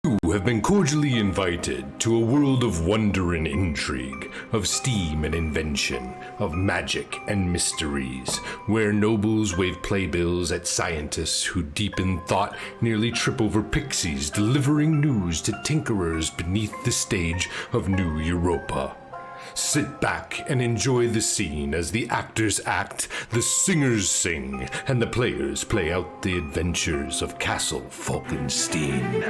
You have been cordially invited to a world of wonder and intrigue, of steam and invention, of magic and mysteries, where nobles wave playbills at scientists who, deep in thought, nearly trip over pixies delivering news to tinkerers beneath the stage of New Europa. Sit back and enjoy the scene as the actors act, the singers sing, and the players play out the adventures of Castle Falkenstein.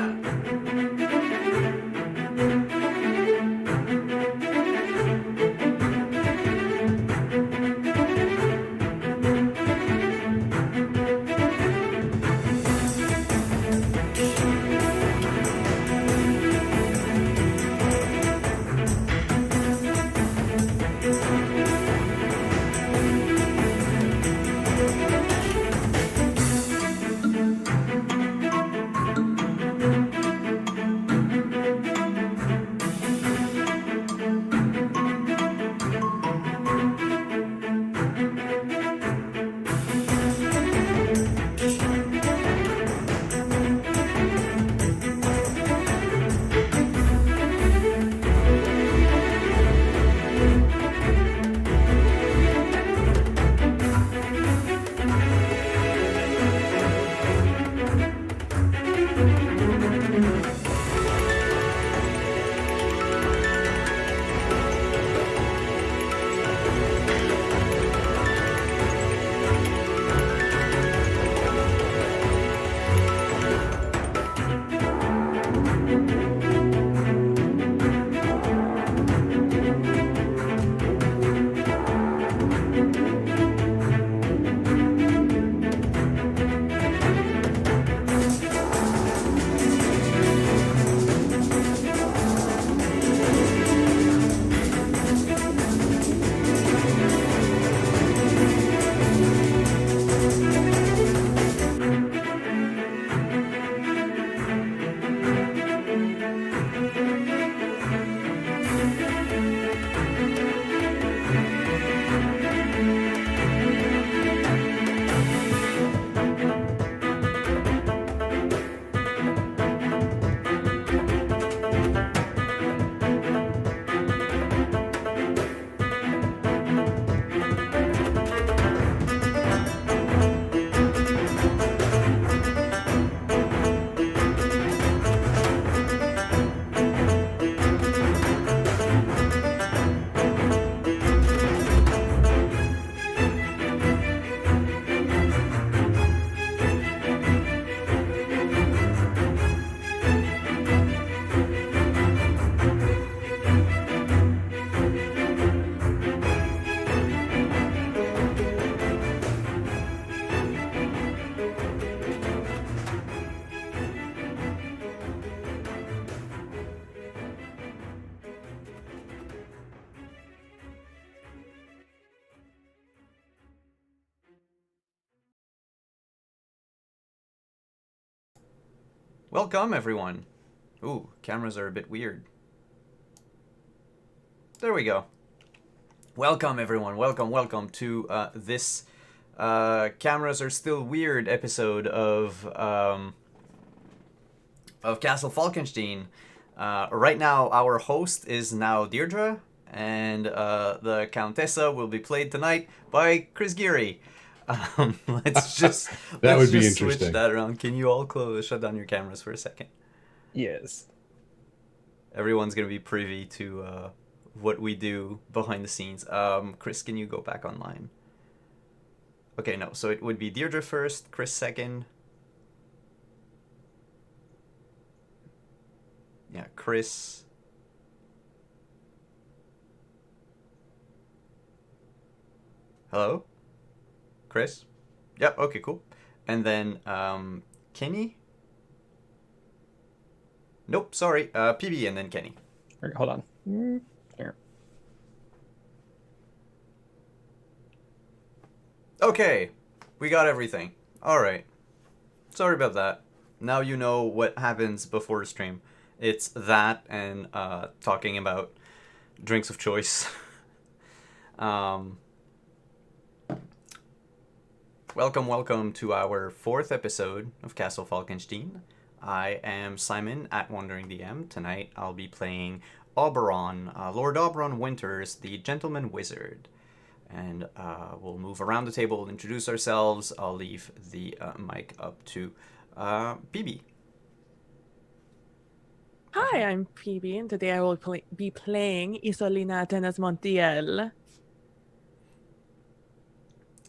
Welcome, everyone. Ooh, cameras are a bit weird. There we go. Welcome, everyone. Welcome to this cameras are still weird episode of Castle Falkenstein. Right now, our host is now Deirdre, and the Countessa will be played tonight by Chris Geary. Let's just that would be interesting. Switch that around. Can you all shut down your cameras for a second? Yes. Everyone's gonna be privy to what we do behind the scenes. Chris, can you go back online? Okay, no. So it would be Deirdre first, Chris second. Yeah, Chris. Hello? Chris? Yep, okay, cool. And then, Kenny? Nope, sorry. PB and then Kenny. Okay, hold on. Here. Okay, we got everything. Alright. Sorry about that. Now you know what happens before the stream. It's that and talking about drinks of choice. Welcome to our 4th episode of Castle Falkenstein. I am Simon at Wandering DM. Tonight I'll be playing Oberon, Lord Oberon Winters, the Gentleman Wizard. And we'll move around the table and introduce ourselves. I'll leave the mic up to BB. Hi, I'm Phoebe, and today I will be playing Isolina Atenas Montiel.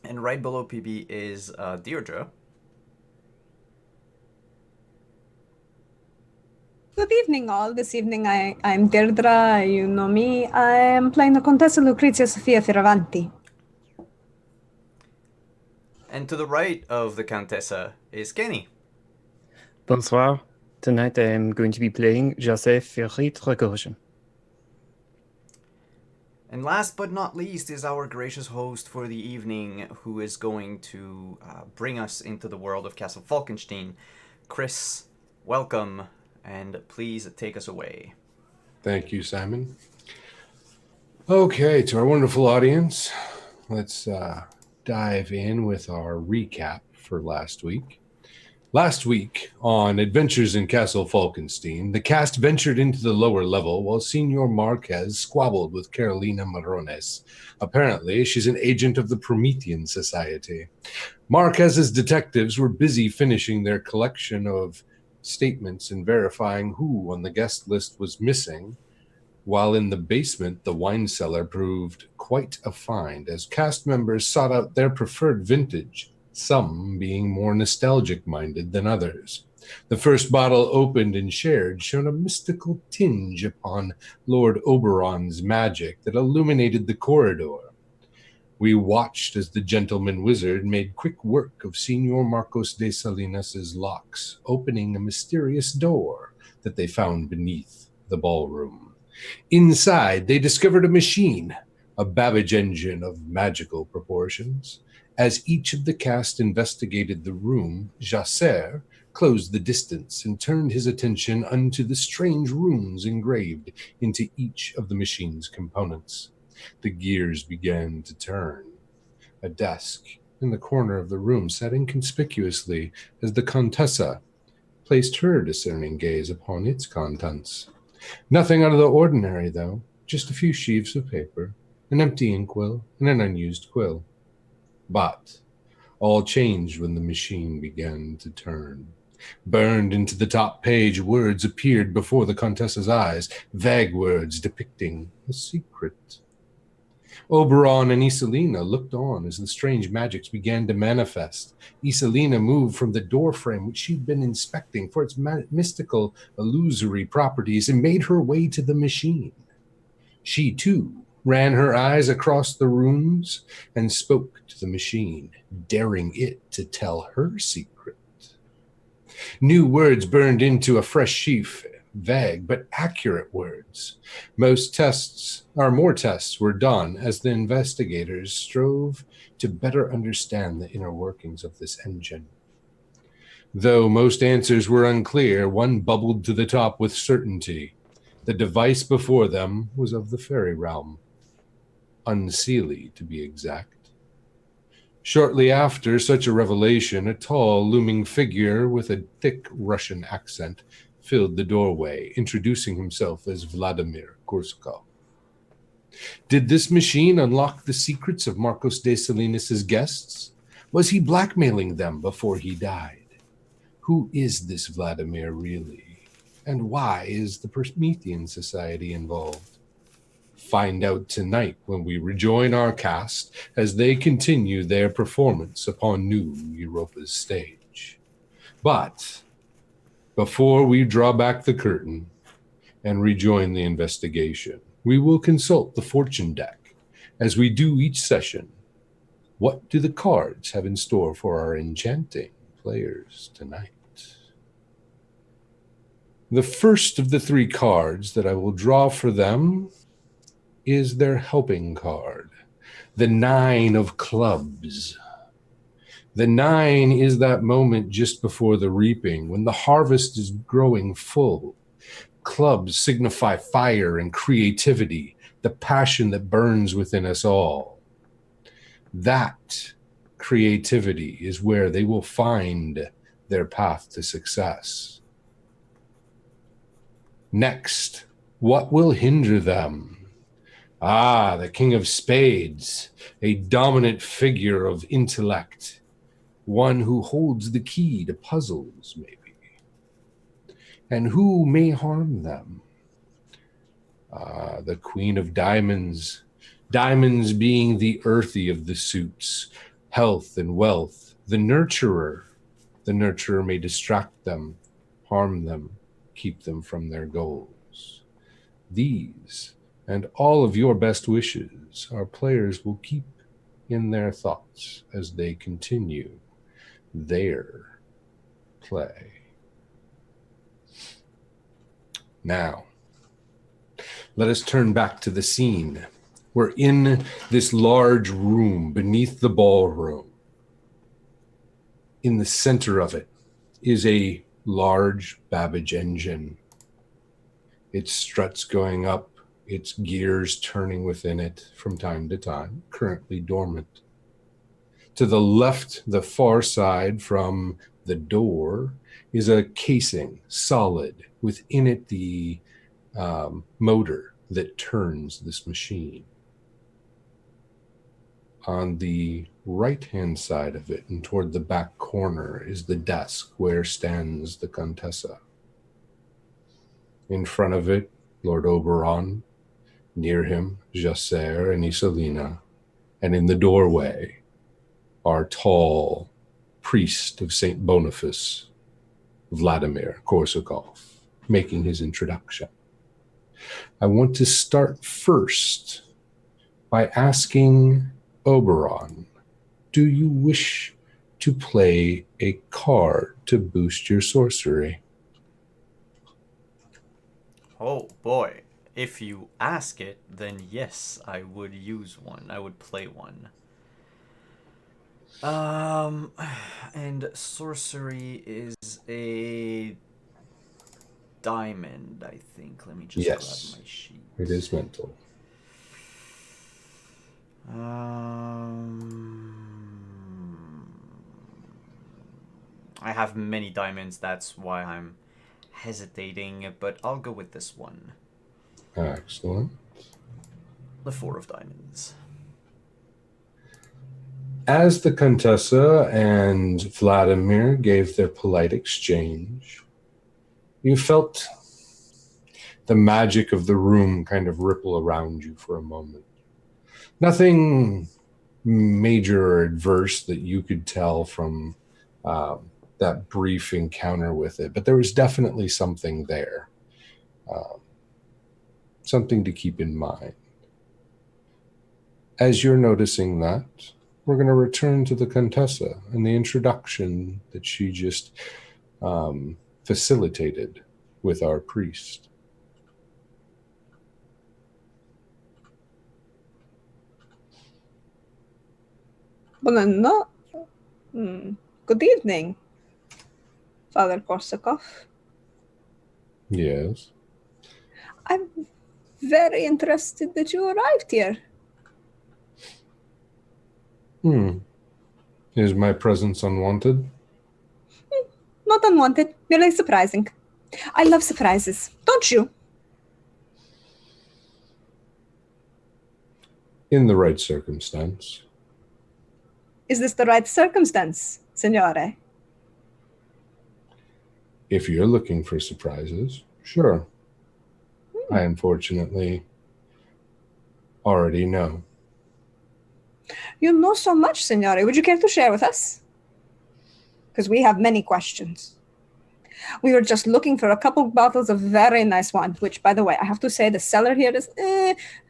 And right below PB is Deirdre. Good evening, all. This evening I'm Deirdre. You know me. I am playing the Contessa Lucrezia Sofia Fioravanti. And to the right of the Countessa is Kenny. Bonsoir. Tonight I am going to be playing Joseph Ferrit-Recursion. And last but not least is our gracious host for the evening, who is going to bring us into the world of Castle Falkenstein. Chris, welcome, and please take us away. Thank you, Simon. Okay, to our wonderful audience, let's dive in with our recap for last week. Last week, on Adventures in Castle Falkenstein, the cast ventured into the lower level while Senor Marquez squabbled with Carolina Morones. Apparently, she's an agent of the Promethean Society. Marquez's detectives were busy finishing their collection of statements and verifying who on the guest list was missing, while in the basement, the wine cellar proved quite a find as cast members sought out their preferred vintage, some being more nostalgic-minded than others. The first bottle opened and shared shone a mystical tinge upon Lord Oberon's magic that illuminated the corridor. We watched as the gentleman wizard made quick work of Senor Marcos de Salinas' locks, opening a mysterious door that they found beneath the ballroom. Inside, they discovered a machine, a Babbage engine of magical proportions. As each of the cast investigated the room, Jasser closed the distance and turned his attention unto the strange runes engraved into each of the machine's components. The gears began to turn. A desk in the corner of the room sat inconspicuously as the Contessa placed her discerning gaze upon its contents. Nothing out of the ordinary, though, just a few sheaves of paper, an empty inkwell, and an unused quill. But all changed when the machine began to turn. Burned into the top page, words appeared before the Contessa's eyes, vague words depicting a secret. Oberon and Isolina looked on as the strange magics began to manifest. Isolina moved from the doorframe which she'd been inspecting for its mystical, illusory properties and made her way to the machine. She, too, ran her eyes across the rooms and spoke to the machine, daring it to tell her secret. New words burned into a fresh sheaf, vague but accurate words. More tests were done as the investigators strove to better understand the inner workings of this engine. Though most answers were unclear, one bubbled to the top with certainty. The device before them was of the fairy realm. Unseelie, to be exact. Shortly after such a revelation, a tall, looming figure with a thick Russian accent filled the doorway, introducing himself as Vladimir Kursko. Did this machine unlock the secrets of Marcos de Salinas' guests? Was he blackmailing them before he died? Who is this Vladimir really? And why is the Promethean Society involved? Find out tonight when we rejoin our cast as they continue their performance upon New Europa's stage. But before we draw back the curtain and rejoin the investigation, we will consult the fortune deck as we do each session. What do the cards have in store for our enchanting players tonight? The first of the three cards that I will draw for them is their helping card, the 9 of clubs. The 9 is that moment just before the reaping, when the harvest is growing full. Clubs signify fire and creativity, the passion that burns within us all. That creativity is where they will find their path to success. Next, what will hinder them? Ah, the King of Spades, a dominant figure of intellect, one who holds the key to puzzles, maybe. And who may harm them? Ah, the Queen of Diamonds, diamonds being the earthy of the suits, health and wealth, the nurturer. The nurturer may distract them, harm them, keep them from their goals. These and all of your best wishes our players will keep in their thoughts as they continue their play. Now, let us turn back to the scene. We're in this large room beneath the ballroom. In the center of it is a large Babbage engine. Its struts going up, its gears turning within it from time to time, currently dormant. To the left, the far side from the door, is a casing, solid, within it the motor that turns this machine. On the right-hand side of it and toward the back corner is the desk where stands the Contessa. In front of it, Lord Oberon, near him, Jacer and Isolina, and in the doorway, our tall priest of St. Boniface, Vladimir Korsakov, making his introduction. I want to start first by asking Oberon, do you wish to play a card to boost your sorcery? Oh boy. If you ask it, then yes, I would use one. I would play one. And sorcery is a diamond, I think. Let me just grab my sheet. It is mental. I have many diamonds, that's why I'm hesitating, but I'll go with this one. Excellent. The 4 of diamonds. As the Contessa and Vladimir gave their polite exchange, you felt the magic of the room kind of ripple around you for a moment. Nothing major or adverse that you could tell from that brief encounter with it, but there was definitely something there. Something to keep in mind. As you're noticing that, we're going to return to the Contessa and the introduction that she just facilitated with our priest. Well, good evening, Father Korsakov. Yes. I'm very interested that you arrived here. Is my presence unwanted? Not unwanted, merely surprising. I love surprises, don't you? In the right circumstance. Is this the right circumstance, Signore? If you're looking for surprises, sure. I unfortunately already know. You know so much, Signore. Would you care to share with us? Because we have many questions. We were just looking for a couple bottles of very nice wine, which, by the way, I have to say the cellar here is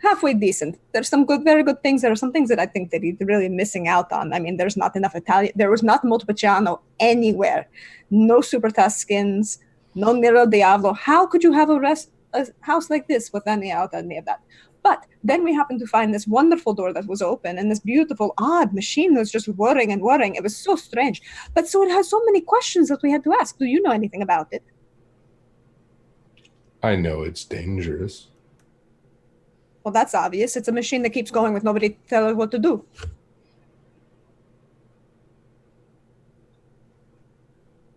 halfway decent. There's some good, very good things. There are some things that I think that he's really missing out on. I mean, there's not enough Italian. There was not Montepulciano anywhere. No Super Tuscans, no Nero Diavolo. How could you have a house like this with any of that? But then we happened to find this wonderful door that was open and this beautiful, odd machine that was just whirring and whirring. It was so strange. But so it has so many questions that we had to ask. Do you know anything about it? I know it's dangerous. Well, that's obvious. It's a machine that keeps going with nobody to tell it what to do.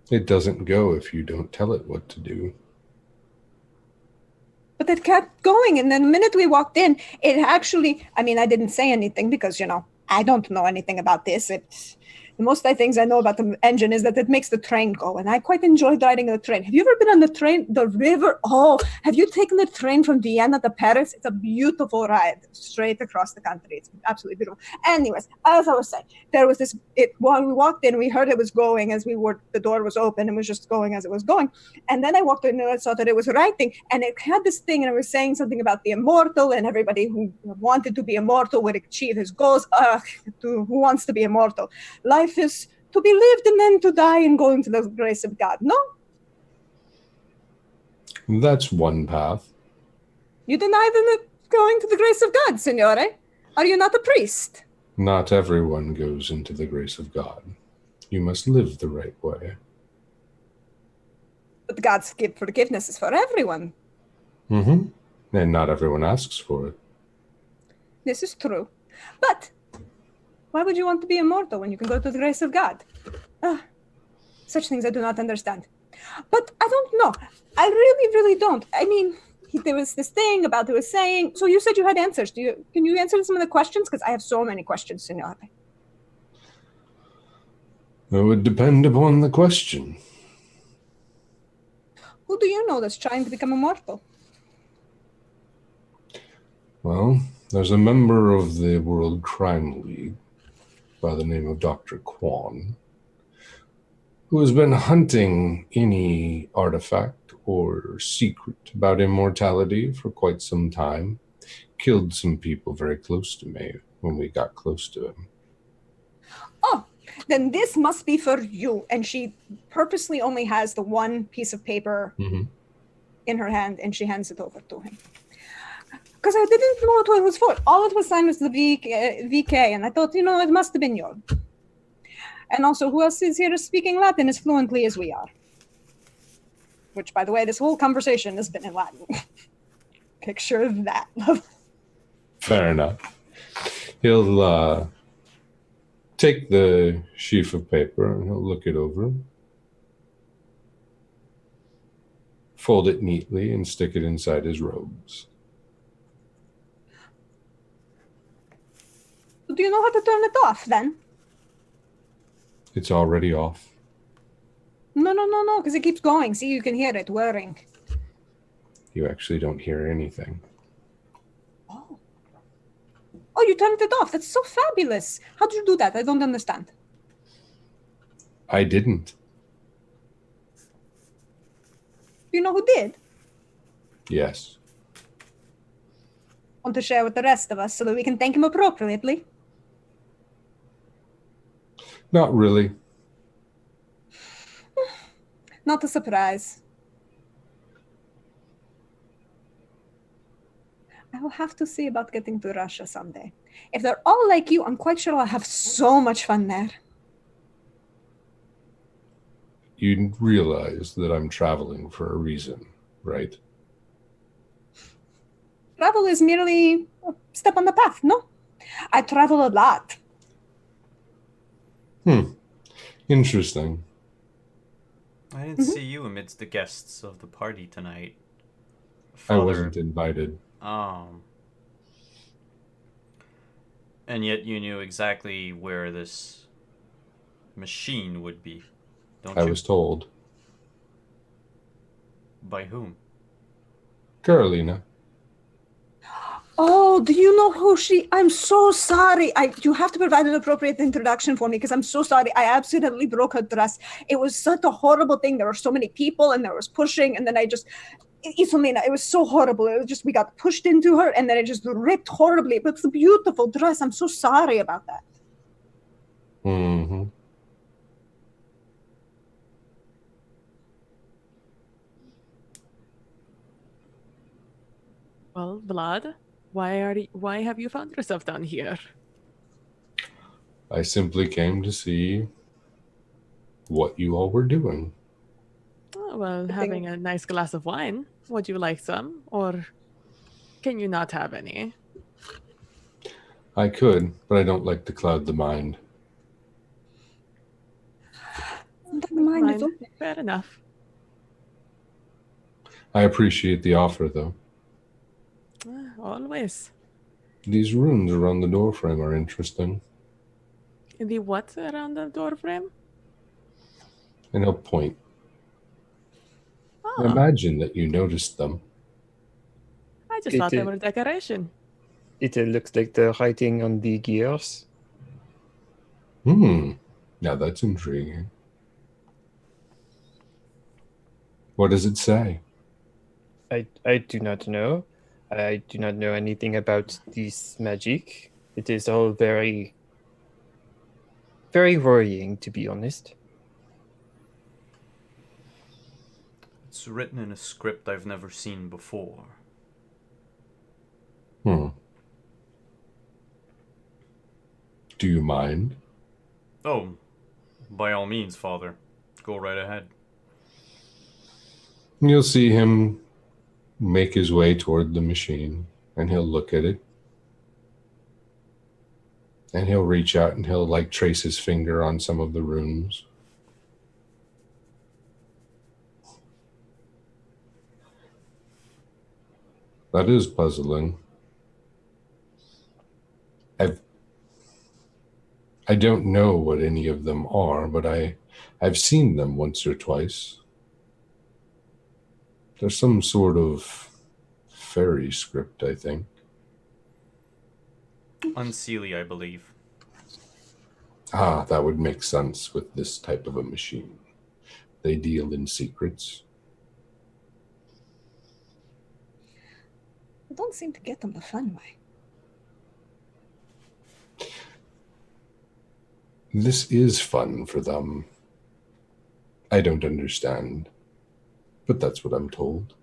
It doesn't go if you don't tell it what to do. but it kept going. And then the minute we walked in, it actually, I mean, I didn't say anything because, I don't know anything about this. The most things I know about the engine is that it makes the train go. And I quite enjoyed riding the train. Have you ever been on the train, the river? Oh, have you taken the train from Vienna to Paris? It's a beautiful ride straight across the country. It's absolutely beautiful. Anyways, as I was saying, there was this, while we walked in, we heard it was going as the door was open and was just going as it was going. And then I walked in and I saw that it was writing and it had this thing and it was saying something about the immortal and everybody who wanted to be immortal would achieve his goals. Who wants to be immortal? Life is to be lived and then to die and go into the grace of God. No? That's one path. You deny the going to the grace of God, Signore? Are you not a priest? Not everyone goes into the grace of God. You must live the right way. But God's forgiveness is for everyone. Mm-hmm. And not everyone asks for it. This is true. But why would you want to be immortal when you can go to the grace of God? Such things I do not understand. But I don't know. I really, really don't. I mean, there was this thing about it was saying. So you said you had answers. Can you answer some of the questions? Because I have so many questions, Signore. It would depend upon the question. Who do you know that's trying to become immortal? Well, there's a member of the World Crime League by the name of Dr. Kwan, who has been hunting any artifact or secret about immortality for quite some time. Killed some people very close to me when we got close to him. Oh, then this must be for you. And she purposely only has the one piece of paper in her hand, and she hands it over to him. Because I didn't know what it was for. All it was signed was the VK, and I thought, it must have been yours. And also, who else is here speaking Latin as fluently as we are? Which, by the way, this whole conversation has been in Latin. Picture that. Fair enough. He'll take the sheaf of paper and he'll look it over, fold it neatly, and stick it inside his robes. Do you know how to turn it off, then? It's already off. No, because it keeps going. See, you can hear it whirring. You actually don't hear anything. Oh, you turned it off. That's so fabulous. How did you do that? I don't understand. I didn't. Do you know who did? Yes. Want to share with the rest of us so that we can thank him appropriately? Not really. Not a surprise. I will have to see about getting to Russia someday. If they're all like you, I'm quite sure I'll have so much fun there. You realize that I'm traveling for a reason, right? Travel is merely a step on the path, no? I travel a lot. Interesting. I didn't see you amidst the guests of the party tonight. I wasn't invited. And yet you knew exactly where this machine would be, don't you? I was told. By whom? Carolina. Oh, do you know who I'm so sorry. You have to provide an appropriate introduction for me because I'm so sorry. I accidentally broke her dress. It was such a horrible thing. There were so many people and there was pushing, and then Isolina, it was so horrible. It was just, we got pushed into her and then it just ripped horribly. But it's a beautiful dress. I'm so sorry about that. Mm-hmm. Well, Vlad, why have you found yourself down here? I simply came to see what you all were doing. Oh, well, having a nice glass of wine. Would you like some? Or can you not have any? I could, but I don't like to cloud the mind. Fair enough. I appreciate the offer, though. always. These runes around the doorframe are interesting. The what around the door frame? And he'll point. Oh, Imagine that you noticed them. I just It thought they is- were decoration. It looks like the writing on the gears. Now that's intriguing. What does it say? I do not know. I do not know anything about this magic. It is all very, very worrying, to be honest. It's written in a script I've never seen before. Do you mind? Oh, by all means, Father. Go right ahead. You'll see him make his way toward the machine, and he'll look at it. And he'll reach out and he'll like trace his finger on some of the runes. That is puzzling. I don't know what any of them are, but I've seen them once or twice. There's some sort of fairy script, I think. Unseelie, I believe. Ah, that would make sense with this type of a machine. They deal in secrets. I don't seem to get them the fun way. This is fun for them. I don't understand, but that's what I'm told.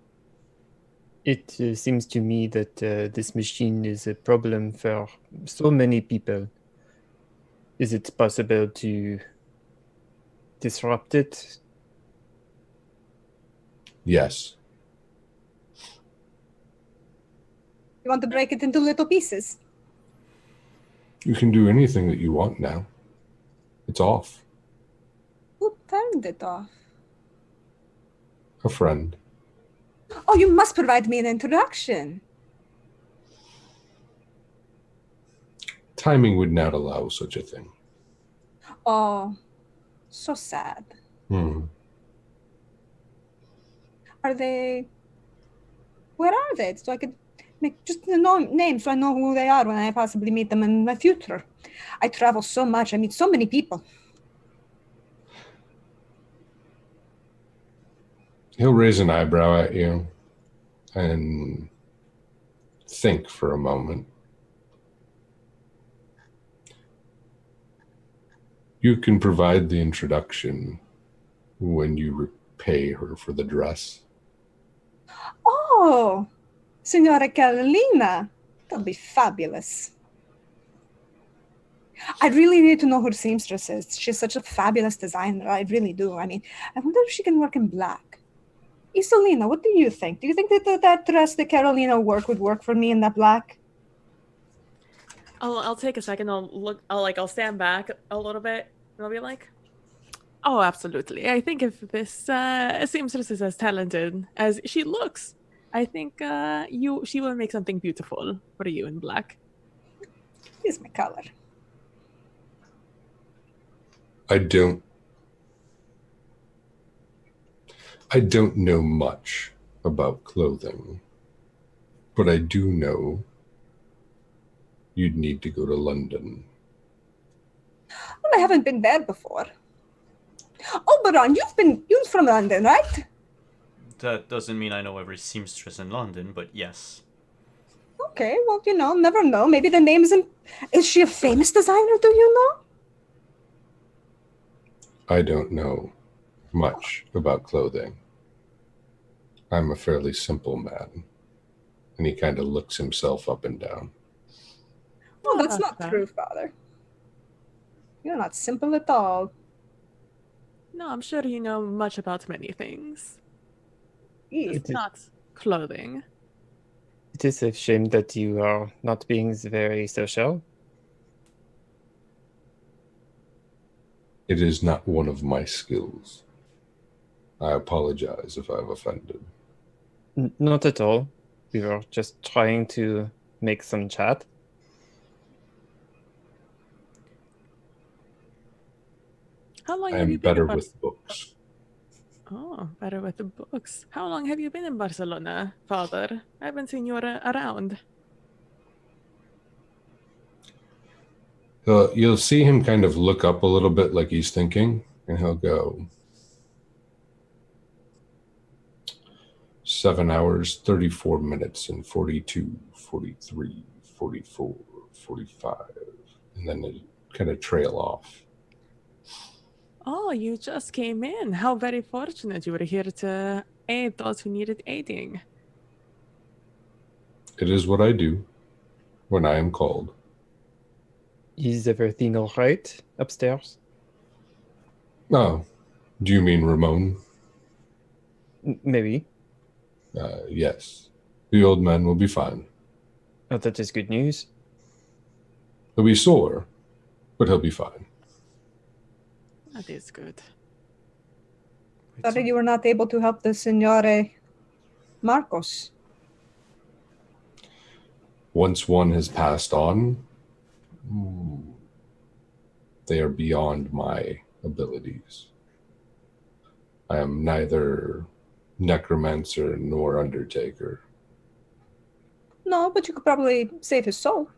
It seems to me that this machine is a problem for so many people. Is it possible to disrupt it? Yes. You want to break it into little pieces? You can do anything that you want now. It's off. Who turned it off? A friend. Oh, you must provide me an introduction. Timing would not allow such a thing. Oh, so sad. Are they... Where are they? So I could make just the name so I know who they are when I possibly meet them in my future. I travel so much. I meet so many people. He'll raise an eyebrow at you and think for a moment. You can provide the introduction when you repay her for the dress. Oh, Signora Carolina. That'll be fabulous. I really need to know who the seamstress is. She's such a fabulous designer. I really do. I mean, I wonder if she can work in black. Isolina, what do you think? Do you think that that dress that Carolina would work for me in that black? I'll take a second. I'll stand back a little bit, and I'll be like, "Oh, absolutely. I think if this seamstress is as talented as she looks, I think she will make something beautiful for you in black." Here's my color. I don't know much about clothing, but I do know you'd need to go to London. Well, I haven't been there before. Oh, Baron, you're from London, right? That doesn't mean I know every seamstress in London, but yes. Okay, well, never know. Maybe the name isn't... Is she a famous designer, do you know? I don't know much about clothing. I'm a fairly simple man. And he kind of looks himself up and down. Well, that's Oh, not okay. true, Father. You're not simple at all. No, I'm sure you know much about many things. Ew. It's not clothing. It is a shame that you are not being very social. It is not one of my skills. I apologize if I've offended. Not at all. We were just trying to make some chat. How long I have you am been better in with books. Oh, better with the books. How long have you been in Barcelona, Father? I haven't seen you around. You'll see him kind of look up a little bit like he's thinking, and he'll go, 7 hours, 34 minutes, and 42, 43, 44, 45. And then it kind of trail off. Oh, you just came in. How very fortunate you were here to aid those who needed aiding. It is what I do when I am called. Is everything all right upstairs? Oh, do you mean Ramon? Maybe. Yes. The old man will be fine. Oh, that is good news. He'll be sore, but he'll be fine. That is good. Sorry you were not able to help the Signore Marcos. Once one has passed on, they are beyond my abilities. I am neither necromancer nor undertaker. No, but you could probably save his soul.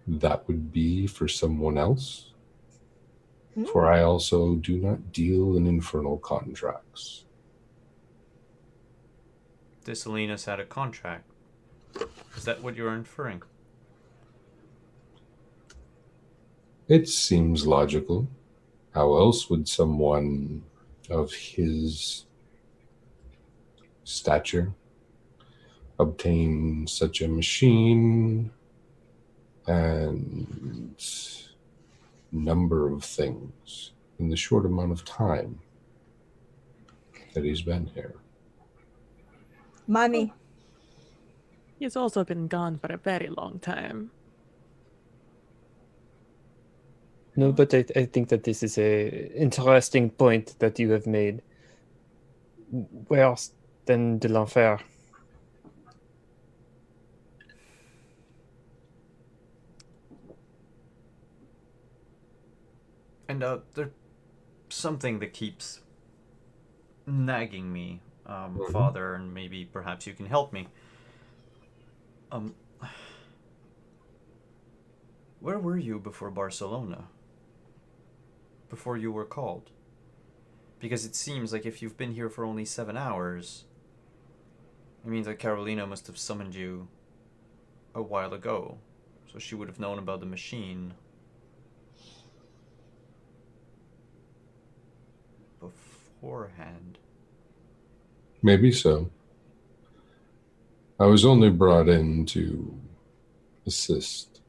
That would be for someone else. For I also do not deal in infernal contracts. Salinas had a contract. Is that what you're inferring? It seems logical. How else would someone of his stature obtain such a machine and number of things in the short amount of time that he's been here? Money. He's also been gone for a very long time. No, but I think that this is a interesting point that you have made. Worse than de l'enfer. And there's something that keeps nagging me, Father, and maybe perhaps you can help me. Where were you before Barcelona? Before you were called? Because it seems like if you've been here for only 7 hours, it means that Carolina must have summoned you a while ago. So she would have known about the machine beforehand. Maybe so. I was only brought in to assist.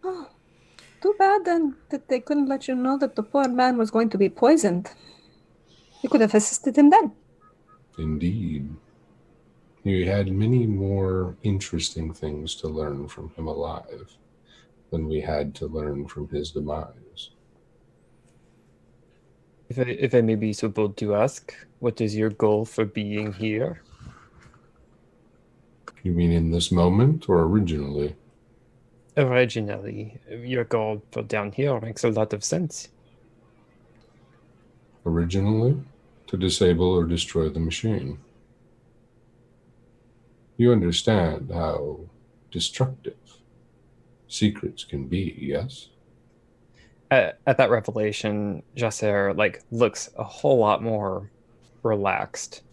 Oh, too bad then that they couldn't let you know that the poor man was going to be poisoned. You could have assisted him then. Indeed. You had many more interesting things to learn from him alive than we had to learn from his demise. If I may be so bold to ask, what is your goal for being here? You mean in this moment or originally? Originally, your goal for down here makes a lot of sense. Originally, to disable or destroy the machine. You understand how destructive secrets can be, yes? At that revelation, Jasser looks a whole lot more relaxed.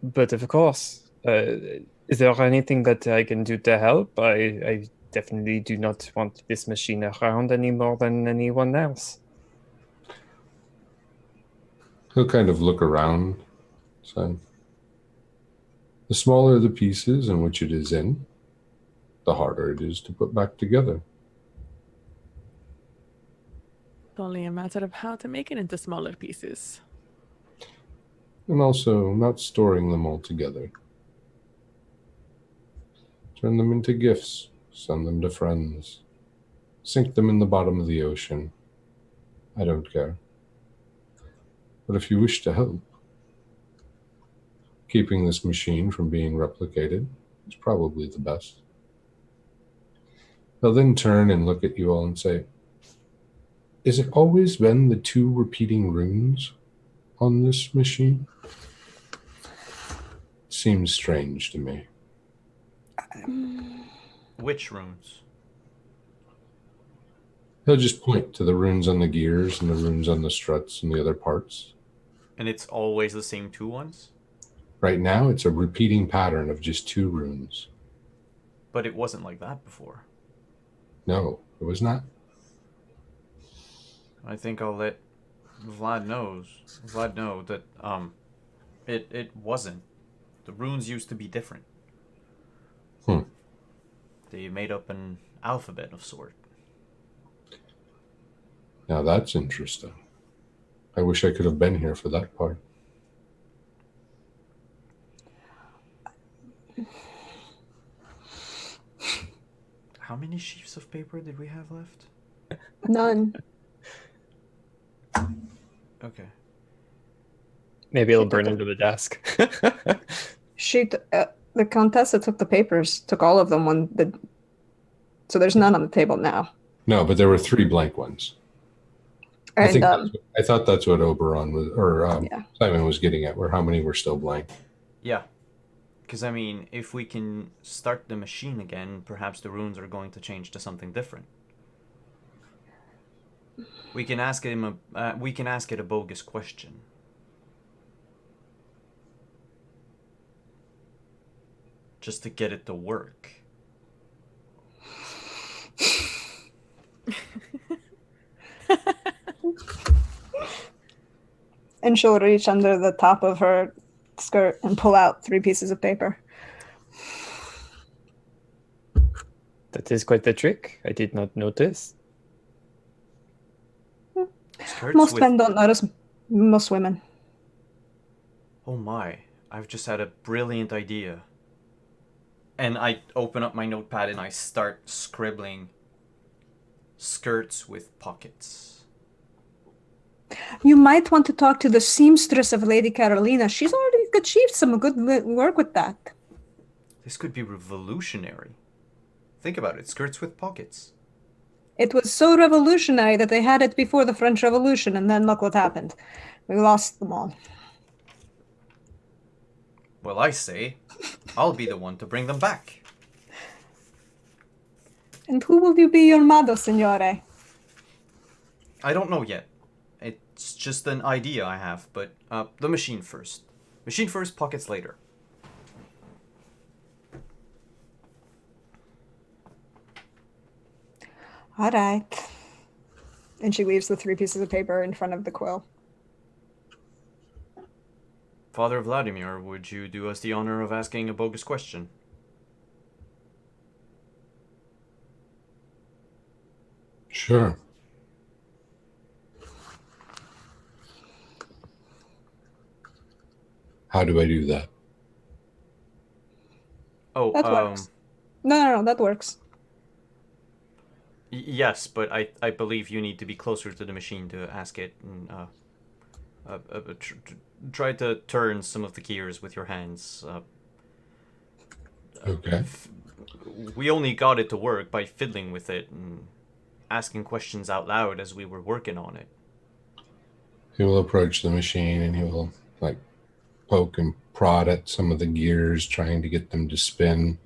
But of course, is there anything that I can do to help? I definitely do not want this machine around any more than anyone else. He'll kind of look around, saying, the smaller the pieces in which it is in, the harder it is to put back together. It's only a matter of how to make it into smaller pieces. And also not storing them all together. Turn them into gifts, send them to friends, sink them in the bottom of the ocean. I don't care. But if you wish to help, keeping this machine from being replicated is probably the best. They'll then turn and look at you all and say, "Is it always been the 2 repeating runes on this machine? Seems strange to me." Which runes? He'll just point to the runes on the gears and the runes on the struts and the other parts. And it's always the same 2 ones? Right now, it's a repeating pattern of just 2 runes. But it wasn't like that before. No, it was not. I think I'll let Vlad know that it wasn't. The runes used to be different. They made up an alphabet of sort. Now that's interesting. I wish I could have been here for that part. How many sheets of paper did we have left? None. Okay. Maybe it'll burn into the desk. The Contessa took the papers, took all of them so there's none on the table now. No, but there were 3 blank ones. And I thought that's what Oberon was, or yeah. Simon was getting at, where how many were still blank. Yeah. Because, I mean, if we can start the machine again, perhaps the runes are going to change to something different. We can ask it a bogus question. Just to get it to work. and she'll reach under the top of her skirt and pull out 3 pieces of paper. That is quite the trick. I did not notice. Most men don't notice. Most women. Oh my, I've just had a brilliant idea. And I open up my notepad and I start scribbling skirts with pockets. You might want to talk to the seamstress of Lady Carolina. She's already achieved some good work with that. This could be revolutionary. Think about it, skirts with pockets. It was so revolutionary that they had it before the French Revolution, and then look what happened. We lost them all. Well, I say, I'll be the one to bring them back. And who will you be your motto, signore? I don't know yet. It's just an idea I have, but the machine first. Machine first, pockets later. All right. And she leaves the 3 pieces of paper in front of the quill. Father Vladimir, would you do us the honor of asking a bogus question? Sure. How do I do that? Oh, That works. No, that works. Yes, but I believe you need to be closer to the machine to ask it. And, try to turn some of the gears with your hands. Okay. We only got it to work by fiddling with it and asking questions out loud as we were working on it. He will approach the machine and he will poke and prod at some of the gears, trying to get them to spin.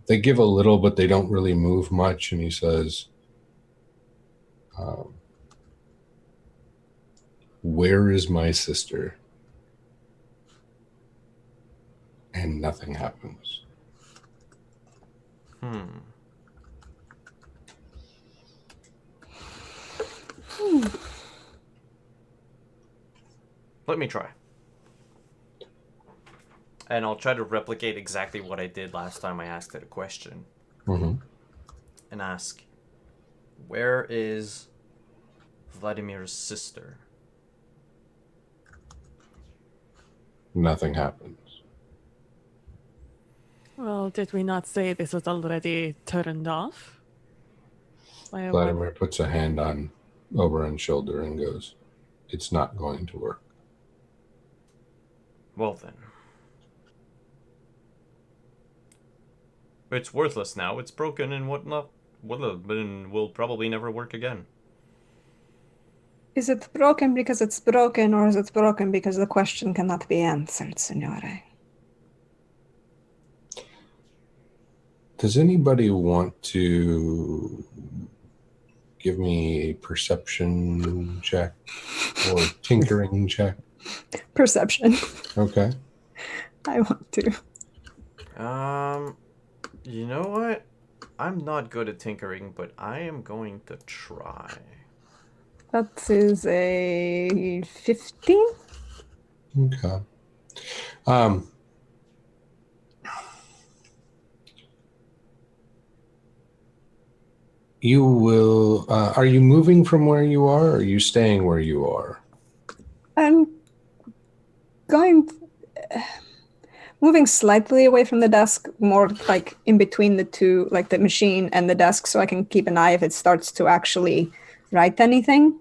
They give a little, but they don't really move much. And he says, "Where is my sister?" And nothing happens. Let me try. And I'll try to replicate exactly what I did last time I asked it a question. Mm-hmm. And ask, where is Vladimir's sister? Nothing happens. Well, did we not say this was already turned off? Vladimir puts a hand on Oberon's shoulder and goes, it's not going to work. Well then. It's worthless now. It's broken and whatnot. Will probably never work again. Is it broken because it's broken, or is it broken because the question cannot be answered, Signore? Does anybody want to give me a perception check or tinkering check? Perception. Okay. I want to. You know what? I'm not good at tinkering, but I am going to try. That is a 15? Okay. You will. Are you moving from where you are, or are you staying where you are? I'm going. Moving slightly away from the desk, more like in between the two, like the machine and the desk, so I can keep an eye if it starts to actually write anything.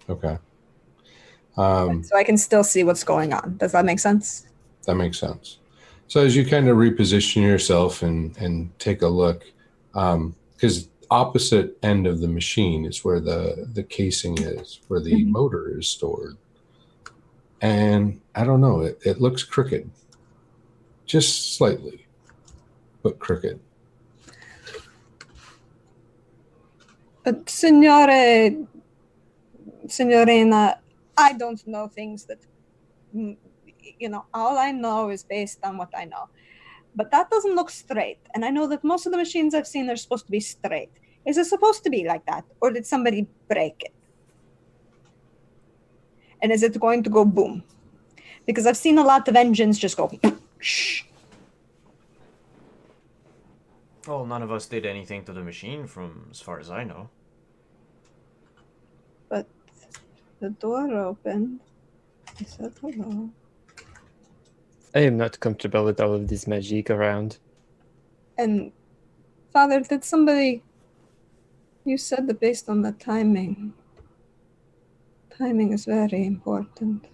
Okay. So I can still see what's going on. Does that make sense? That makes sense. So as you kind of reposition yourself and take a look, because opposite end of the machine is where the casing is, where the motor is stored. And I don't know, it looks crooked. Just slightly, but crooked. But Signorina, I don't know things that, all I know is based on what I know. But that doesn't look straight. And I know that most of the machines I've seen are supposed to be straight. Is it supposed to be like that? Or did somebody break it? And is it going to go boom? Because I've seen a lot of engines just go shh. Well, none of us did anything to the machine from as far as I know. But the door opened. I said hello. I am not comfortable with all of this magic around. And Father, did somebody... You said that based on the timing. Timing is very important.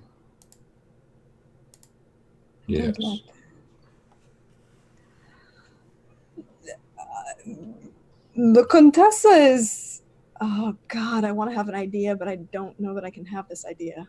Yes. The Contessa is... Oh, God, I want to have an idea, but I don't know that I can have this idea.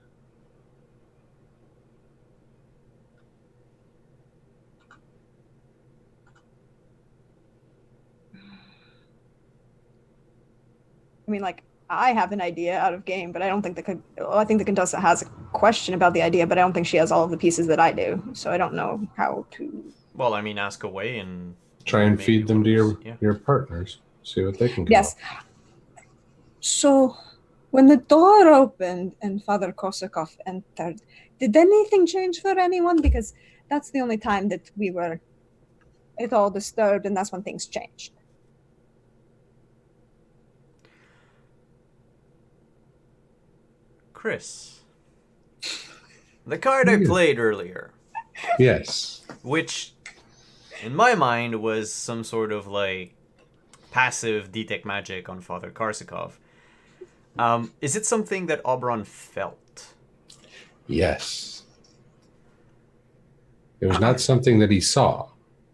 I mean, like, I have an idea out of game, but I don't think I think the Contessa has a question about the idea, but I don't think she has all of the pieces that I do. So I don't know how to... Well, I mean, ask away and... Try and maybe feed them to yeah. your partners. See what they can come Yes. up. So when the door opened and Father Kosakov entered, did anything change for anyone? Because that's the only time that we were at all disturbed, and that's when things changed. Chris. The card I played earlier, Yes. which, in my mind, was some sort of, like, passive detect magic on Father Korsakov. Is it something that Oberon felt? Yes. It was not something that he saw.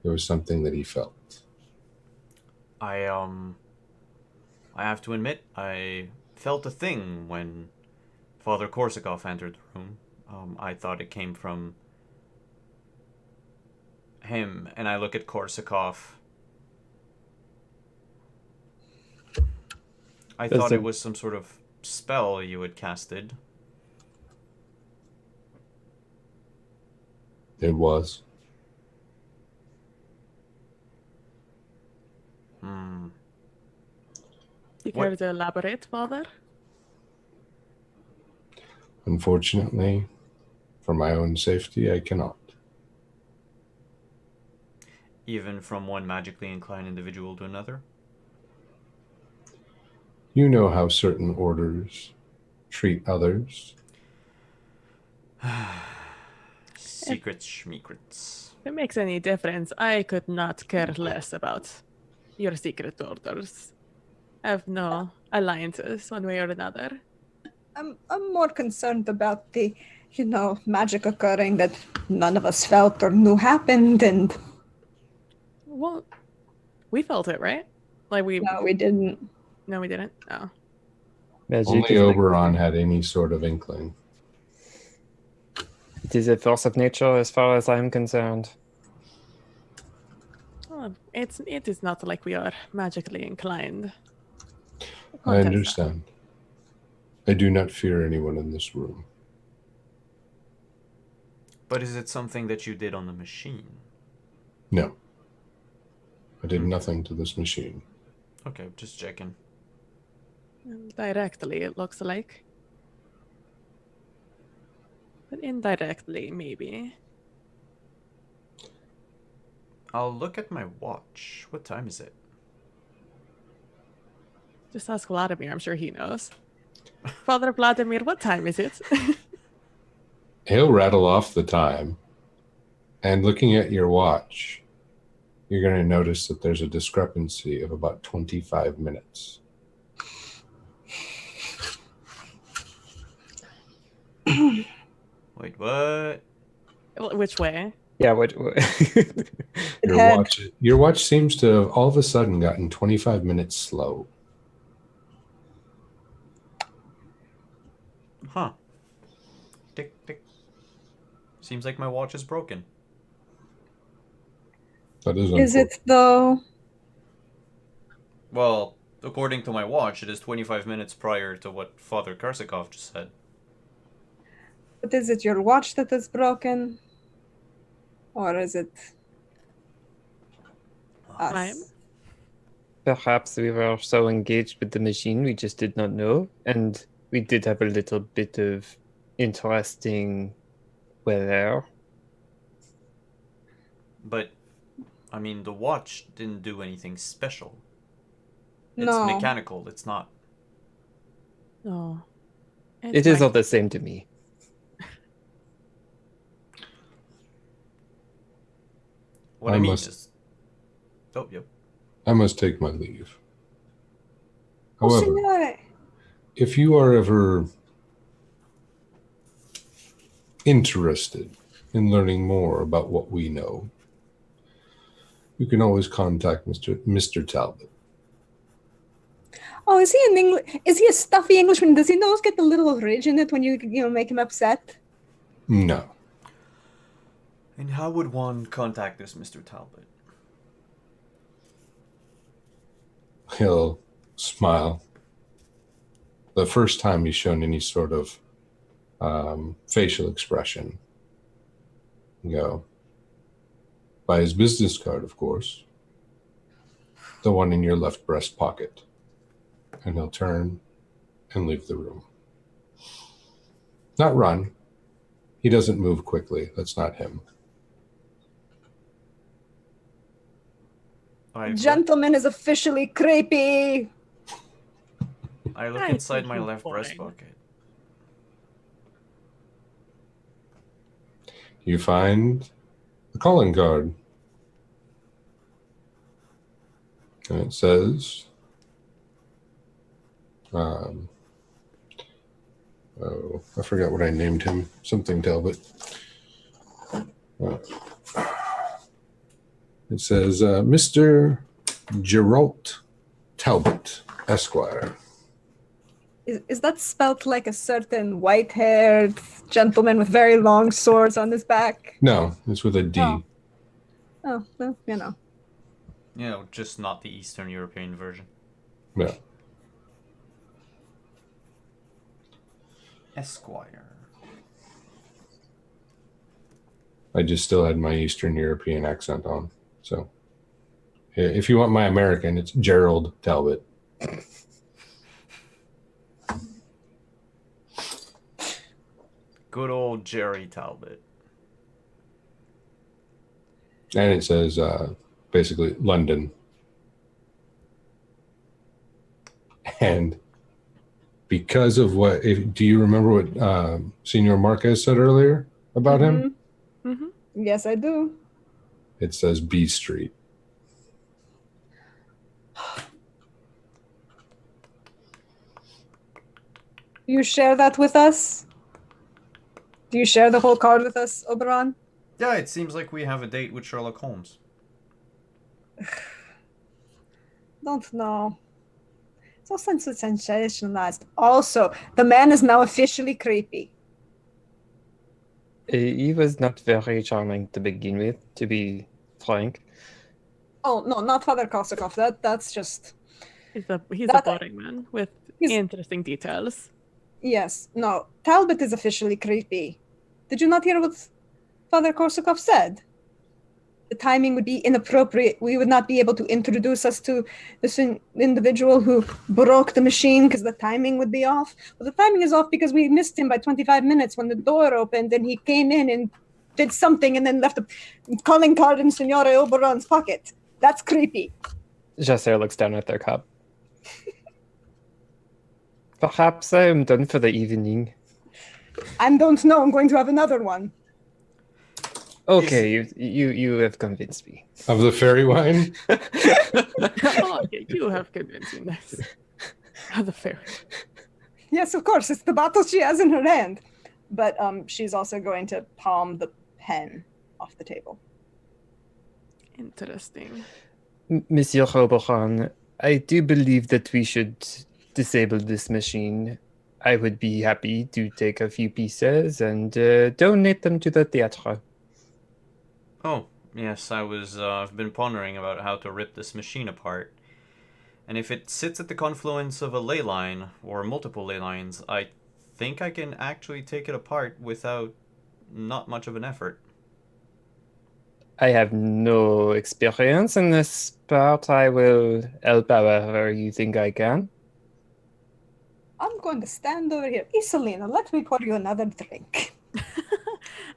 It was something that he felt. I have to admit, I felt a thing when Father Korsakov entered the room. I thought it came from him, and I look at Korsakov. I thought it was some sort of spell you had casted. It was. You care to elaborate, Father? Unfortunately, for my own safety, I cannot. Even from one magically inclined individual to another? You know how certain orders treat others. Secrets, schmeekrets. If it makes any difference, I could not care less about your secret orders. I have no alliances one way or another. I'm more concerned about the, magic occurring that none of us felt or knew happened, and Well, we felt it, right? Like we. no, we didn't. No, we didn't. Oh. Magic Only is Oberon had any sort of inkling. it is a force of nature as far as I'm concerned. Well, it is not like we are magically inclined. I understand. I do not fear anyone in this room. But is it something that you did on the machine? No. I did nothing to this machine. Okay, just checking. Directly, it looks like. But indirectly, maybe. I'll look at my watch. What time is it? Just ask Vladimir. I'm sure he knows. Father Vladimir, what time is it? He'll rattle off the time. And looking at your watch, you're going to notice that there's a discrepancy of about 25 minutes. Wait, what? Which way? Yeah, what Your watch seems to have all of a sudden gotten 25 minutes slow. Huh. Tick, tick. Seems like my watch is broken. That is Is it though? Well, according to my watch, it is 25 minutes prior to what Father Karsakov just said. But is it your watch that is broken? Or is it us? Time? Perhaps we were so engaged with the machine we just did not know, and we did have a little bit of interesting weather. But, I mean, the watch didn't do anything special. It's No. mechanical, it's not. No. It is all the same to me. What I mean is... Oh, yep. I must take my leave. Oh, However, signore. if you are ever interested in learning more about what we know, you can always contact Mr. Talbot. Oh, is he an English? Is he a stuffy Englishman? Does he nose get a little ridge in it when you make him upset? No. And how would one contact this Mr. Talbot? He'll smile. The first time he's shown any sort of facial expression. Go. By his business card, of course. The one in your left breast pocket. And he'll turn and leave the room. Not run. He doesn't move quickly. That's not him. Gentleman is officially creepy. I look I inside think my you're left breast fine. pocket. You find the calling card. And it says, I forgot what I named him. Something Talbot. It says, Mr. Geralt Talbot, Esquire. Is that spelt like a certain white-haired gentleman with very long swords on his back? No, it's with a D. Oh. Oh, well, You know, just not the Eastern European version. No. Esquire. I just still had my Eastern European accent on. So if you want my American, it's Gerald Talbot. Good old Jerry Talbot. And it says basically London. And because of what, do you remember what Senor Marquez said earlier about him? Mm-hmm. Yes, I do. It says B Street. Do you share that with us? Do you share the whole card with us, Oberon? Yeah, it seems like we have a date with Sherlock Holmes. Don't know. It's all sensationalized. Also, the man is now officially creepy. He was not very charming to begin with, to be frank. Oh no, not Father Korsakov. That's just He's a That- boring man with he's- interesting details. yes. No, Talbot is officially creepy. Did you not hear what Father Korsakov said? The timing would be inappropriate. We would not be able to introduce us to this individual who broke the machine because the timing would be off. Well, the timing is off because we missed him by 25 minutes when the door opened and he came in and did something and then left a calling card in Signore Oberon's pocket. That's creepy. Jasser looks down at their cup. Perhaps I am done for the evening. I don't know. I'm going to have another one. Okay, you have convinced me. Of the fairy wine? Oh, okay, you have convinced me. Nice. Oh, the fairy. Yes, of course. It's the bottle she has in her hand. But she's also going to palm the pen off the table. Interesting. Monsieur Oberon, I do believe that we should disable this machine. I would be happy to take a few pieces and donate them to the theatre. Oh, yes, I've been pondering about how to rip this machine apart. And if it sits at the confluence of a ley line, or multiple ley lines, I think I can actually take it apart without not much of an effort. I have no experience in this part. I will help however you think I can. I'm going to stand over here. Isolina, let me pour you another drink.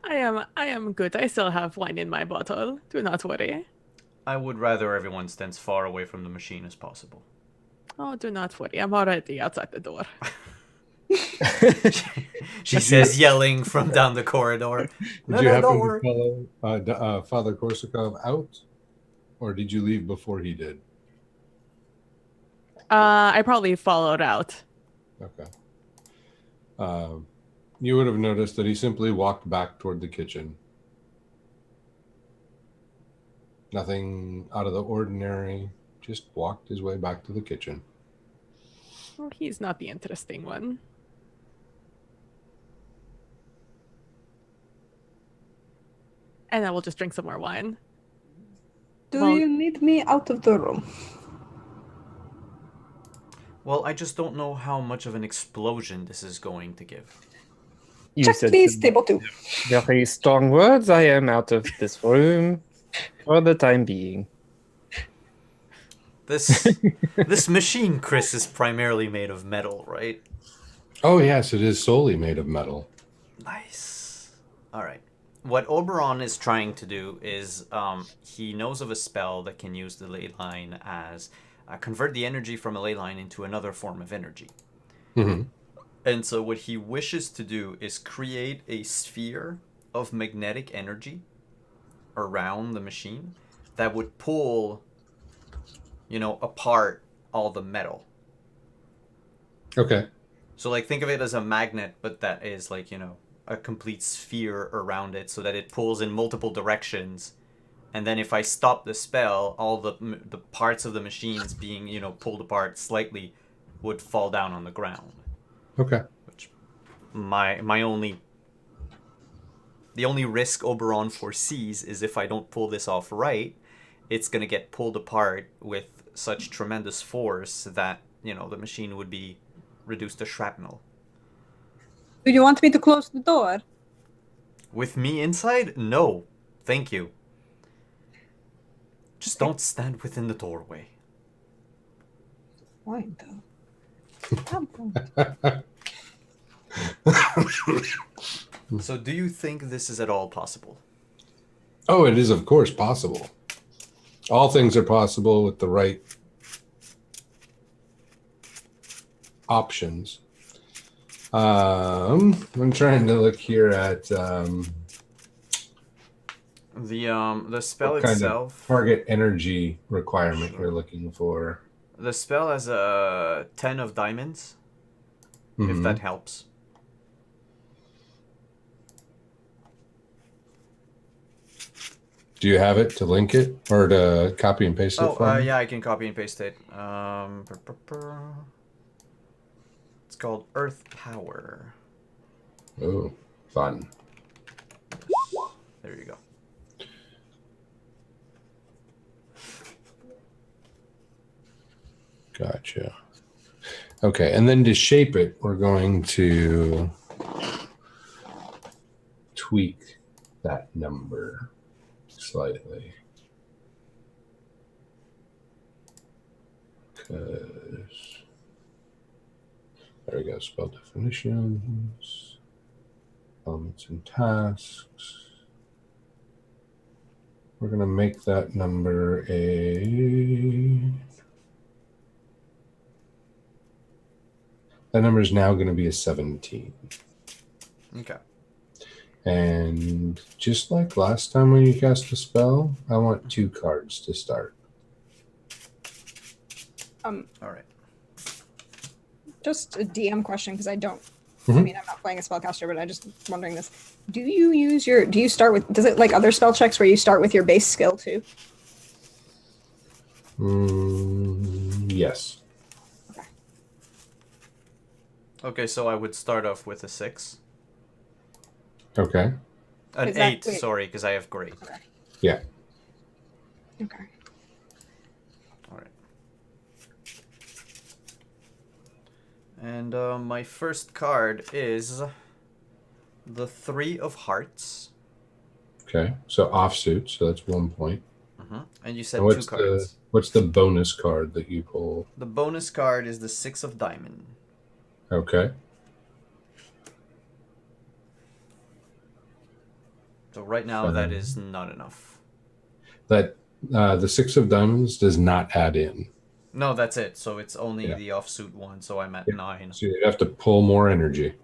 I am good. I still have wine in my bottle. Do not worry. I would rather everyone stands far away from the machine as possible. Oh, do not worry. I'm already outside the door. She says, yelling from down the corridor. Did you happen to follow Father Korsakov out? Or did you leave before he did? I probably followed out. Okay. You would have noticed that he simply walked back toward the kitchen. Nothing out of the ordinary, just walked his way back to the kitchen. Well, he's not the interesting one. And I will just drink some more wine. Do Well- you need me out of the room? Well, I just don't know how much of an explosion this is going to give. You Check, said please, some table 2. very strong words. I am out of this room for the time being. This machine, Chris, is primarily made of metal, right? Oh, yes, it is solely made of metal. Nice. All right. What Oberon is trying to do is he knows of a spell that can use the ley line as convert the energy from a ley line into another form of energy. Mm-hmm. And so what he wishes to do is create a sphere of magnetic energy around the machine that would pull, apart all the metal. Okay. So, think of it as a magnet, but that is, a complete sphere around it so that it pulls in multiple directions. And then if I stop the spell, all the parts of the machines being, pulled apart slightly would fall down on the ground. Okay. Which the only risk Oberon foresees is if I don't pull this off right, it's going to get pulled apart with such tremendous force that, the machine would be reduced to shrapnel. Do you want me to close the door? With me inside? No. Thank you. Just don't stand within the doorway. Fine, though. I'm going- So do you think this is at all possible? Oh, it is, of course, possible. All things are possible with the right options. I'm trying to look here at The spell what kind itself. of target energy requirement you're looking for. The spell has a 10 of diamonds. if that helps. Do you have it to link it or to copy and paste it for me? Yeah, I can copy and paste it. It's called Earth Power. Oh, fun. There you go. Gotcha. Okay, and then to shape it, we're going to tweak that number slightly. Because there we go, spell definitions, elements and tasks. We're going to make that number that number is now going to be a 17. Okay. And just like last time when you cast a spell, I want 2 cards to start. All right. Just a DM question because I don't. Mhm. I mean, I'm not playing a spellcaster, but I'm just wondering this. Do you start with? Does it like other spell checks where you start with your base skill too? Yes. Okay, so I would start off with a 6. Okay. An Is that- 8, wait. sorry, because I have great. Yeah. Okay. All right. And my first card is the 3 of Hearts. Okay. So offsuit. So that's 1 point. And you said And 2 cards. what's the bonus card that you pull? The bonus card is the 6 of Diamond. Okay. So right now that is not enough. That the 6 of diamonds does not add in. No, that's it. So it's only Yeah. the offsuit one. So I'm at Yeah. 9. So you have to pull more energy.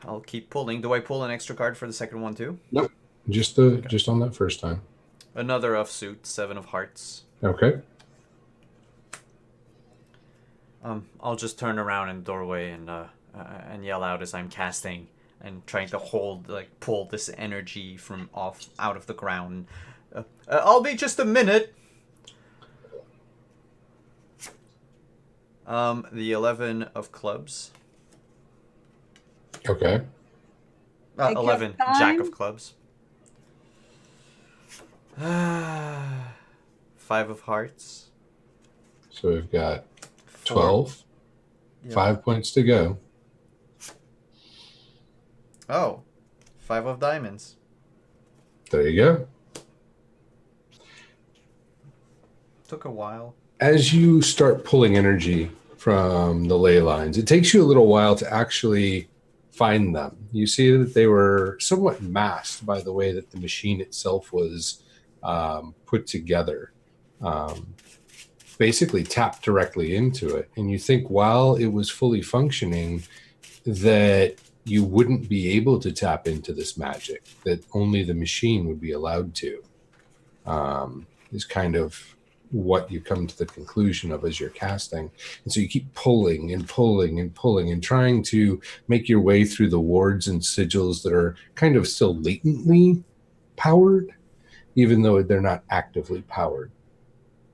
I'll keep pulling. Do I pull an extra card for the second one too? Nope. Just on that first time. Another offsuit, 7 of Hearts. Okay. I'll just turn around in the doorway and yell out as I'm casting and trying to pull this energy from out of the ground. I'll be just a minute. The 11 of clubs. Okay. Take your 11, time. Jack of clubs. 5 of hearts. So we've got 4. 12. Yeah. 5 points to go. Oh, 5 of diamonds. There you go. Took a while. As you start pulling energy from the ley lines, it takes you a little while to actually find them. You see that they were somewhat masked by the way that the machine itself was put together. Basically tapped directly into it. And you think while it was fully functioning that you wouldn't be able to tap into this magic, that only the machine would be allowed to, is kind of what you come to the conclusion of as you're casting. And so you keep pulling and pulling and pulling and trying to make your way through the wards and sigils that are kind of still latently powered, even though they're not actively powered.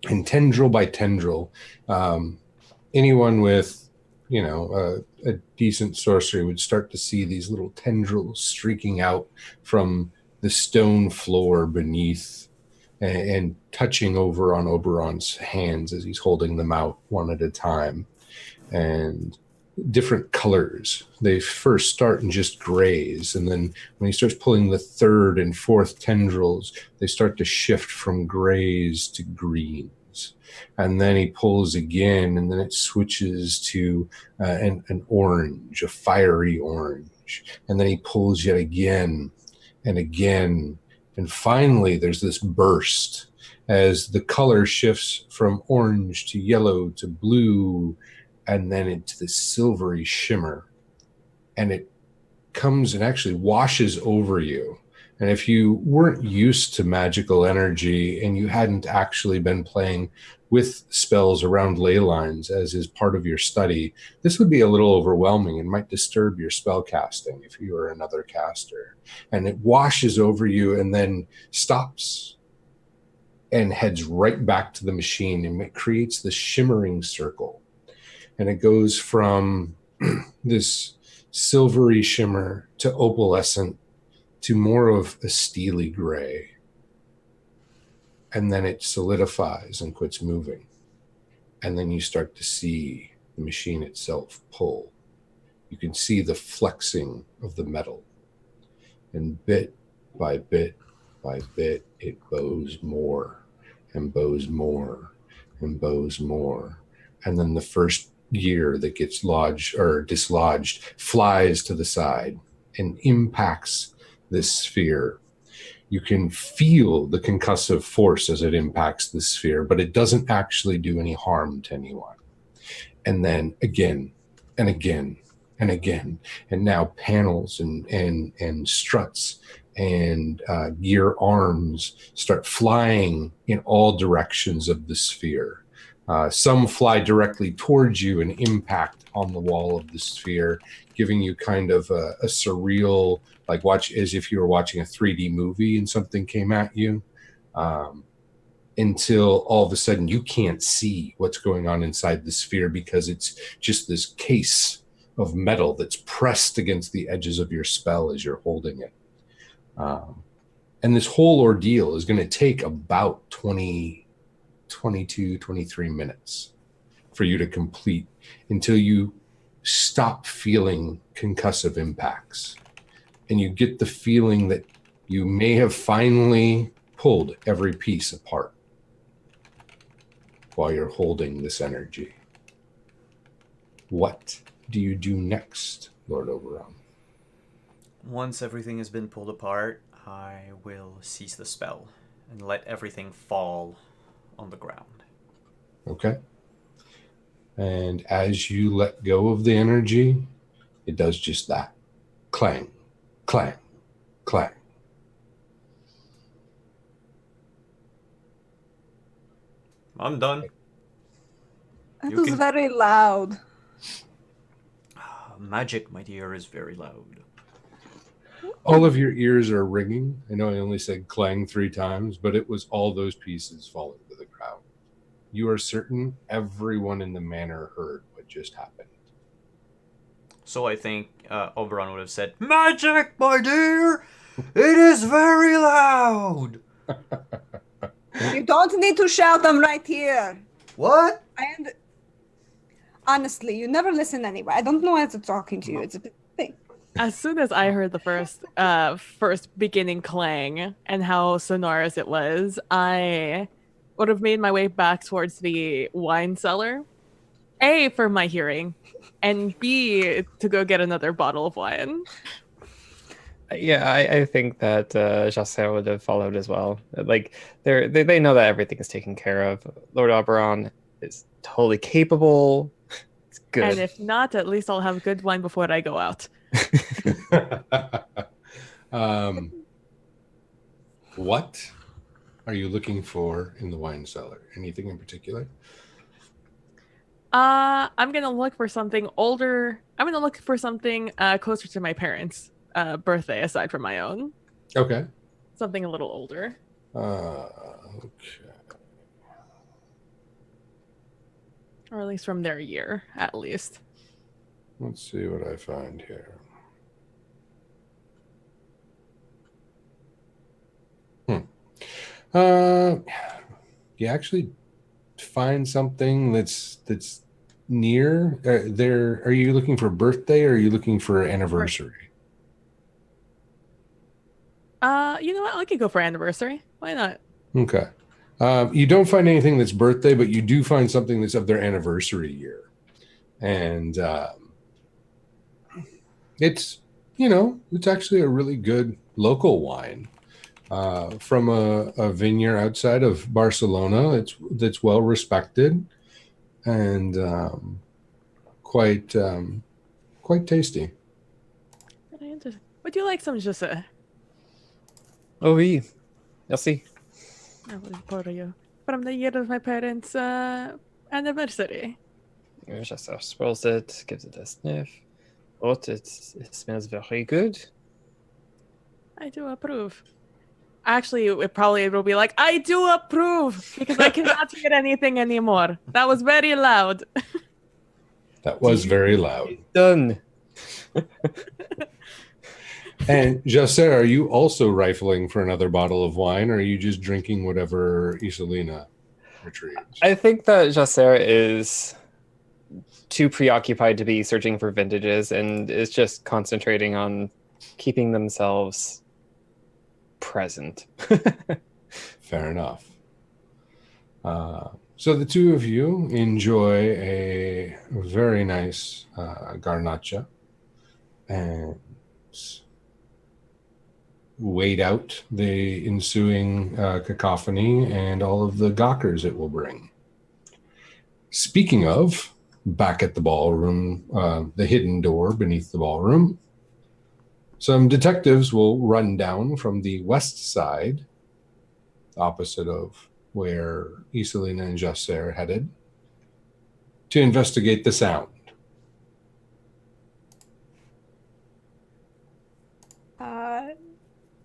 And tendril by tendril, anyone with, a decent sorcery would start to see these little tendrils streaking out from the stone floor beneath and touching over on Oberon's hands as he's holding them out one at a time. And different colors. They first start in just grays, and then when he starts pulling the third and fourth tendrils, they start to shift from grays to greens. And then he pulls again, and then it switches to an orange, a fiery orange. And then he pulls yet again and again. And finally, there's this burst as the color shifts from orange to yellow to blue, and then into this silvery shimmer. And it comes and actually washes over you. And if you weren't used to magical energy and you hadn't actually been playing with spells around ley lines, as is part of your study, this would be a little overwhelming and might disturb your spell casting if you were another caster. And it washes over you and then stops and heads right back to the machine, and it creates this shimmering circle. And it goes from this silvery shimmer to opalescent to more of a steely gray. And then it solidifies and quits moving. And then you start to see the machine itself pull. You can see the flexing of the metal. And bit by bit by bit, it bows more and bows more and bows more. And then the first gear that gets lodged or dislodged flies to the side and impacts this sphere. You can feel the concussive force as it impacts the sphere, but it doesn't actually do any harm to anyone. And then again and again and again, and now panels and struts and gear arms start flying in all directions of the sphere. Some fly directly towards you and impact on the wall of the sphere, giving you kind of a surreal, like watch as if you were watching a 3D movie and something came at you, until all of a sudden you can't see what's going on inside the sphere because it's just this case of metal that's pressed against the edges of your spell as you're holding it. And this whole ordeal is going to take about 23 minutes for you to complete until you stop feeling concussive impacts. And you get the feeling that you may have finally pulled every piece apart while you're holding this energy. What do you do next, Lord Oberon? Once everything has been pulled apart, I will cease the spell and let everything fall on the ground. Okay. And as you let go of the energy, it does just that. Clang, clang, clang. I'm done. That You was can- very loud. Magic, my dear, is very loud. All of your ears are ringing. I know I only said clang 3 times, but it was all those pieces falling to the ground. You are certain everyone in the manor heard what just happened. So I think Oberon would have said, "Magic, my dear! It is very loud!" You don't need to shout them right here. What? And honestly, you never listen anyway. I don't know why I'm talking to you. It's a big thing. As soon as I heard the first beginning clang and how sonorous it was, I would have made my way back towards the wine cellar. A, for my hearing, and B, to go get another bottle of wine. Yeah, I think that Jacere would have followed as well. Like they know that everything is taken care of. Lord Oberon is totally capable. It's good. And if not, at least I'll have good wine before I go out. What are you looking for in the wine cellar? Anything in particular? I'm gonna look for something older. I'm gonna look for something closer to my parents' birthday, aside from my own. Okay. Something a little older. Okay. Or at least from their year, at least. Let's see what I find here. You actually find something that's near there. Are you looking for birthday or are you looking for anniversary? You know what? I could go for anniversary. Why not? Okay. You don't find anything that's birthday, but you do find something that's of their anniversary year. And it's actually a really good local wine from a vineyard outside of Barcelona. That's well respected and quite tasty. Very interesting. Would you like some Jose? Oh, oui. Merci. I will pour you. from the year of my parents' anniversary. Chasseur swirls it, gives it a sniff. It smells very good. I do approve. Actually, it probably will be like, I do approve because I cannot hear anything anymore. That was very loud. That was very loud. Done. And Jasser, are you also rifling for another bottle of wine, or are you just drinking whatever Isolina retrieves? I think that Jasser is too preoccupied to be searching for vintages and is just concentrating on keeping themselves present. Fair enough. So the two of you enjoy a very nice garnacha and wait out the ensuing cacophony and all of the gawkers it will bring. Speaking of, back at the ballroom, the hidden door beneath the ballroom, some detectives will run down from the west side, opposite of where Isolina and Jasser headed, to investigate the sound.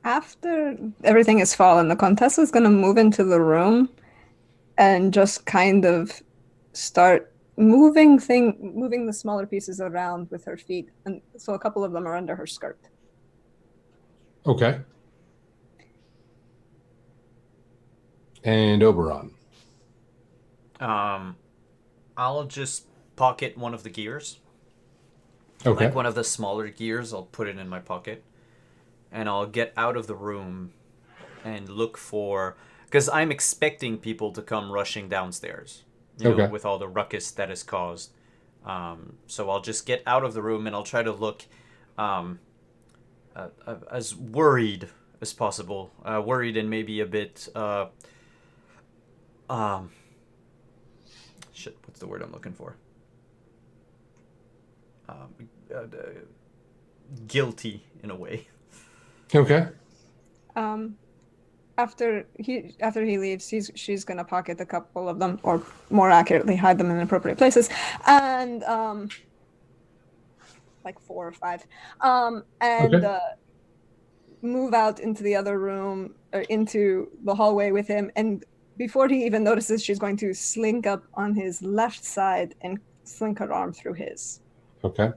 After everything is fallen, the Contessa is going to move into the room and just kind of start moving the smaller pieces around with her feet, and so a couple of them are under her skirt. Okay. And Oberon. I'll just pocket one of the gears. Okay. Like one of the smaller gears, I'll put it in my pocket. And I'll get out of the room and look for... Because I'm expecting people to come rushing downstairs. You know, with all the ruckus that is caused. So I'll just get out of the room and I'll try to look as worried as possible. Worried and maybe a bit... shit, what's the word I'm looking for? Guilty, in a way. Okay. After he leaves, she's gonna pocket a couple of them, or more accurately, hide them in appropriate places, and like 4 or 5, and move out into the other room, or into the hallway with him. And before he even notices, she's going to slink up on his left side and slink her arm through his. Okay.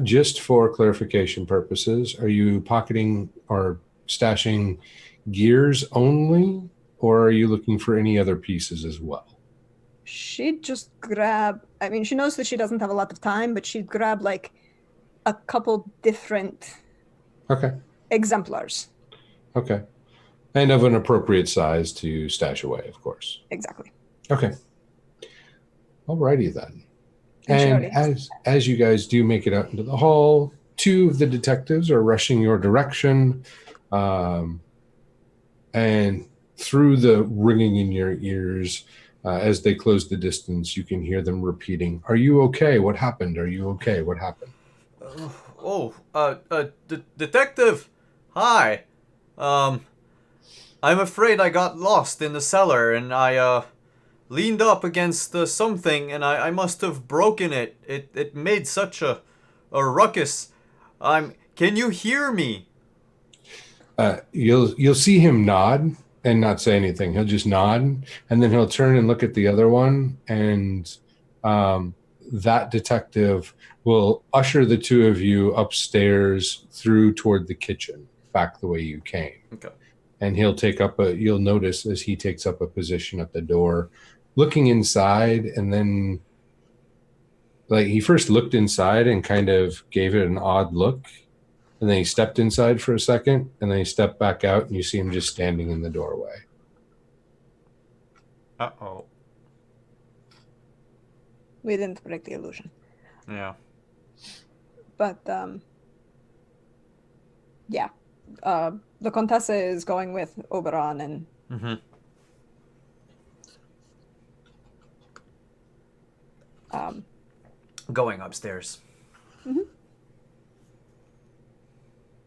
Just for clarification purposes, are you pocketing or stashing gears only, or are you looking for any other pieces as well? She'd just grab, I mean, she knows that she doesn't have a lot of time, but she'd grab like a couple different exemplars. Okay. And of an appropriate size to stash away, of course. Exactly. Okay. Alrighty then. And as you guys do make it out into the hall, 2 of the detectives are rushing your direction. And through the ringing in your ears, as they close the distance, you can hear them repeating, "Are you okay? What happened? Are you okay? What happened?" Detective! Hi! I'm afraid I got lost in the cellar, and I, leaned up against something, and I must have broken it. It made such a ruckus. Can you hear me? You'll see him nod and not say anything. He'll just nod, and then he'll turn and look at the other one, and that detective will usher the 2 of you upstairs through toward the kitchen, back the way you came. Okay. And he'll you'll notice as he takes up a position at the door, looking inside, and then like he first looked inside and kind of gave it an odd look, and then he stepped inside for a second, and then he stepped back out, and you see him just standing in the doorway. Uh-oh. We didn't break the illusion. Yeah. But, yeah. The Contessa is going with Oberon and... going upstairs.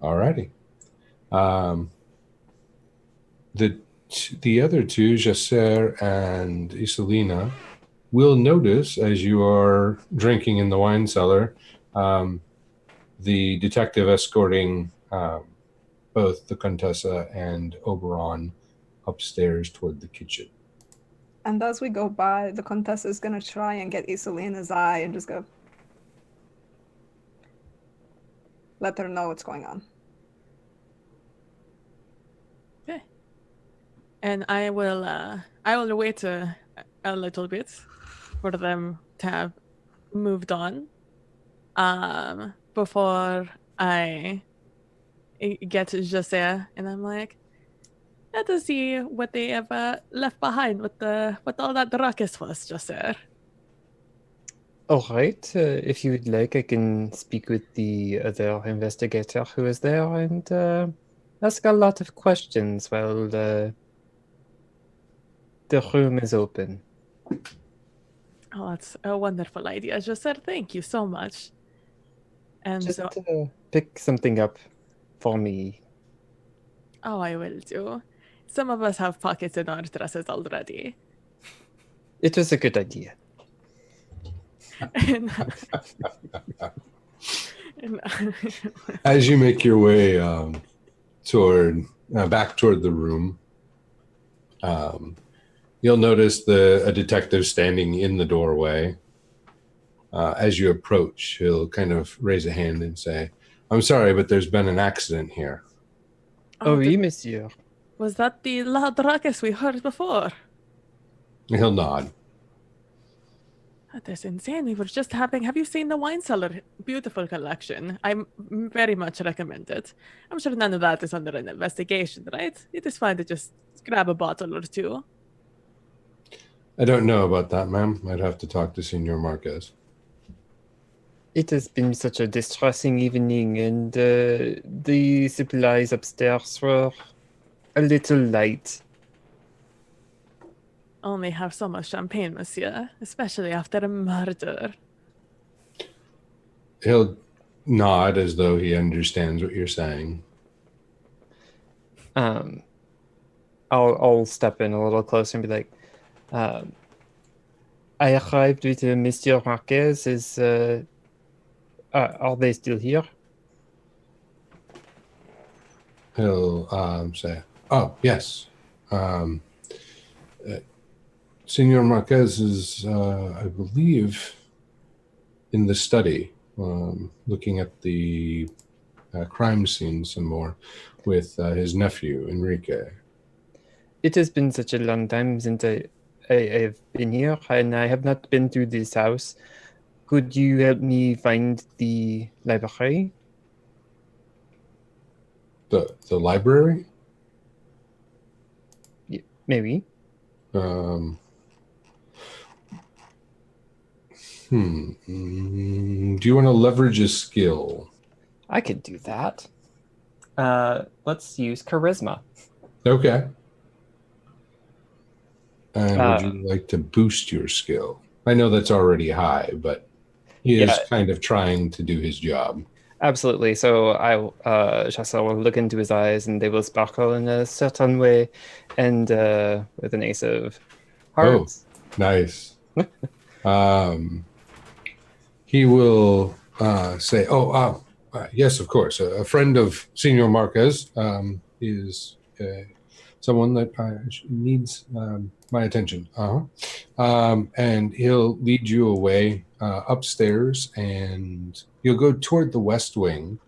Alrighty. The the other two, Jasser and Isolina, will notice as you are drinking in the wine cellar, the detective escorting both the Contessa and Oberon upstairs toward the kitchen. And as we go by, the Contessa is going to try and get Isolina's eye and just go, let her know what's going on. Okay. And I will wait a little bit for them to have moved on before I get to José, and I'm like, let us see what they have left behind with all that ruckus was, José. All right. If you would like, I can speak with the other investigator who is there and ask a lot of questions while the room is open. Oh, that's a wonderful idea, José. Thank you so much. And Just so, pick something up for me. oh, I will do. Some of us have pockets in our dresses already. It was a good idea. and, As you make your way toward back toward the room, you'll notice a detective standing in the doorway. As you approach, he'll kind of raise a hand and say, "I'm sorry, but there's been an accident here." Oh, oui, monsieur. Was that the loud ruckus we heard before? He'll nod. That is insane. We were just having. Have you seen the wine cellar? Beautiful collection. I very much recommend it. I'm sure none of that is under an investigation, right? It is fine to just grab a bottle or two. I don't know about that, ma'am. I'd have to talk to Senor Marquez. It has been such a distressing evening, and the supplies upstairs were a little light. Only have so much champagne, monsieur, especially after a murder. He'll nod as though he understands what you're saying. I'll step in a little closer and be like, I arrived with Monsieur Marquez. Are they still here? He'll say, "Oh, yes. Senor Marquez is, I believe, in the study, looking at the crime scene some more with his nephew, Enrique." It has been such a long time since I've been here, and I have not been to this house. Could you help me find the library? The library? Yeah, maybe. Do you want to leverage a skill? I could do that. Let's use charisma. Okay. And would you like to boost your skill? I know that's already high, but he is kind of trying to do his job. Absolutely. So Shasta will look into his eyes, and they will sparkle in a certain way, and with an ace of hearts. Oh, nice. He will say, yes, of course. A friend of Senor Marquez is someone that needs my attention. And he'll lead you away upstairs, and you'll go toward the west wing.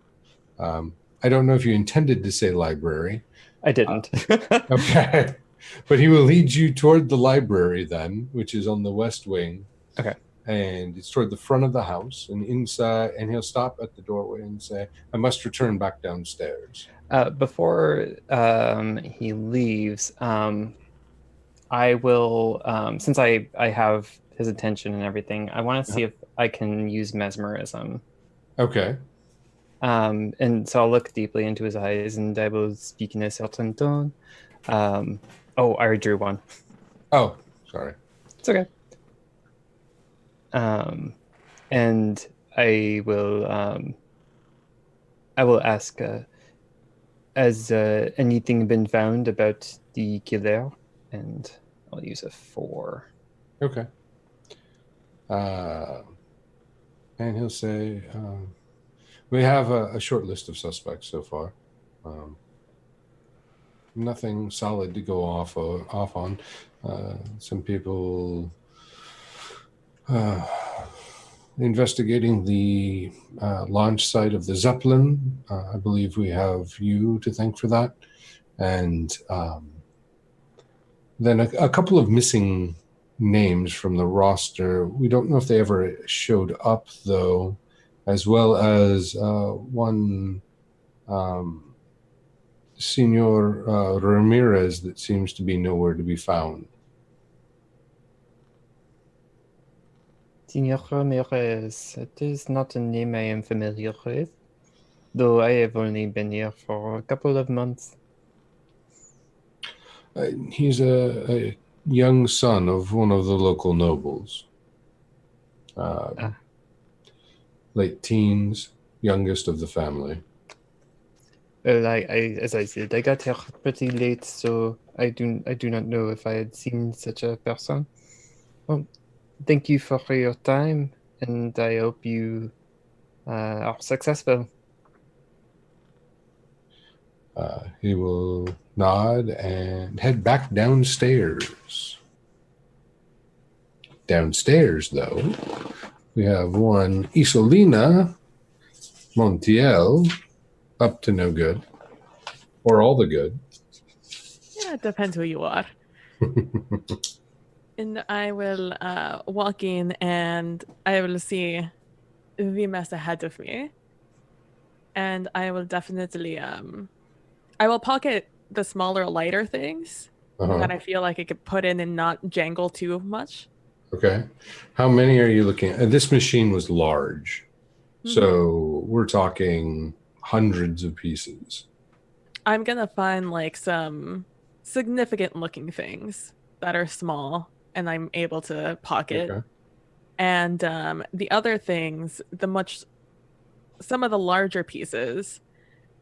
I don't know if you intended to say library. I didn't. Okay. But he will lead you toward the library then, which is on the west wing. Okay. And it's toward the front of the house and inside, and he'll stop at the doorway and say, "I must return back downstairs." Before he leaves, I will, since I have his attention and everything, I want to see if I can use mesmerism. Okay. And so I'll look deeply into his eyes, and I will speak in a certain tone. I already drew one. Oh, sorry. It's okay. And I will ask, Has anything been found about the killer? And I'll use a 4. Okay. And he'll say, we have a short list of suspects so far. Nothing solid to go off on. Some people investigating the launch site of the Zeppelin. I believe we have you to thank for that. And then a couple of missing names from the roster. We don't know if they ever showed up, though, as well as one Senor Ramirez that seems to be nowhere to be found. Senor Ramirez, it is not a name I am familiar with, though I have only been here for a couple of months. He's a young son of one of the local nobles. Late teens, youngest of the family. Well, I as I said, I got here pretty late, so I do not know if I had seen such a person. Well, thank you for your time, and I hope you are successful. He will nod and head back downstairs. Downstairs, though, we have one Isolina Montiel, up to no good, or all the good. Yeah, it depends who you are. And I will walk in and I will see the mess ahead of me. And I will definitely I will pocket the smaller, lighter things that I feel like I could put in and not jangle too much. Okay. How many are you looking at? This machine was large. So we're talking hundreds of pieces. I'm gonna find like some significant looking things that are small and I'm able to pocket. Okay. And the other things, some of the larger pieces,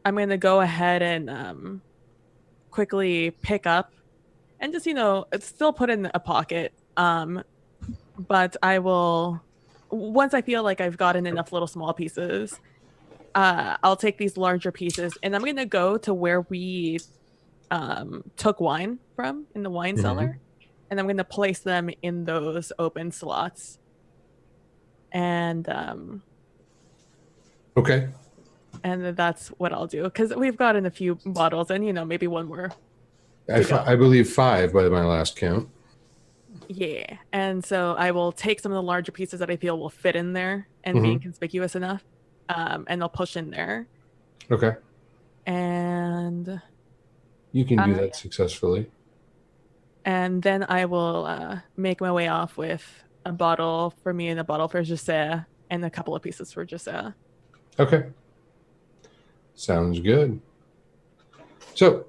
I'm gonna go ahead and quickly pick up and just, still put in a pocket. But I will, once I feel like I've gotten enough little small pieces, I'll take these larger pieces and I'm gonna go to where we took wine from in the wine cellar, and I'm gonna place them in those open slots. And Okay. and that's what I'll do because we've gotten a few bottles and maybe one more. I believe 5 by my last count. Yeah, and so I will take some of the larger pieces that I feel will fit in there and be inconspicuous enough, and I'll push in there. Okay. And you can do that successfully. And then I will make my way off with a bottle for me and a bottle for Giselle and a couple of pieces for Giselle. Okay. Sounds good. So,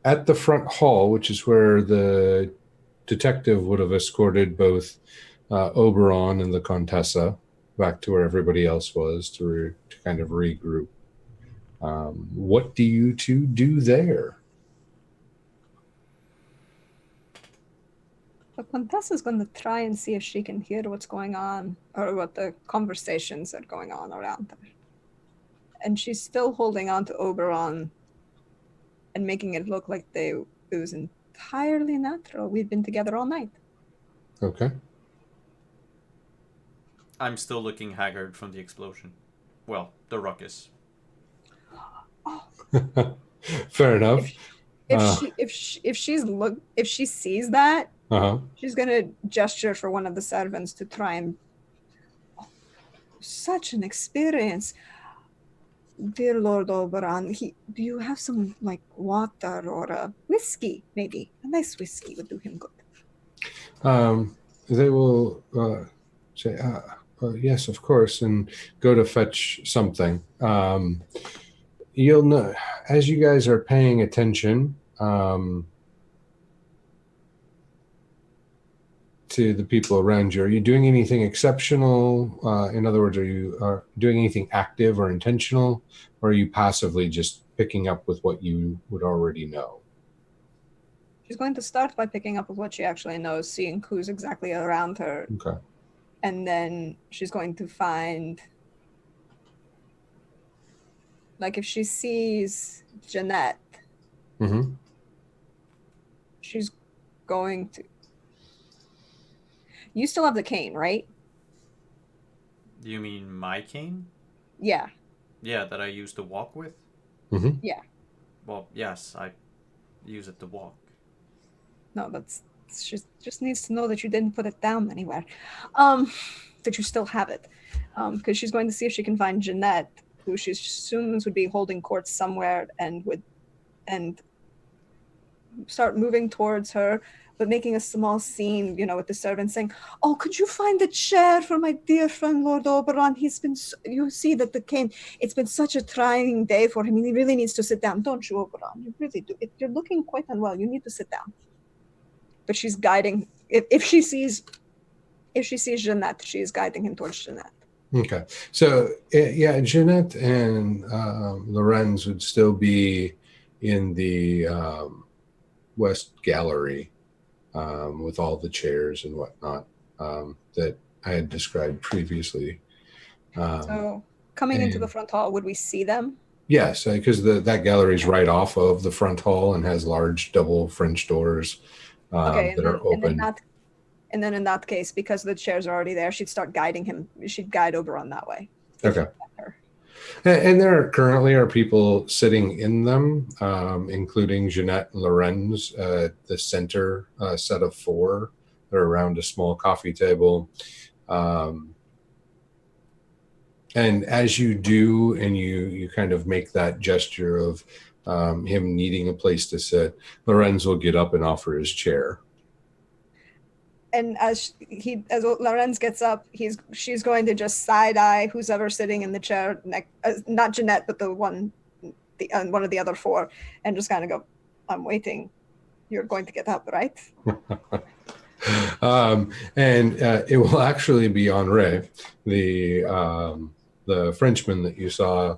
at the front hall, which is where the detective would have escorted both Oberon and the Contessa back to where everybody else was to kind of regroup. What do you two do there? The Contessa's going to try and see if she can hear what's going on or what the conversations are going on around her. And she's still holding on to Oberon and making it look like it was entirely natural. We'd been together all night. Okay. I'm still looking haggard from the explosion. Well, the ruckus. Oh. Fair enough. If she sees that, she's gonna gesture for one of the servants to try and. Oh, such an experience, dear Lord Oberon. Do you have some water or a whiskey? Maybe a nice whiskey would do him good. They will say, yes, of course, and go to fetch something. You'll know as you guys are paying attention. to the people around you, are you doing anything exceptional? In other words, are you doing anything active or intentional, or are you passively just picking up with what you would already know? She's going to start by picking up with what she actually knows, seeing who's exactly around her. Okay. And then she's going to find, like, if she sees Jeanette, Mm-hmm. she's going to... You still have the cane, right? You mean my cane? Yeah. Yeah, that I used to walk with? Mm-hmm. Yeah. Well, yes, I use it to walk. No, she just needs to know that you didn't put it down anywhere. That you still have it. Because she's going to see if she can find Jeanette, who she assumes would be holding court somewhere, and start moving towards her, but making a small scene, with the servant saying, "Oh, could you find a chair for my dear friend Lord Oberon? You see that the cane, it's been such a trying day for him. He really needs to sit down, don't you, Oberon? You really do. You're looking quite unwell. You need to sit down." But she's guiding, if she sees Jeanette, she is guiding him towards Jeanette. Okay. So, yeah, Jeanette and Lorenz would still be in the West Gallery with all the chairs and whatnot that I had described previously. So, coming into the front hall, would we see them? Yes, because that gallery is right off of the front hall and has large double French doors that are open. And then in that case, because the chairs are already there, she'd start guiding him. She'd guide Oberon that way. Okay. And there currently are people sitting in them, including Jeanette and Lorenz, the center set of 4. They're around a small coffee table. And as you do, and you kind of make that gesture of him needing a place to sit, Lorenz will get up and offer his chair. And as Lorenz gets up, she's going to just side eye who's ever sitting in the chair, not Jeanette, but one of the other 4, and just kind of go, "I'm waiting. You're going to get up, right?" And it will actually be Henri, the Frenchman that you saw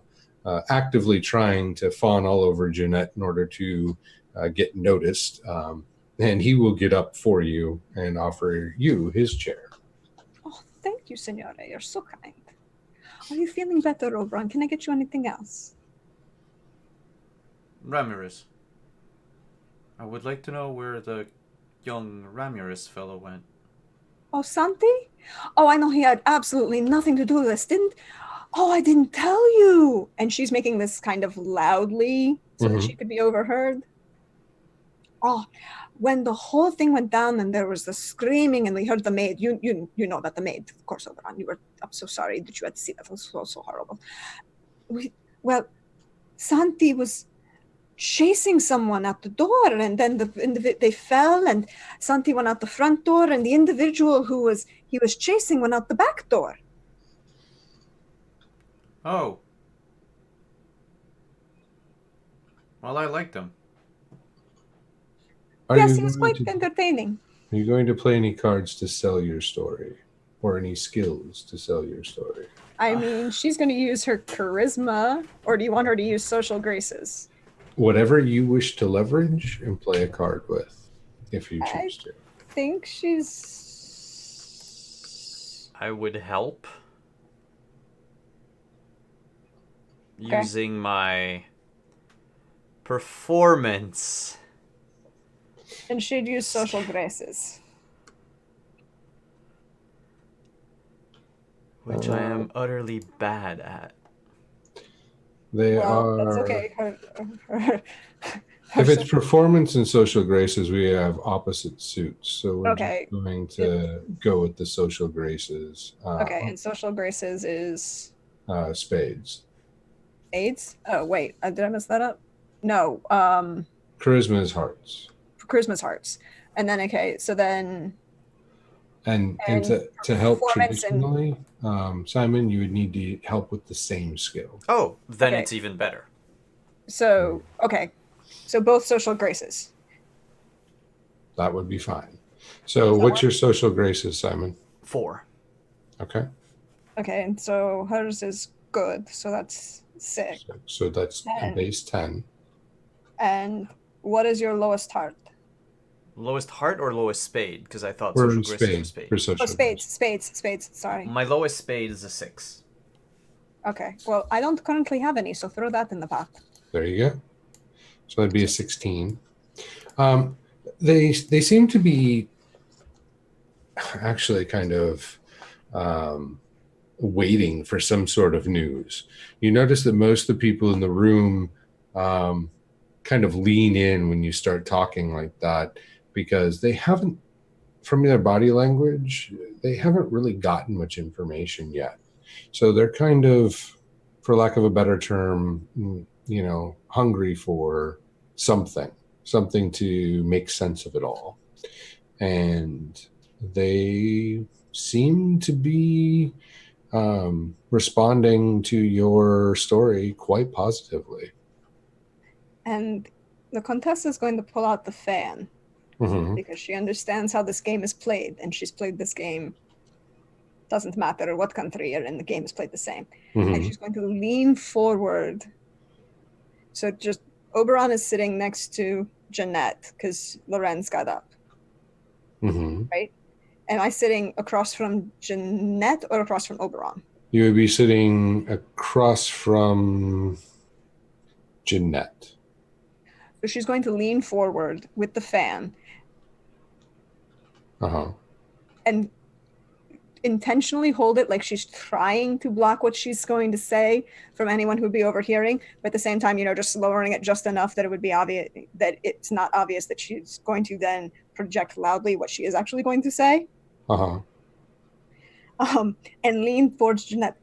actively trying to fawn all over Jeanette in order to get noticed. And he will get up for you and offer you his chair. "Oh, thank you, Signore. You're so kind. Are you feeling better, Oberon? Can I get you anything else?" Ramirez. I would like to know where the young Ramirez fellow went. "Oh, Santi? Oh, I know he had absolutely nothing to do with this. I didn't tell you." And she's making this kind of loudly so that she could be overheard. "Oh, when the whole thing went down and there was the screaming and we heard the maid, you know about the maid, of course, Oberon. I'm so sorry that you had to see that. It was so horrible. Santi was chasing someone out the door, and then they fell, and Santi went out the front door, and the individual he was chasing went out the back door." Oh. Well, I liked him. Yes, he was quite entertaining. Are you going to play any cards to sell your story? Or any skills to sell your story? I mean, she's going to use her charisma, or do you want her to use social graces? Whatever you wish to leverage and play a card with, if you choose to. I think I would help. Okay. Using my performance. And she'd use social graces. Which I am utterly bad at. That's okay. If it's performance and social graces, we have opposite suits. So we're just going to go with the social graces. And social graces is? Spades. Spades? Oh, wait. Did I mess that up? No. Charisma is hearts. Charisma's hearts. And then, so then... And to help traditionally, Simon, you would need to help with the same skill. Oh, then it's even better. So, so both social graces. That would be fine. So, what's your social graces, Simon? 4. Okay. Okay, and so hers is good, so that's 6. So that's a 10. base 10. And what is your lowest heart? Lowest heart or lowest spade? Because I thought We're social in graces were spade spade. for social Spades. Sorry. My lowest spade is a 6. Okay. Well, I don't currently have any, so throw that in the pot. There you go. So that'd be a 16. They seem to be actually kind of waiting for some sort of news. You notice that most of the people in the room kind of lean in when you start talking like that, because they haven't, from their body language, they haven't really gotten much information yet. So they're kind of, for lack of a better term, hungry for something to make sense of it all. And they seem to be responding to your story quite positively. And the Contessa is going to pull out the fan because she understands how this game is played, and she's played this game. Doesn't matter what country you're in, the game is played the same. And she's going to lean forward. So just Oberon is sitting next to Jeanette because Lorenz got up. Right? Am I sitting across from Jeanette or across from Oberon? You would be sitting across from Jeanette. So she's going to lean forward with the fan. And intentionally hold it like she's trying to block what she's going to say from anyone who would be overhearing, but at the same time, just lowering it just enough that it would be obvious that it's not obvious that she's going to then project loudly what she is actually going to say. And lean towards Jeanette.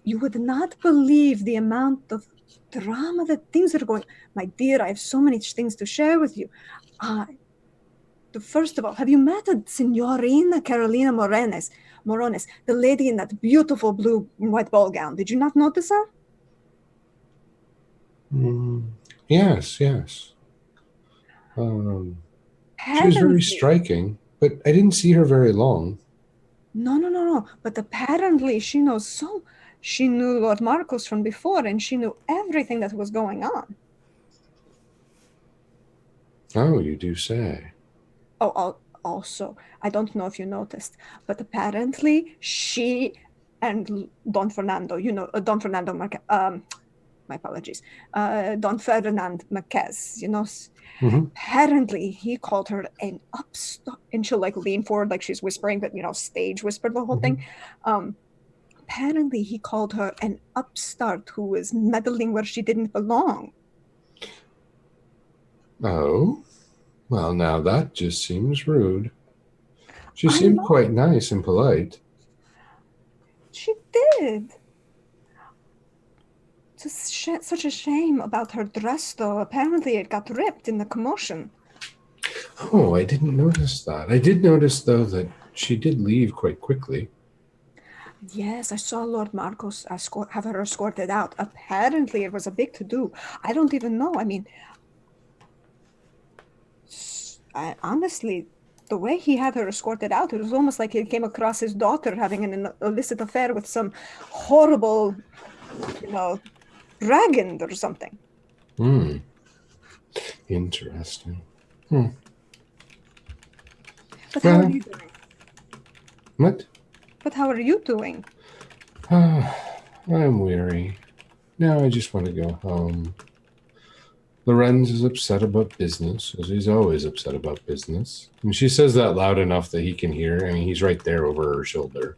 You would not believe the amount of drama that things are going. My dear, I have so many things to share with you. First of all, have you met a Signorina Carolina Morones, the lady in that beautiful blue and white ball gown? Did you not notice her? Yes. She was very striking, but I didn't see her very long. No. But apparently she knows she knew Lord Marcos from before, and she knew everything that was going on. Oh, you do say. Oh, also, I don't know if you noticed, but apparently she and Don Fernando, Don Fernando Marquez, my apologies, Don Ferdinand Marquez, apparently he called her an upstart, and she'll lean forward like she's whispering, but stage whispered the whole thing. Apparently he called her an upstart who was meddling where she didn't belong. Oh? Well, now that just seems rude. She seemed quite nice and polite. She did. It's such a shame about her dress, though. Apparently it got ripped in the commotion. Oh, I didn't notice that. I did notice, though, that she did leave quite quickly. Yes, I saw Lord Marcos have her escorted out. Apparently it was a big to-do. I don't even know. I mean, honestly, the way he had her escorted out, it was almost like he came across his daughter having an illicit affair with some horrible, dragon or something. Interesting. But how are you doing? What? But how are you doing? I'm weary. Now I just want to go home. Lorenz is upset about business, as he's always upset about business. And she says that loud enough that he can hear. I mean, he's right there over her shoulder.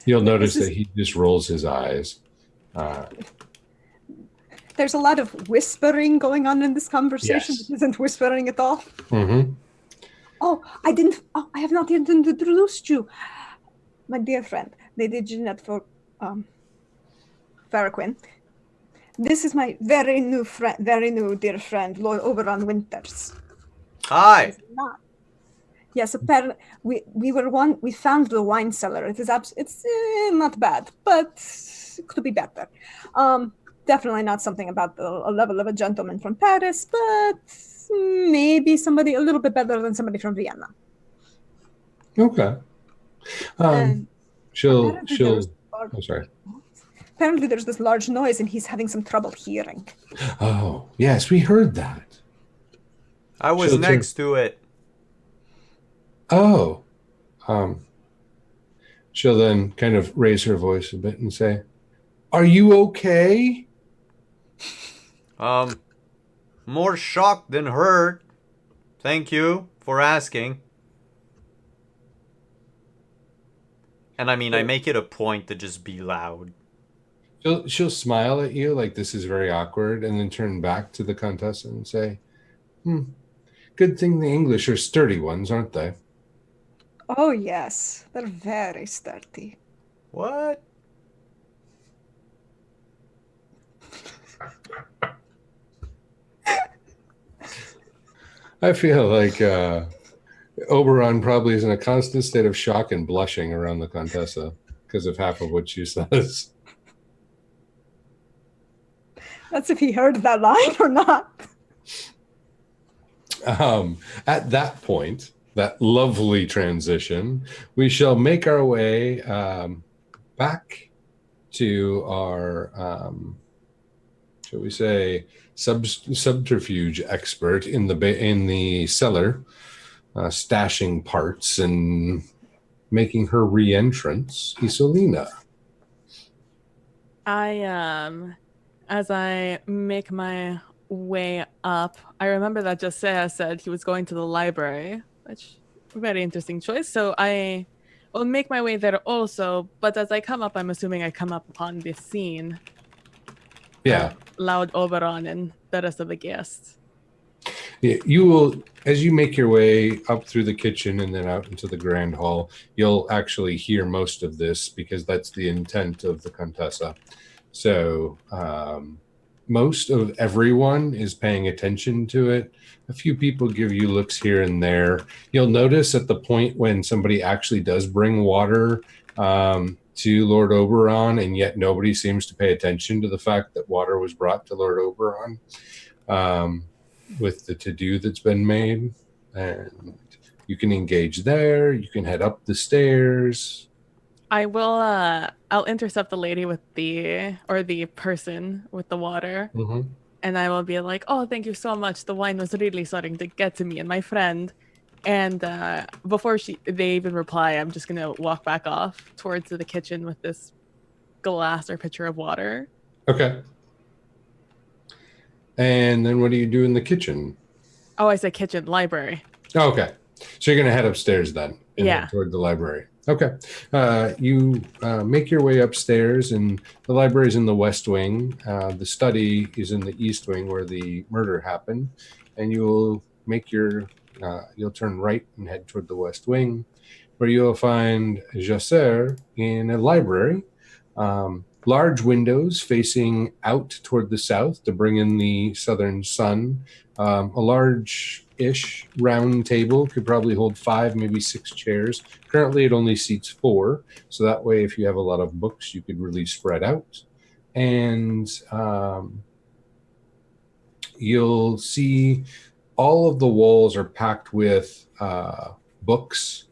You'll notice that he just rolls his eyes. There's a lot of whispering going on in this conversation. Yes. It isn't whispering at all. Oh, I have not yet introduced you. My dear friend, Lady Jeanette for Farraquin. This is my very new dear friend, Lord Oberon Winters. Hi. Yes, apparently we found the wine cellar. It's not bad, but it could be better. Definitely not something about the level of a gentleman from Paris, but maybe somebody a little bit better than somebody from Vienna. Okay. And She'll. apparently there's I'm sorry. apparently there's this large noise and he's having some trouble hearing. Oh, yes, we heard that. I was She'll next to it. Oh. She'll then kind of raise her voice a bit and say, "Are you okay?" More shocked than hurt. Thank you for asking. And I mean, I make it a point to just be loud. She'll smile at you like this is very awkward and then turn back to the Contessa and say, good thing the English are sturdy ones, aren't they? Oh, yes. They're very sturdy. What? I feel like Oberon probably is in a constant state of shock and blushing around the Contessa because of half of what she says. That's if he heard that line or not. At that point, that lovely transition, we shall make our way back to our, shall we say, subterfuge expert in the cellar, stashing parts and making her re-entrance, Isolina. As I make my way up, I remember that Josiah said he was going to the library, which very interesting choice. So I will make my way there also. But as I come up, I'm assuming I come up upon this scene. Yeah. Loud Oberon and the rest of the guests. Yeah, you will, as you make your way up through the kitchen and then out into the grand hall, you'll actually hear most of this because that's the intent of the Contessa. So most of everyone is paying attention to it. A few people give you looks here and there. You'll notice at the point when somebody actually does bring water to Lord Oberon, and yet nobody seems to pay attention to the fact that water was brought to Lord Oberon with the to-do that's been made. And you can engage there. You can head up the stairs. I'll intercept the lady with the person with the water. Mm-hmm. And I will be like, oh, thank you so much. The wine was really starting to get to me and my friend. And before they even reply, I'm just going to walk back off towards the kitchen with this glass or pitcher of water. Okay. And then what do you do in the kitchen? Oh, I said kitchen, library. Oh, okay. So you're going to head upstairs then? Yeah. Toward the library. Okay. You make your way upstairs, and the library is in the west wing. The study is in the east wing where the murder happened. And you'll you'll turn right and head toward the west wing, where you'll find Jasser in a library. Large windows facing out toward the south to bring in the southern sun. A large-ish round table could probably hold 5, maybe 6 chairs. Currently, it only seats 4, so that way, if you have a lot of books, you could really spread out. And you'll see all of the walls are packed with books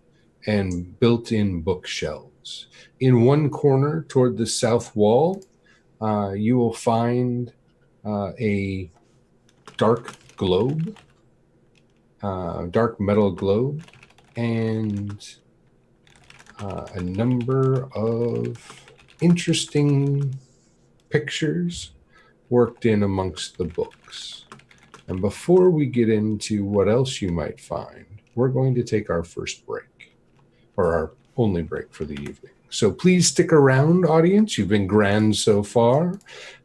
and built-in bookshelves. In one corner toward the south wall, you will find a dark globe, dark metal globe, and a number of interesting pictures worked in amongst the books. And before we get into what else you might find, we're going to take our first break, or our only break for the evening. So please stick around, audience. You've been grand so far.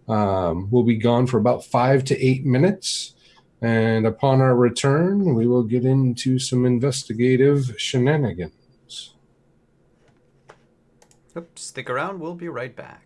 We'll be gone for about 5 to 8 minutes. And upon our return, we will get into some investigative shenanigans. Oops, stick around. We'll be right back.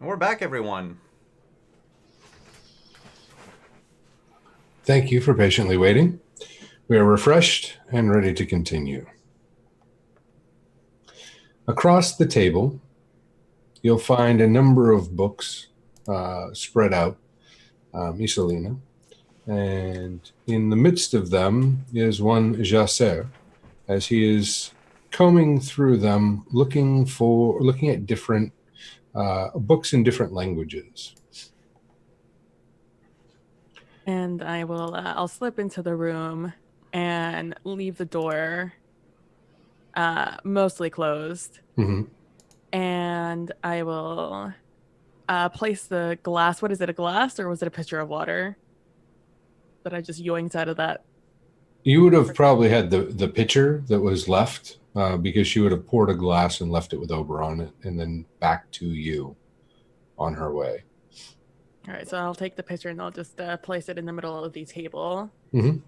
We're back, everyone. Thank you for patiently waiting. We are refreshed and ready to continue. Across the table, you'll find a number of books spread out, Isolina. And in the midst of them is one Jasser, as he is combing through them, looking at different books in different languages. And I'll slip into the room and leave the door mostly closed. Mm-hmm. And I will place the glass. What is it, a glass or was it a pitcher of water that I just yoinked out of that? You would have probably had the pitcher that was left because she would have poured a glass and left it with Oberon on it and then back to you on her way. All right, so I'll take the pitcher and I'll just place it in the middle of the table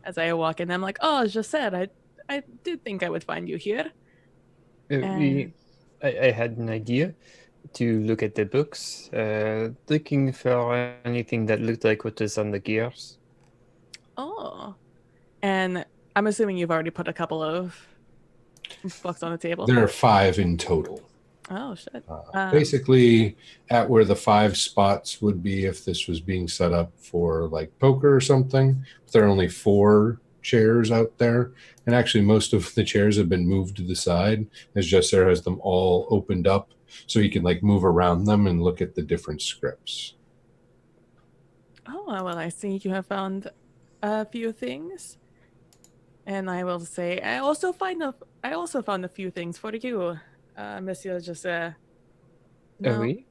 as I walk in. I'm like, oh, as just said, I did think I would find you here. I had an idea to look at the books, looking for anything that looked like what was on the gears. Oh, and I'm assuming you've already put a couple of books on the table. There are 5 in total. Oh, shit. Basically, at where the 5 spots would be if this was being set up for like poker or something. There are only 4 chairs out there. And actually, most of the chairs have been moved to the side as Jasser has them all opened up so he can like move around them and look at the different scripts. Oh, well, I see you have found a few things. And I will say, I also found a few things for you. Monsieur Jose. No. Oui?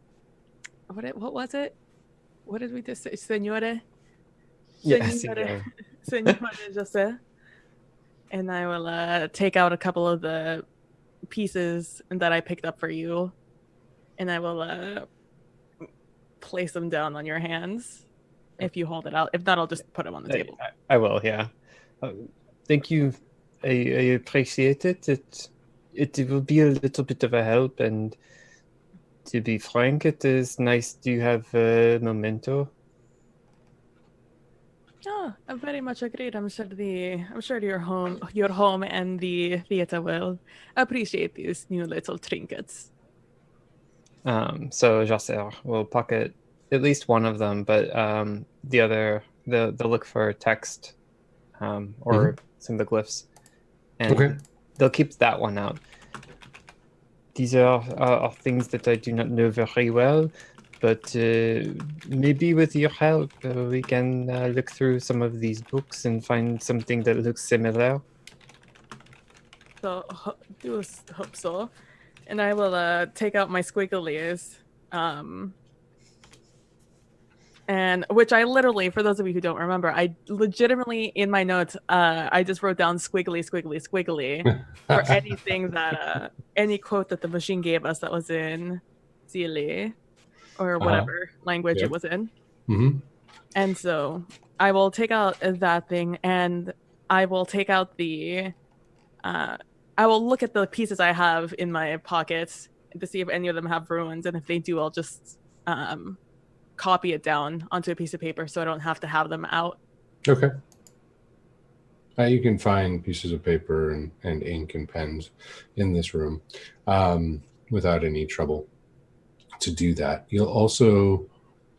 What was it? What did we just say? Signore? Yeah, Signore Jose. And I will take out a couple of the pieces that I picked up for you. And I will place them down on your hands if you hold it out. If not, I'll just put them on the table. I will, yeah. Thank you. I appreciate it. It will be a little bit of a help, and to be frank, it is nice to have a memento. Oh, I very much agreed. I'm sure your home and the theater will appreciate these new little trinkets. So Jasser will pocket at least one of them, but the other they'll look for text or some of the glyphs, and they'll keep that one out. These are things that I do not know very well, but maybe with your help, we can look through some of these books and find something that looks similar. So, do hope so. And I will take out my squigglies, and which I literally, for those of you who don't remember, I legitimately in my notes, I just wrote down squiggly for anything that any quote that the machine gave us that was in Zili or whatever language it was in. Mm-hmm. And so I will take out that thing, and I will take out the I will look at the pieces I have in my pockets to see if any of them have ruins, and if they do, I'll just copy it down onto a piece of paper so I don't have to have them out. Okay. You can find pieces of paper and ink and pens in this room without any trouble to do that. You'll also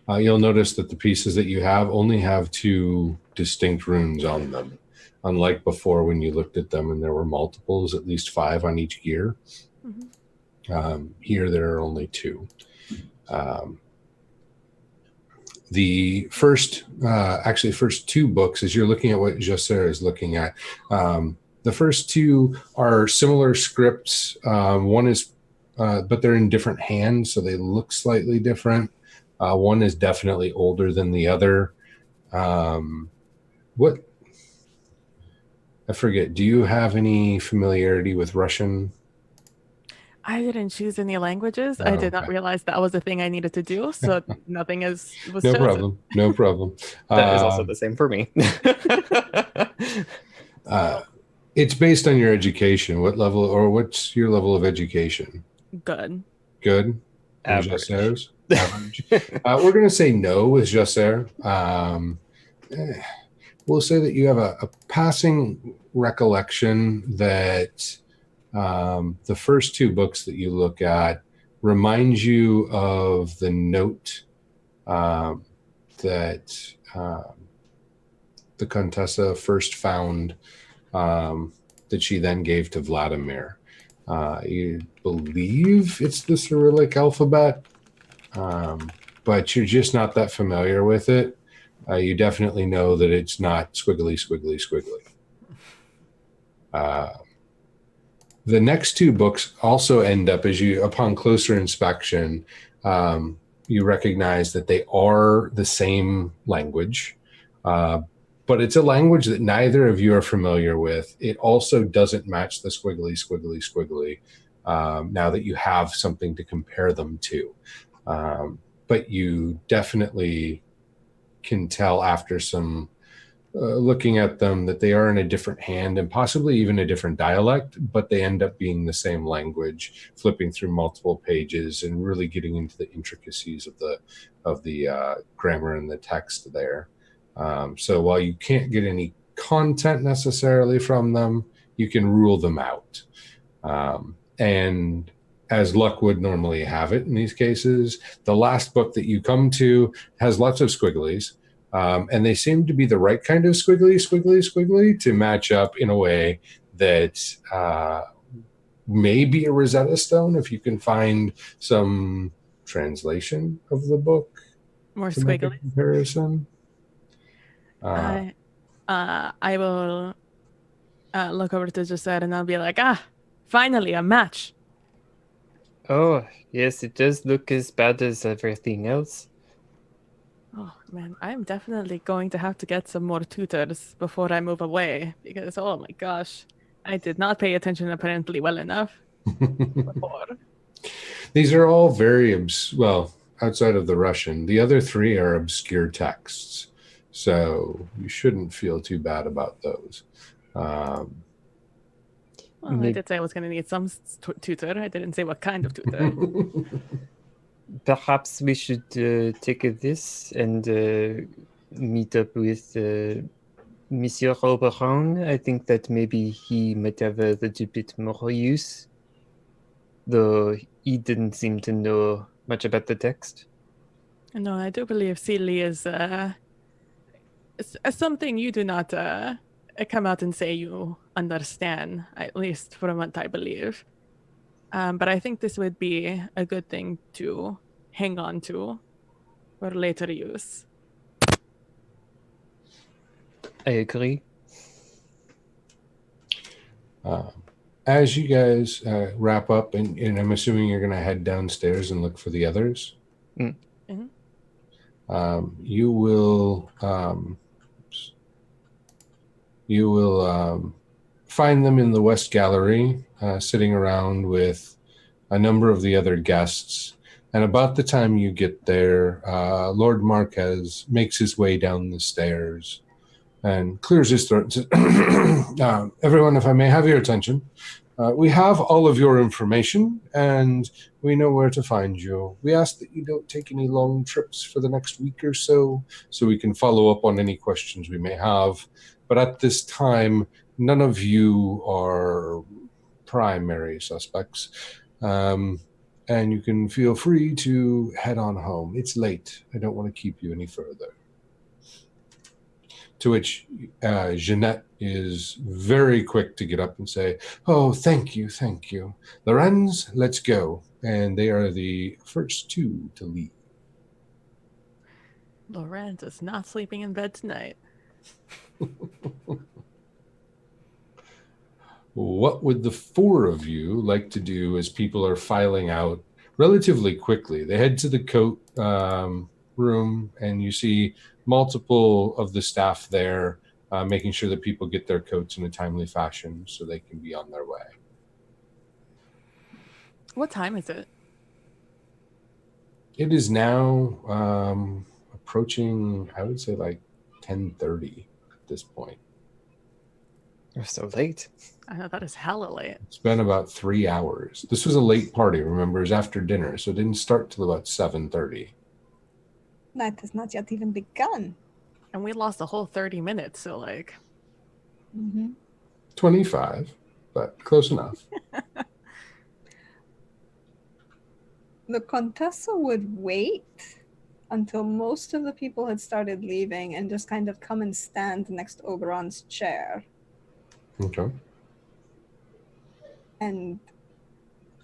you'll notice that the pieces that you have only have 2 distinct runes on them. Unlike before when you looked at them and there were multiples, at least 5 on each gear. Mm-hmm. Here there are only 2. The first 2 books, as you're looking at what Jasser is looking at, the first 2 are similar scripts. One is, but they're in different hands, so they look slightly different. One is definitely older than the other. I forget, do you have any familiarity with Russian? I didn't choose any languages. Oh, I did not realize that was a thing I needed to do, so nothing was No chosen. No problem. That is also the same for me. It's based on your education. What level, or what's your level of education? Good. Good? Average. average. We're going to say no with Josser. We'll say that you have a passing recollection that the first two books that you look at remind you of the note that the Contessa first found that she then gave to Vladimir. You believe it's the Cyrillic alphabet, but you're just not that familiar with it. You definitely know that it's not squiggly, squiggly, squiggly. The next two books also end up, upon closer inspection, you recognize that they are the same language, but it's a language that neither of you are familiar with. It also doesn't match the squiggly, squiggly, squiggly, now that you have something to compare them to. But you definitely can tell after some looking at them that they are in a different hand and possibly even a different dialect, but they end up being the same language, flipping through multiple pages and really getting into the intricacies of the grammar and the text there. So while you can't get any content necessarily from them, you can rule them out. And as luck would normally have it in these cases, the last book that you come to has lots of squigglies. And they seem to be the right kind of squiggly, squiggly, squiggly to match up in a way that may be a Rosetta Stone if you can find some translation of the book. More to make a squiggly. comparison. I will look over to Gisette and I'll be like, finally a match. Oh, yes, it does look as bad as everything else. Oh man, I'm definitely going to have to get some more tutors before I move away because oh my gosh, I did not pay attention apparently well enough before. These are all very outside of the Russian. The other three are obscure texts, so you shouldn't feel too bad about those. Well, I did say I was going to need some tutor. I didn't say what kind of tutor. Perhaps we should take this and meet up with Monsieur Oberon. I think that maybe he might have a little bit more use, though he didn't seem to know much about the text. No, I do believe Sealy is something you do not come out and say you understand, at least for a month, I believe. But I think this would be a good thing to hang on to for later use. I agree. As you guys wrap up, and I'm assuming you're going to head downstairs and look for the others, Mhm. you will find them in the West Gallery, sitting around with a number of the other guests. And about the time you get there, Lord Marquez makes his way down the stairs and clears his throat and says, everyone, if I may have your attention, we have all of your information and we know where to find you. We ask that you don't take any long trips for the next week or so we can follow up on any questions we may have. But at this time, none of you are primary suspects. And you can feel free to head on home. It's late. I don't want to keep you any further. To which Jeanette is very quick to get up and say, oh, thank you, thank you. Lorenz, let's go. And they are the first two to leave. Lorenz is not sleeping in bed tonight. What would the four of you like to do as people are filing out relatively quickly? They head to the coat room, and you see multiple of the staff there making sure that people get their coats in a timely fashion so they can be on their way. What time is it? It is now approaching, I would say, like 10:30 at this point. We're so late. I know that is hella late. It's been about 3 hours. This was a late party, remember? It was after dinner, so it didn't start till about 7:30. Night has not yet even begun. And we lost a whole 30 minutes, so like 25, but close enough. The Contessa would wait until most of the people had started leaving and just kind of come and stand next to Oberon's chair Okay. and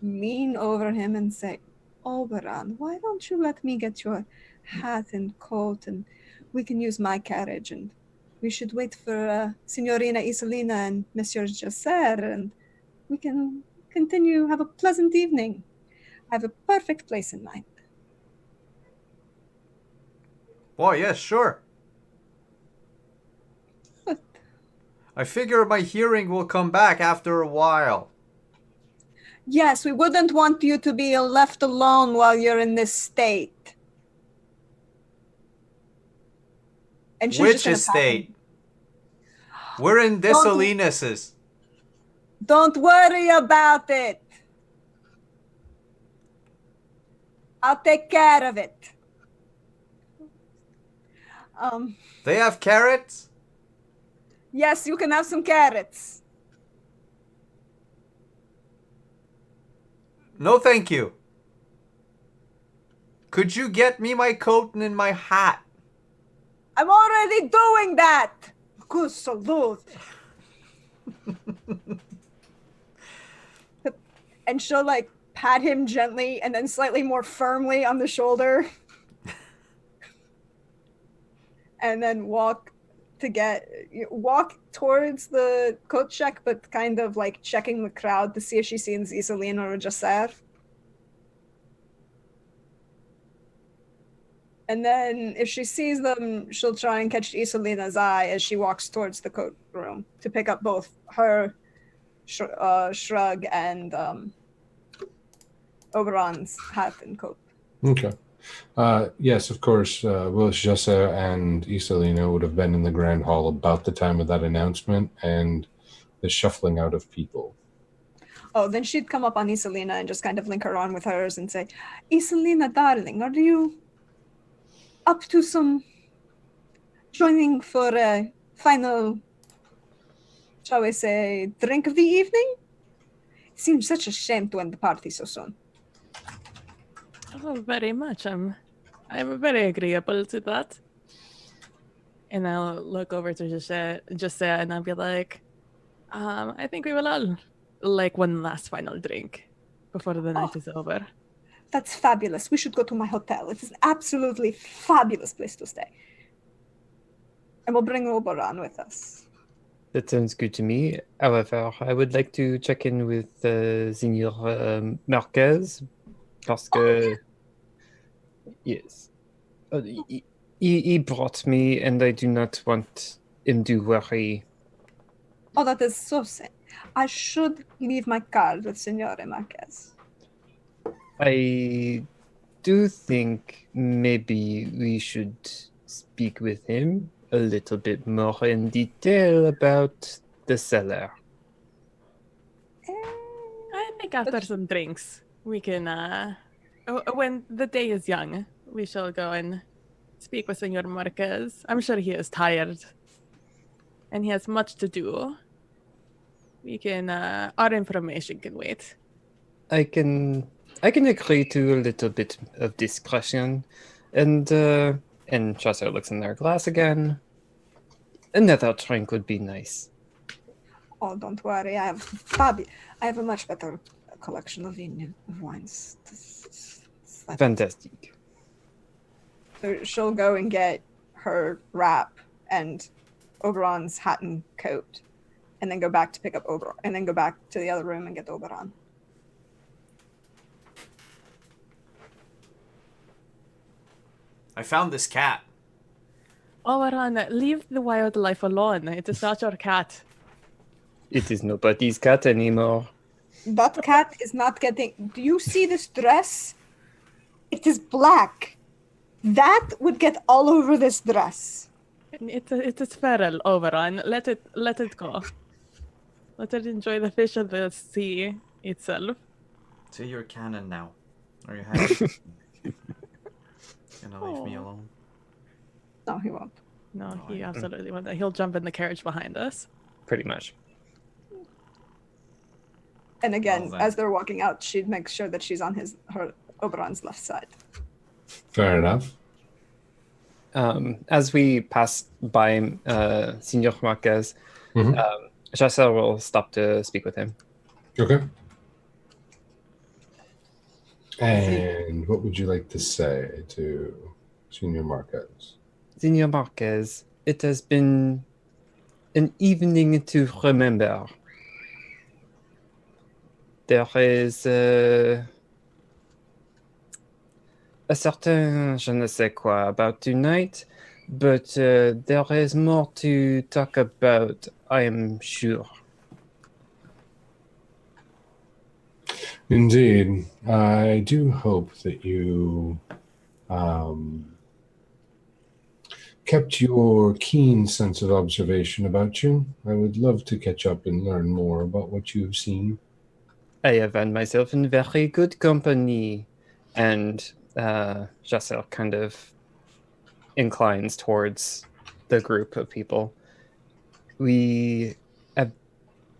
lean over him and say, Oberon, why don't you let me get your hat and coat and we can use my carriage and we should wait for Signorina Isolina and Monsieur Jasser and we can continue, have a pleasant evening. I have a perfect place in mind. Boy, yes, sure. But I figure my hearing will come back after a while. yes, we wouldn't want you to be left alone while you're in this state. And she's Which just gonna pat estate? him. We're in Desolinas'. Don't worry about it. I'll take care of it. They have carrots? Yes, you can have some carrots. No, thank you. Could you get me my coat and my hat? I'm already doing that. Good salute. And she'll like pat him gently and then slightly more firmly on the shoulder. And then walk towards the coat check, but kind of like checking the crowd to see if she sees Isolina or Jasser. And then if she sees them, she'll try and catch Isolina's eye as she walks towards the coat room to pick up both her shrug and Oberon's hat and coat. Okay. Yes, of course, both Jessa and Isolina would have been in the Grand Hall about the time of that announcement and the shuffling out of people. Oh, then she'd come up on Isolina and just kind of link her on with hers and say, Isolina, darling, are you up to some joining for a final, shall we say, drink of the evening? It seems such a shame to end the party so soon. Oh, very much. I'm very agreeable to that. And I'll look over to Jose and I'll be like, I think we will all like one last final drink before the night is over. That's fabulous. We should go to my hotel. It is an absolutely fabulous place to stay. And we'll bring Oberon with us. That sounds good to me. However, I would like to check in with Senior Marquez. Parce que, yes, he brought me, and I do not want him to worry. Oh, that is so sad. I should leave my card with Signore Marquez. I do think maybe we should speak with him a little bit more in detail about the cellar. I think after some drinks, we can, when the day is young, we shall go and speak with Senor Marquez. I'm sure he is tired and he has much to do. We can, our information can wait. I can agree to a little bit of discretion, and Chaucer looks in their glass again. Another drink would be nice. Oh, don't worry. I have a much better collection of wines. Fantastic. So she'll go and get her wrap and Oberon's hat and coat, and then go back to pick up Oberon, and then go back to the other room and get Oberon. I found this cat. Oberon, leave the wildlife alone. It is not your cat. It is nobody's cat anymore. That cat is not getting... Do you see this dress? It is black. That would get all over this dress. It is feral, Oberon. Let it go. Let it enjoy the fish of the sea itself. To your cannon now. Are you happy? Gonna leave me Aw. alone? No, he won't. No, No, he I- absolutely won't. He'll jump in the carriage behind us. Pretty much. And again, Well, then. as they're walking out, she'd make sure that she's on her Oberon's left side. Fair enough. As we pass by Senor Marquez, Mhm. Jacel will stop to speak with him. Okay. And what would you like to say to Senor Marquez? Senor Marquez, it has been an evening to remember. There is a certain je ne sais quoi about tonight, but there is more to talk about, I am sure. Indeed. I do hope that you kept your keen sense of observation about you. I would love to catch up and learn more about what you have seen. I have found myself in very good company. And Jacel kind of inclines towards the group of people. We have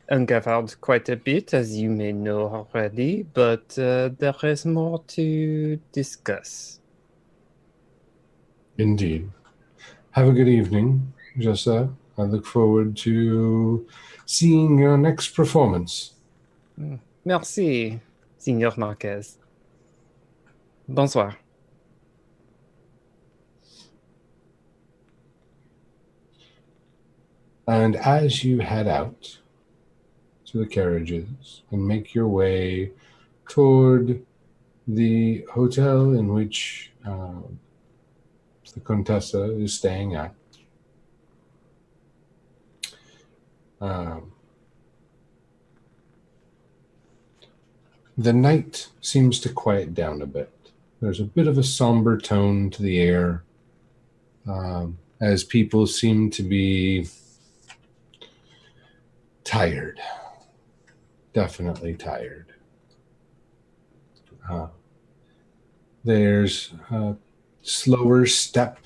uncovered quite a bit, as you may know already, but there is more to discuss. Indeed. Have a good evening, Jessa. I look forward to seeing your next performance. Merci, Senor Marquez. Bonsoir. And as you head out to the carriages and make your way toward the hotel in which the Contessa is staying at, the night seems to quiet down a bit. There's a bit of a somber tone to the air, as people seem to be tired. Definitely tired. There's a slower step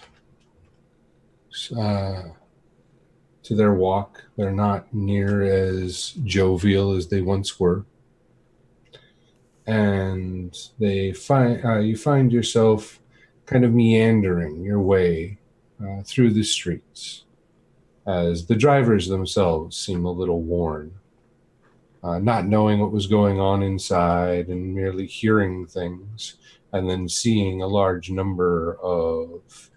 to their walk. They're not near as jovial as they once were. And you find yourself kind of meandering your way through the streets, as the drivers themselves seem a little worn, not knowing what was going on inside and merely hearing things, and then seeing a large number of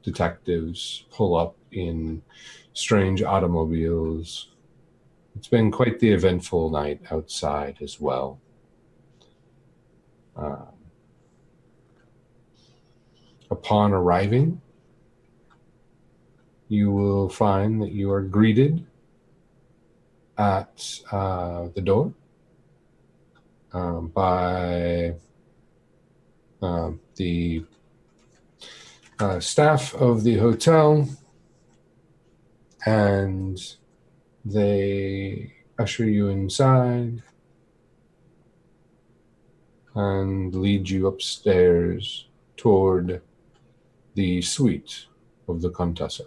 detectives pull up in strange automobiles. It's been quite the eventful night outside as well. Upon arriving, you will find that you are greeted at the door by the staff of the hotel, and they usher you inside and lead you upstairs toward the suite of the Contessa.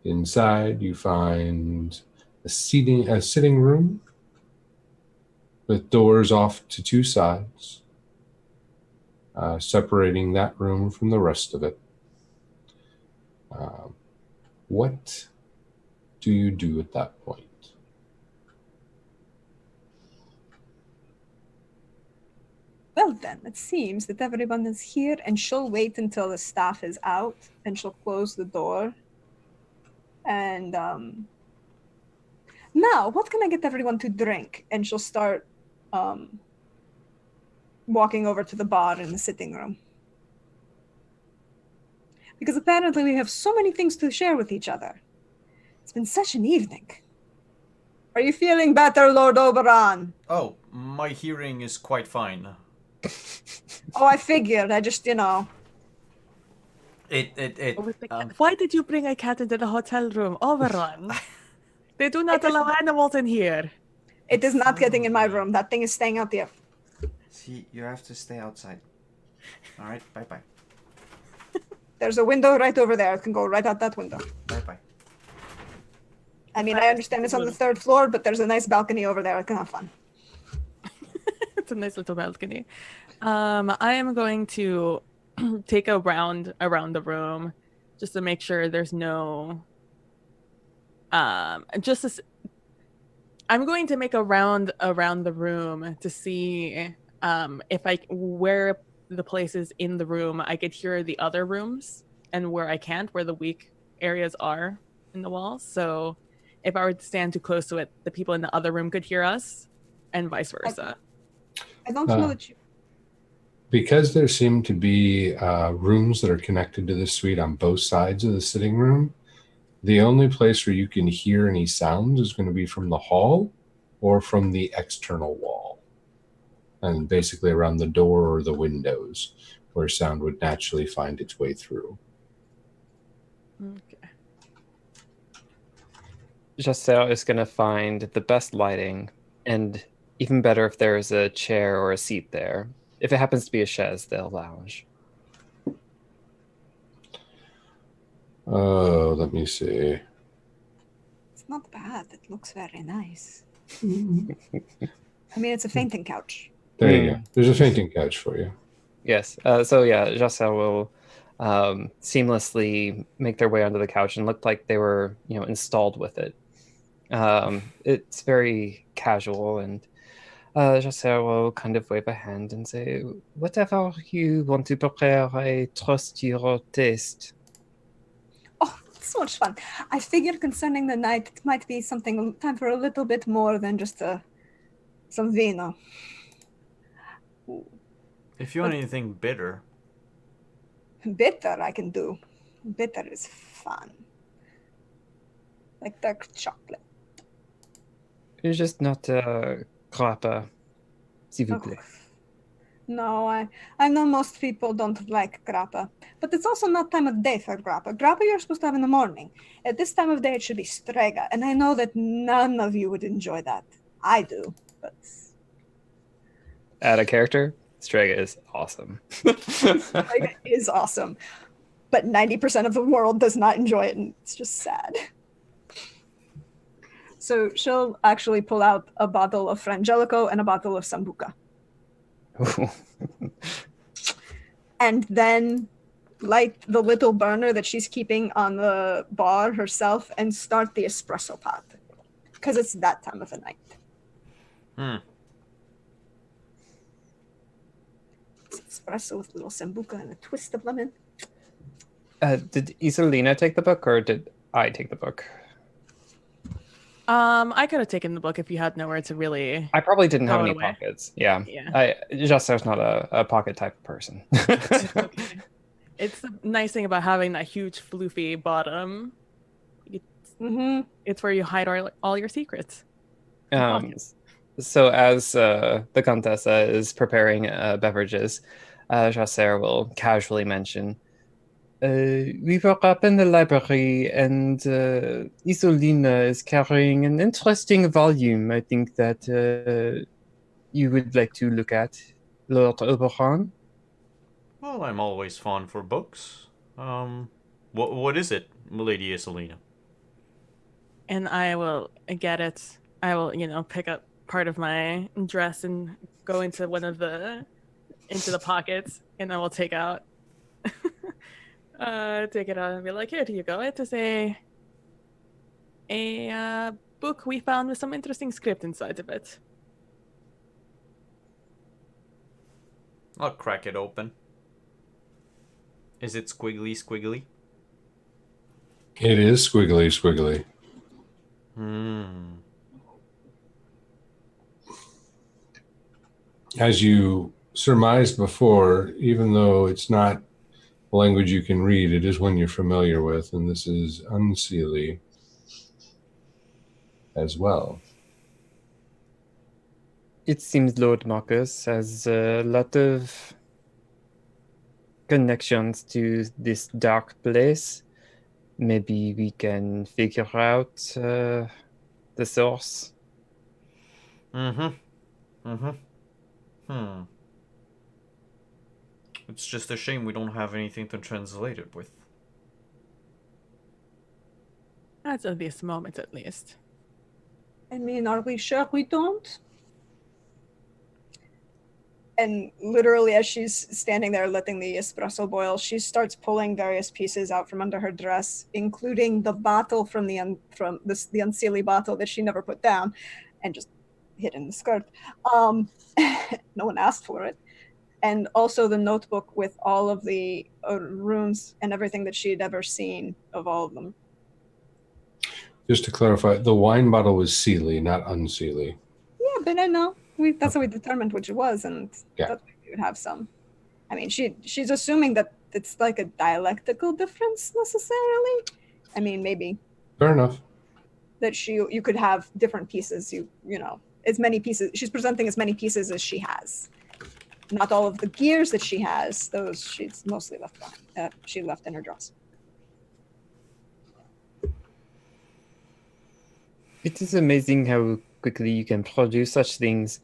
Inside, you find a sitting room with doors off to two sides, separating that room from the rest of it. What do you do at that point? Well then, it seems that everyone is here, and she'll wait until the staff is out, and she'll close the door. And now, what can I get everyone to drink? And she'll start walking over to the bar in the sitting room. Because apparently we have so many things to share with each other. It's been such an evening. Are you feeling better, Lord Oberon? Oh, my hearing is quite fine. Oh, I figured. I just, It With the cat. Why did you bring a cat into the hotel room? Overrun. They do not allow animals in here. It is not getting in my room. That thing is staying out there. See, you have to stay outside. All right, bye bye. There's a window right over there. It can go right out that window. Bye bye. I mean, I understand it's on the 3rd floor, but there's a nice balcony over there. I can have fun. It's a nice little balcony. I am going to take a round around the room just to make sure there's no just as I'm going to make a round around the room to see if where the places in the room I could hear the other rooms and where I can't, where the weak areas are in the walls. So if I were to stand too close to it, the people in the other room could hear us and vice versa. I don't know that you... Because there seem to be rooms that are connected to the suite on both sides of the sitting room, the only place where you can hear any sounds is going to be from the hall or from the external wall. And basically around the door or the windows where sound would naturally find its way through. Okay. Jasser is going to find the best lighting, and even better if there is a chair or a seat there. If it happens to be a chaise, they'll lounge. Oh, let me see. It's not bad. It looks very nice. I mean, it's a fainting couch. There you go. There's a fainting couch for you. Yes. So yeah, Jasser will seamlessly make their way onto the couch and look like they were, installed with it. It's very casual, and Jasser will kind of wave a hand and say, "Whatever you want to prepare, I trust your taste." Oh, so much fun. I figured concerning the night, it might be time for a little bit more than just some vino. If you want anything bitter. Bitter I can do. Bitter is fun. Like dark chocolate. It's just not grappa, s'il vous plaît. No, I know most people don't like grappa, but it's also not time of day for grappa. Grappa you're supposed to have in the morning. At this time of day, it should be strega, and I know that none of you would enjoy that. I do, but... Add a character, Strega is awesome. Strega is awesome, but 90% of the world does not enjoy it, and it's just sad. So she'll actually pull out a bottle of Frangelico and a bottle of Sambuca. And then light the little burner that she's keeping on the bar herself and start the espresso pot. Because it's that time of the night. It's espresso with a little Sambuca and a twist of lemon. Did Isolina take the book, or did I take the book? I could have taken the book if you had nowhere to really. I probably didn't have throw it any away. pockets. Yeah. Yeah. Jasser's not a pocket type of person. Okay. It's the nice thing about having that huge floofy bottom. It's where you hide all your secrets. So as the Contessa is preparing beverages, Jasser will casually mention, we were up in the library, and Isolina is carrying an interesting volume, I think, that you would like to look at, Lord Oberon. Well, I'm always fond for books. What is it, Milady Isolina? And I will get it. I will, pick up part of my dress and go into the pockets, and I will take it out and be like, here you go. It is a book we found with some interesting script inside of it. I'll crack it open. Is it squiggly? It is squiggly. As you surmised before, even though it's not a language you can read, it is one you're familiar with, and this is Unseelie as well. It seems Lord Marcus has a lot of connections to this dark place. Maybe we can figure out the source. Mm-hmm. Mm-hmm. Hmm. It's just a shame we don't have anything to translate it with. Not at this moment, at least. I mean, are we sure we don't? And literally, as she's standing there letting the espresso boil, she starts pulling various pieces out from under her dress, including the bottle from the unseelie bottle that she never put down, and just hid in the skirt. No one asked for it. And also the notebook with all of the runes and everything that she had ever seen of all of them. Just to clarify, the wine bottle was Sealy, not unseelie. Yeah, but I know. That's how we determined which it was, and Yeah. that we would have some. I mean, she's assuming that it's like a dialectical difference necessarily. I mean, maybe Fair enough. that you could have different pieces. You know, as many pieces. She's presenting as many pieces as she has. Not all of the gears that she has; those she's mostly left behind. She left in her dress. It is amazing how quickly you can produce such things.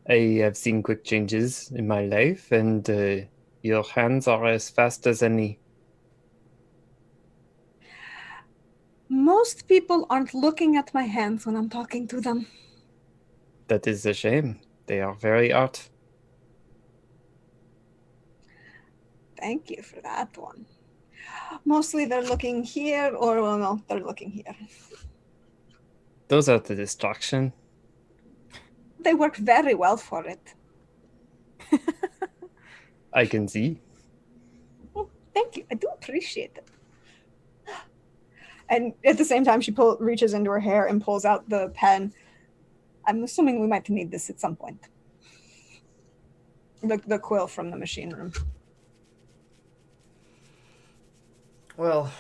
I have seen quick changes in my life, and your hands are as fast as any. Most people aren't looking at my hands when I'm talking to them. That is a shame. They are very art. Thank you for that one. Mostly they're looking here, or well, no, they're looking here. Those are the distraction. They work very well for it. I can see. Oh, thank you. I do appreciate it. And at the same time, she reaches into her hair and pulls out the pen. I'm assuming we might need this at some point. The quill from the machine room. Well,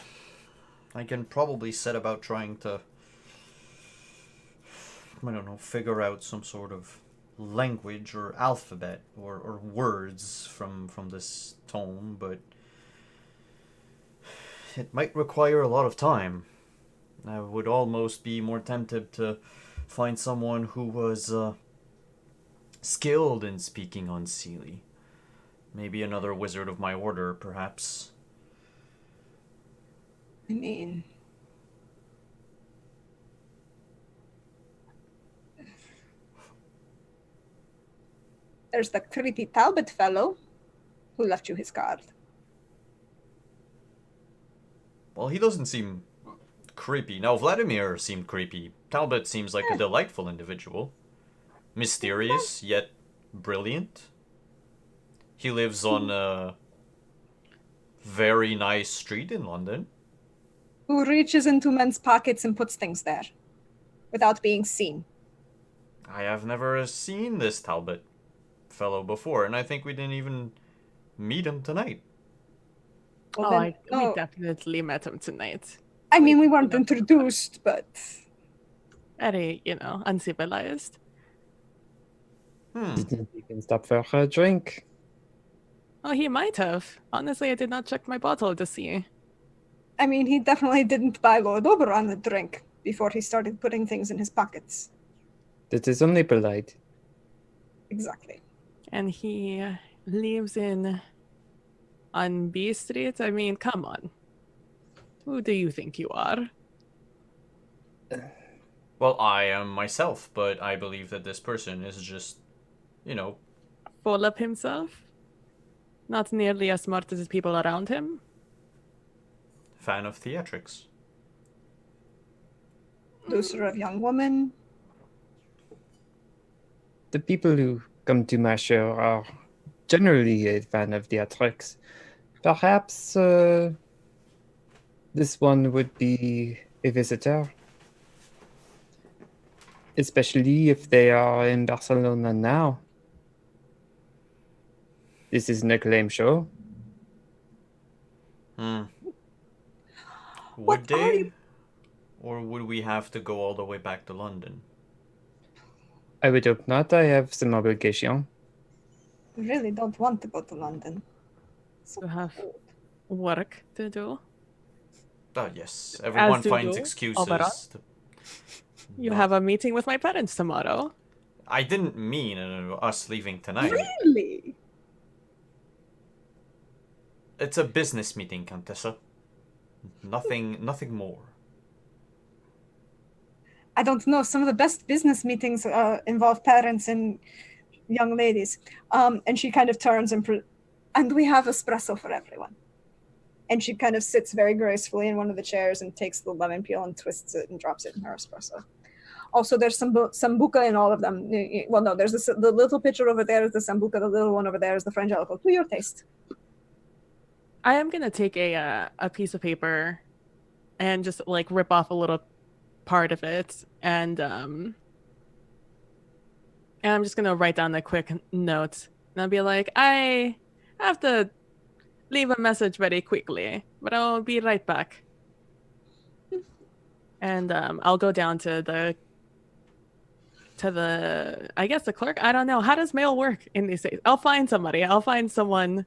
I can probably set about trying to, I don't know, figure out some sort of language or alphabet or words from this tome, but it might require a lot of time. I would almost be more tempted to find someone who was skilled in speaking on Sealy. Maybe another wizard of my order, perhaps. I mean, there's the creepy Talbot fellow who left you his card. Well, he doesn't seem creepy. Now, Vladimir seemed creepy. Talbot seems like a delightful individual. Mysterious, yet brilliant. He lives on a very nice street in London. Who reaches into men's pockets and puts things there without being seen. I have never seen this Talbot fellow before, and I think we didn't even meet him tonight. Well, We definitely met him tonight. I mean, we weren't introduced, but Very, uncivilized. Didn't even stop for a drink. Oh, he might have. Honestly, I did not check my bottle to see. I mean, he definitely didn't buy Lord Oberon a drink before he started putting things in his pockets. That is only polite. Exactly. And he lives on B Street. I mean, come on. Who do you think you are? Well, I am myself, but I believe that this person is just, Full of himself? Not nearly as smart as the people around him? fan of theatrics. Loser of young woman. The people who come to my show are generally a fan of theatrics. Perhaps this one would be a visitor. Especially if they are in Barcelona now. This is an acclaimed show. Would What are they? you- Or would we have to go all the way back to London? I would hope not. I have some obligation. I really don't want to go to London. So You have cold. work to do. Oh, yes. Everyone to finds do, excuses. Oberon. You No. have a meeting with my parents tomorrow. I didn't mean us leaving tonight. Really? It's a business meeting, Contessa. Nothing more. I don't know. Some of the best business meetings involve parents and young ladies. And she kind of turns and we have espresso for everyone. And she kind of sits very gracefully in one of the chairs and takes the lemon peel and twists it and drops it in her espresso. Also, there's some sambuca in all of them. Well, no, there's the little pitcher over there is the sambuca. The little one over there is the frangelico. To your taste. I am gonna take a piece of paper and just like rip off a little part of it, and I'm just gonna write down a quick note, and I'll be like, I have to leave a message very quickly, but I'll be right back. And I'll go down to the I guess the clerk. I don't know. How does mail work in these days? I'll find somebody. I'll find someone,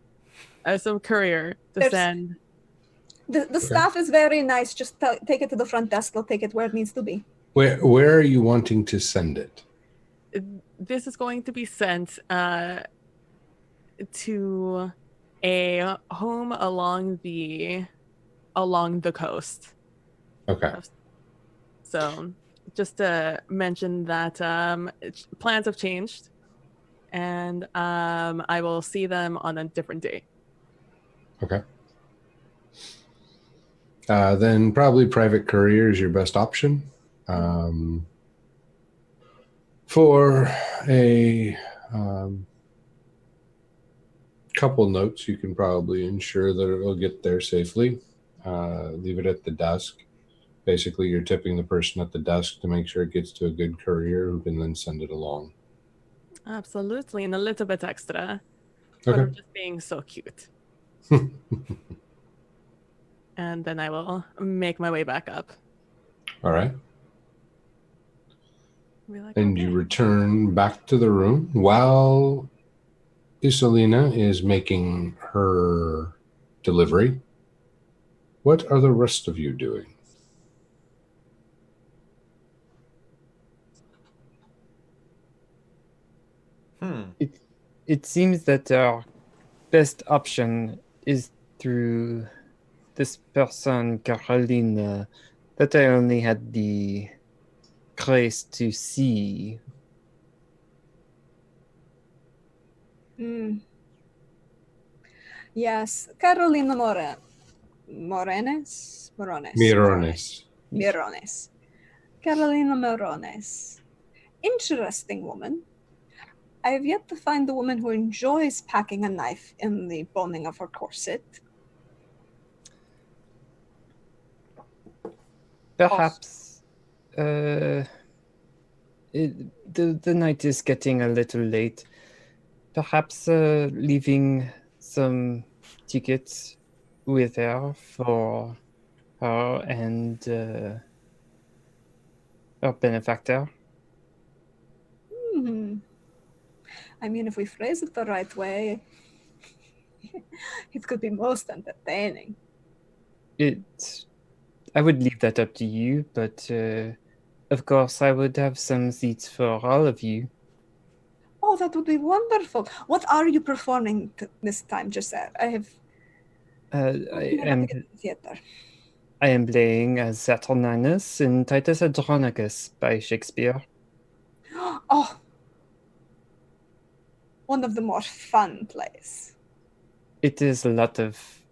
some courier to send. The staff is very nice. Just take it to the front desk. They'll take it where it needs to be. Where are you wanting to send it? This is going to be sent to a home along the coast. Okay. So just to mention that plans have changed, and I will see them on a different date. Okay. Then probably private courier is your best option. For a couple notes, you can probably ensure that it will get there safely. Leave it at the desk. Basically, you're tipping the person at the desk to make sure it gets to a good courier who can then send it along. Absolutely, and a little bit extra. But Okay. I'm just being so cute. And then I will make my way back up. All right. Be like, And okay. you return back to the room while Isolina is making her delivery. What are the rest of you doing? It seems that our best option is through this person, Carolina, that I only had the grace to see. Yes, Carolina Morones. Carolina Morones. Interesting woman. I have yet to find the woman who enjoys packing a knife in the boning of her corset. Perhaps the night is getting a little late. Perhaps leaving some tickets with her for her and her benefactor. I mean, if we phrase it the right way, it could be most entertaining. I would leave that up to you, but of course I would have some seats for all of you. Oh, that would be wonderful. What are you performing this time, Giselle? I am playing as Saturninus in Titus Andronicus by Shakespeare. Oh, one of the more fun plays. It is a lot of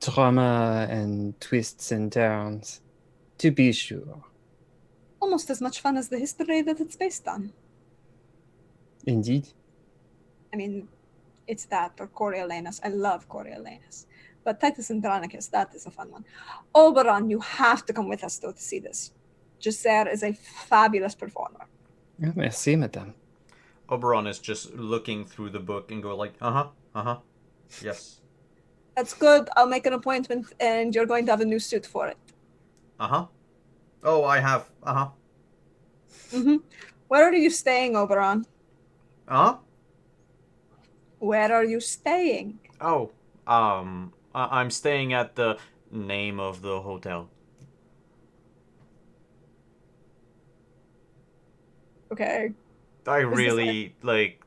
drama and twists and turns, to be sure. Almost as much fun as the history that it's based on. Indeed. I mean, it's that, or Coriolanus. I love Coriolanus. But Titus Andronicus, that is a fun one. Oberon, you have to come with us, though, to see this. Giselle is a fabulous performer. Oh, merci, madame. Oberon is just looking through the book and go like, yes. That's good. I'll make an appointment, and you're going to have a new suit for it. Oh, I have. Where are you staying, Oberon? Huh? Where are you staying? Oh, I'm staying at the name of the hotel. Okay. I Is this really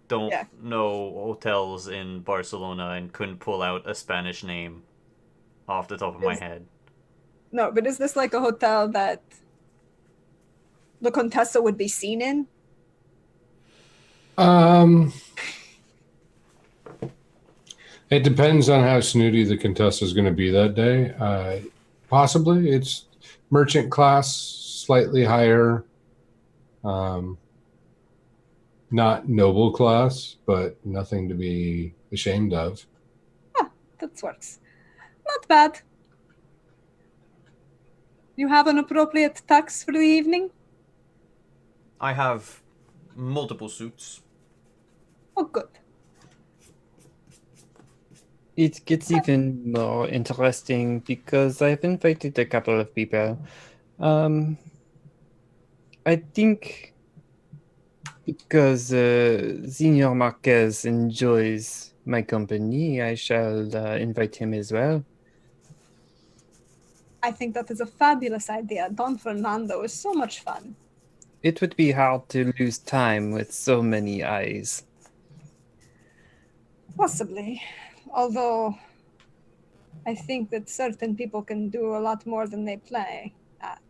don't Yeah. know hotels in Barcelona and couldn't pull out a Spanish name off the top of my Is- head. No, but is this like a hotel that the Contessa would be seen in? It depends on how snooty the Contessa is going to be that day. Possibly it's merchant class, slightly higher. Not noble class, but nothing to be ashamed of. That works. Not bad. You have an appropriate tux for the evening? I have multiple suits. Oh, good. It gets even more interesting because I've invited a couple of people. I think because Senior Marquez enjoys my company, I shall invite him as well. I think that is a fabulous idea. Don Fernando is so much fun. It would be hard to lose time with so many eyes. Possibly. Although I think that certain people can do a lot more than they play at.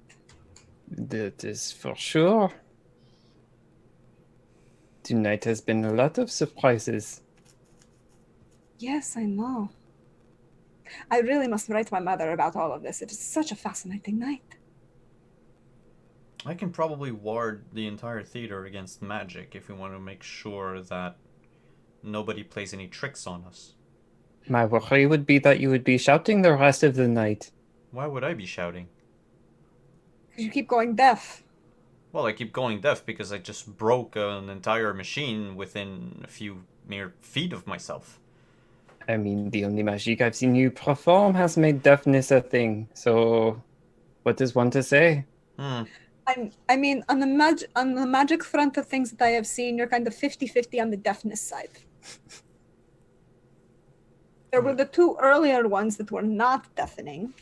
That is for sure. Tonight has been a lot of surprises. Yes, I know. I really must write my mother about all of this. It is such a fascinating night. I can probably ward the entire theater against magic if we want to make sure that nobody plays any tricks on us. My worry would be that you would be shouting the rest of the night. Why would I be shouting? Because you keep going deaf. Well, I keep going deaf because I just broke an entire machine within a few mere feet of myself. I mean, the only magic I've seen you perform has made deafness a thing, so what is one to say? I mean, on the magic front of things that I have seen, you're kind of 50-50 on the deafness side. There were the two earlier ones that were not deafening.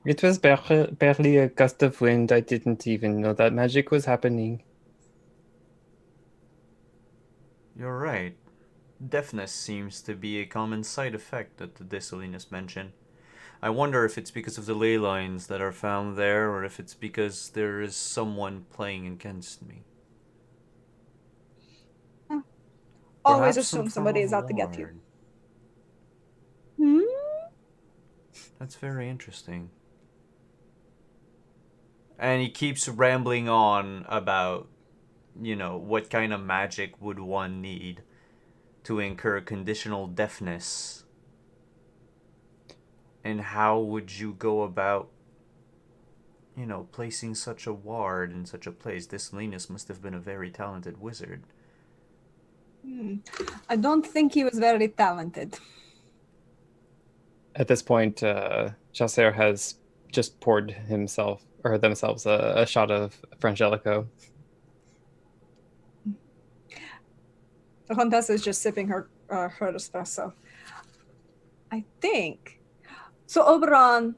It was barely a gust of wind. I didn't even know that magic was happening. You're right. Deafness seems to be a common side effect that the Desolinas mention. I wonder if it's because of the ley lines that are found there, or if it's because there is someone playing against me. Always Perhaps some assume form somebody of is out to get you. ward. Hmm? That's very interesting. And he keeps rambling on about, what kind of magic would one need to incur conditional deafness. And how would you go about, placing such a ward in such a place? This Linus must have been a very talented wizard. I don't think he was very talented. At this point, Chaucer has just poured himself or themselves a shot of Frangelico. The Contessa is just sipping her espresso. I think. So, Oberon,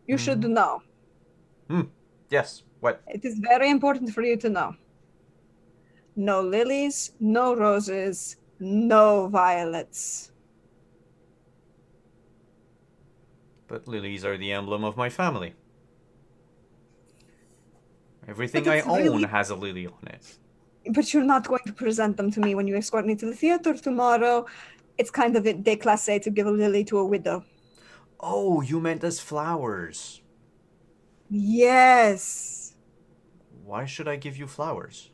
you should know. Yes, what? It is very important for you to know. No lilies, no roses, no violets. But lilies are the emblem of my family. Everything But I it's own really- has a lily on it. But you're not going to present them to me when you escort me to the theater tomorrow. It's kind of a déclassé to give a lily to a widow. Oh, you meant as flowers. Yes. Why should I give you flowers?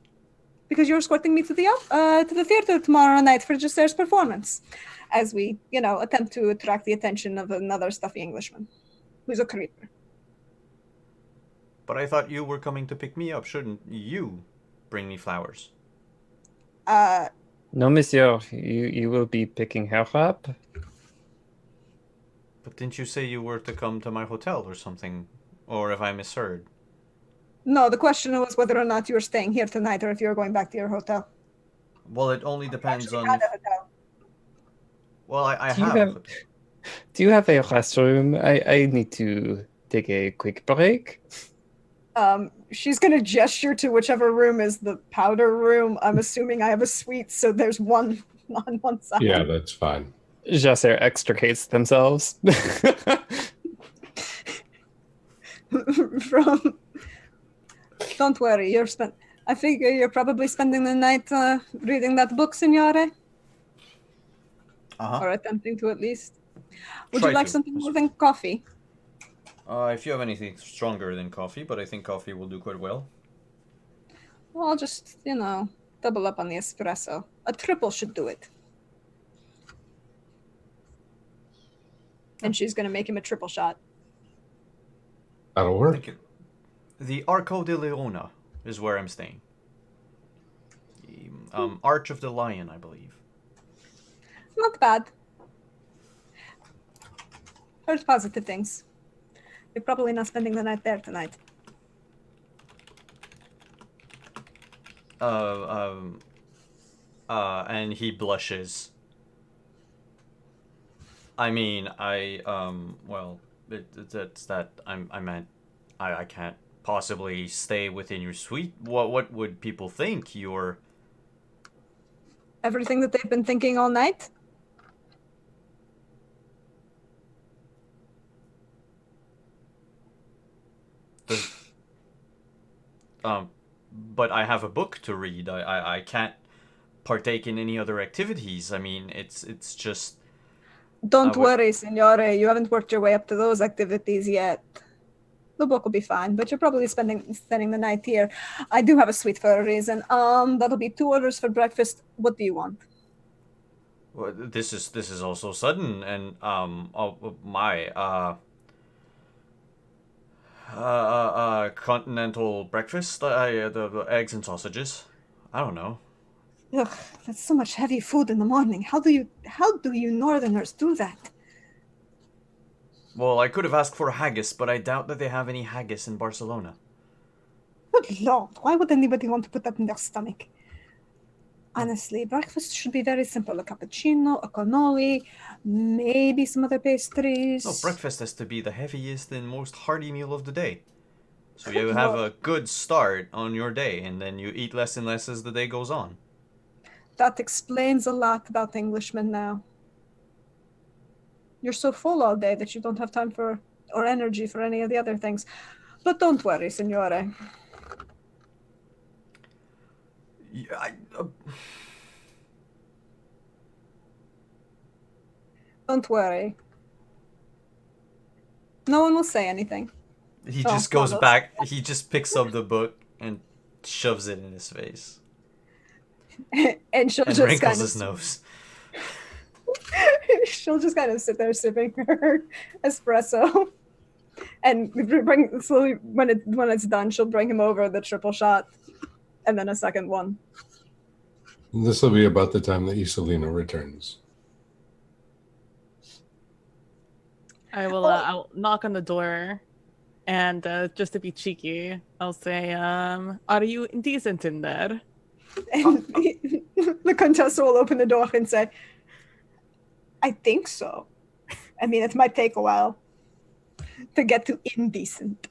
Because you're escorting me to the theater tomorrow night for Giusere's performance, as we, attempt to attract the attention of another stuffy Englishman, who's a creeper. But I thought you were coming to pick me up. Shouldn't you bring me flowers? No, monsieur, you will be picking her up. But didn't you say you were to come to my hotel or something? Or have I misheard? No, the question was whether or not you were staying here tonight or if you were going back to your hotel. Well, it only depends Actually on. had a hotel. Well, I Do you have. Do you have a restroom? I need to take a quick break. She's gonna gesture to whichever room is the powder room. I'm assuming I have a suite, so there's one on one side. Yeah, that's fine. Jasser extricates themselves. From. Don't worry, I figure you're probably spending the night reading that book, Signore, Uh-huh. or attempting to at least. Would Try you like to. something more than coffee? If you have anything stronger than coffee, but I think coffee will do quite well. Well, I'll just, double up on the espresso. A triple should do it. And she's gonna make him a triple shot. That'll work. Thank you. The Arco de Leona is where I'm staying. The Arch of the Lion, I believe. Not bad. Heard positive things. You're probably not spending the night there tonight. And he blushes. I mean, well, that's that. I meant, I can't possibly stay within your suite. What would people think? You're. Everything that they've been thinking all night? But I have a book to read. I can't partake in any other activities. I mean, it's just. Don't worry, Signore. You haven't worked your way up to those activities yet. The book will be fine, but you're probably spending the night here. I do have a suite for a reason. That'll be 2 orders for breakfast. What do you want? Well, this is also sudden, and continental breakfast. The eggs and sausages. I don't know. Ugh, that's so much heavy food in the morning. How do you Northerners do that? Well, I could have asked for haggis, but I doubt that they have any haggis in Barcelona. Good Lord, why would anybody want to put that in their stomach? Honestly, breakfast should be very simple. A cappuccino, a cannoli, maybe some other pastries. No, breakfast has to be the heaviest and most hearty meal of the day. So you have a good start on your day, and then you eat less and less as the day goes on. That explains a lot about Englishmen now. You're so full all day that you don't have time for or energy for any of the other things. But don't worry, Signore. Yeah, Don't worry. No one will say anything. He just goes back. He just picks up the book and shoves it in his face. And she'll And just wrinkles kind his of nose. she'll just kind of sit there sipping her espresso. And bring slowly when it's done, she'll bring him over the triple shot and then a second one. This will be about the time that Isolina returns. I'll knock on the door, and just to be cheeky, I'll say, "Are you indecent in there?" And the Contessa will open the door and say, "I think so. I mean, it might take a while to get to indecent."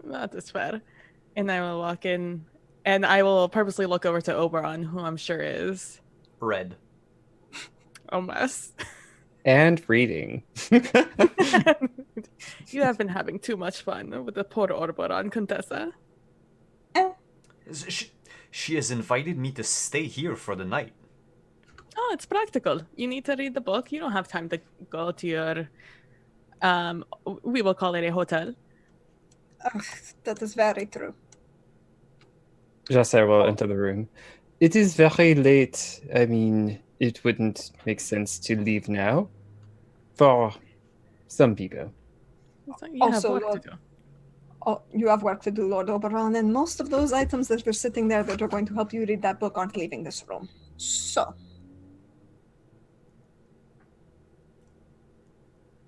That is fair. And I will walk in, and I will purposely look over to Oberon, who I'm sure is Red. a mess. And reading. You have been having too much fun with the poor Oberon, Contessa. She has invited me to stay here for the night. Oh, it's practical. You need to read the book. You don't have time to go to your, we will call it a hotel. That is very true. Jasser will enter the room. It is very late. I mean, it wouldn't make sense to leave now. For some people. So you have Also, work Lord, to do. Oh, you have work to do, Lord Oberon, and most of those items that are sitting there that are going to help you read that book aren't leaving this room. So.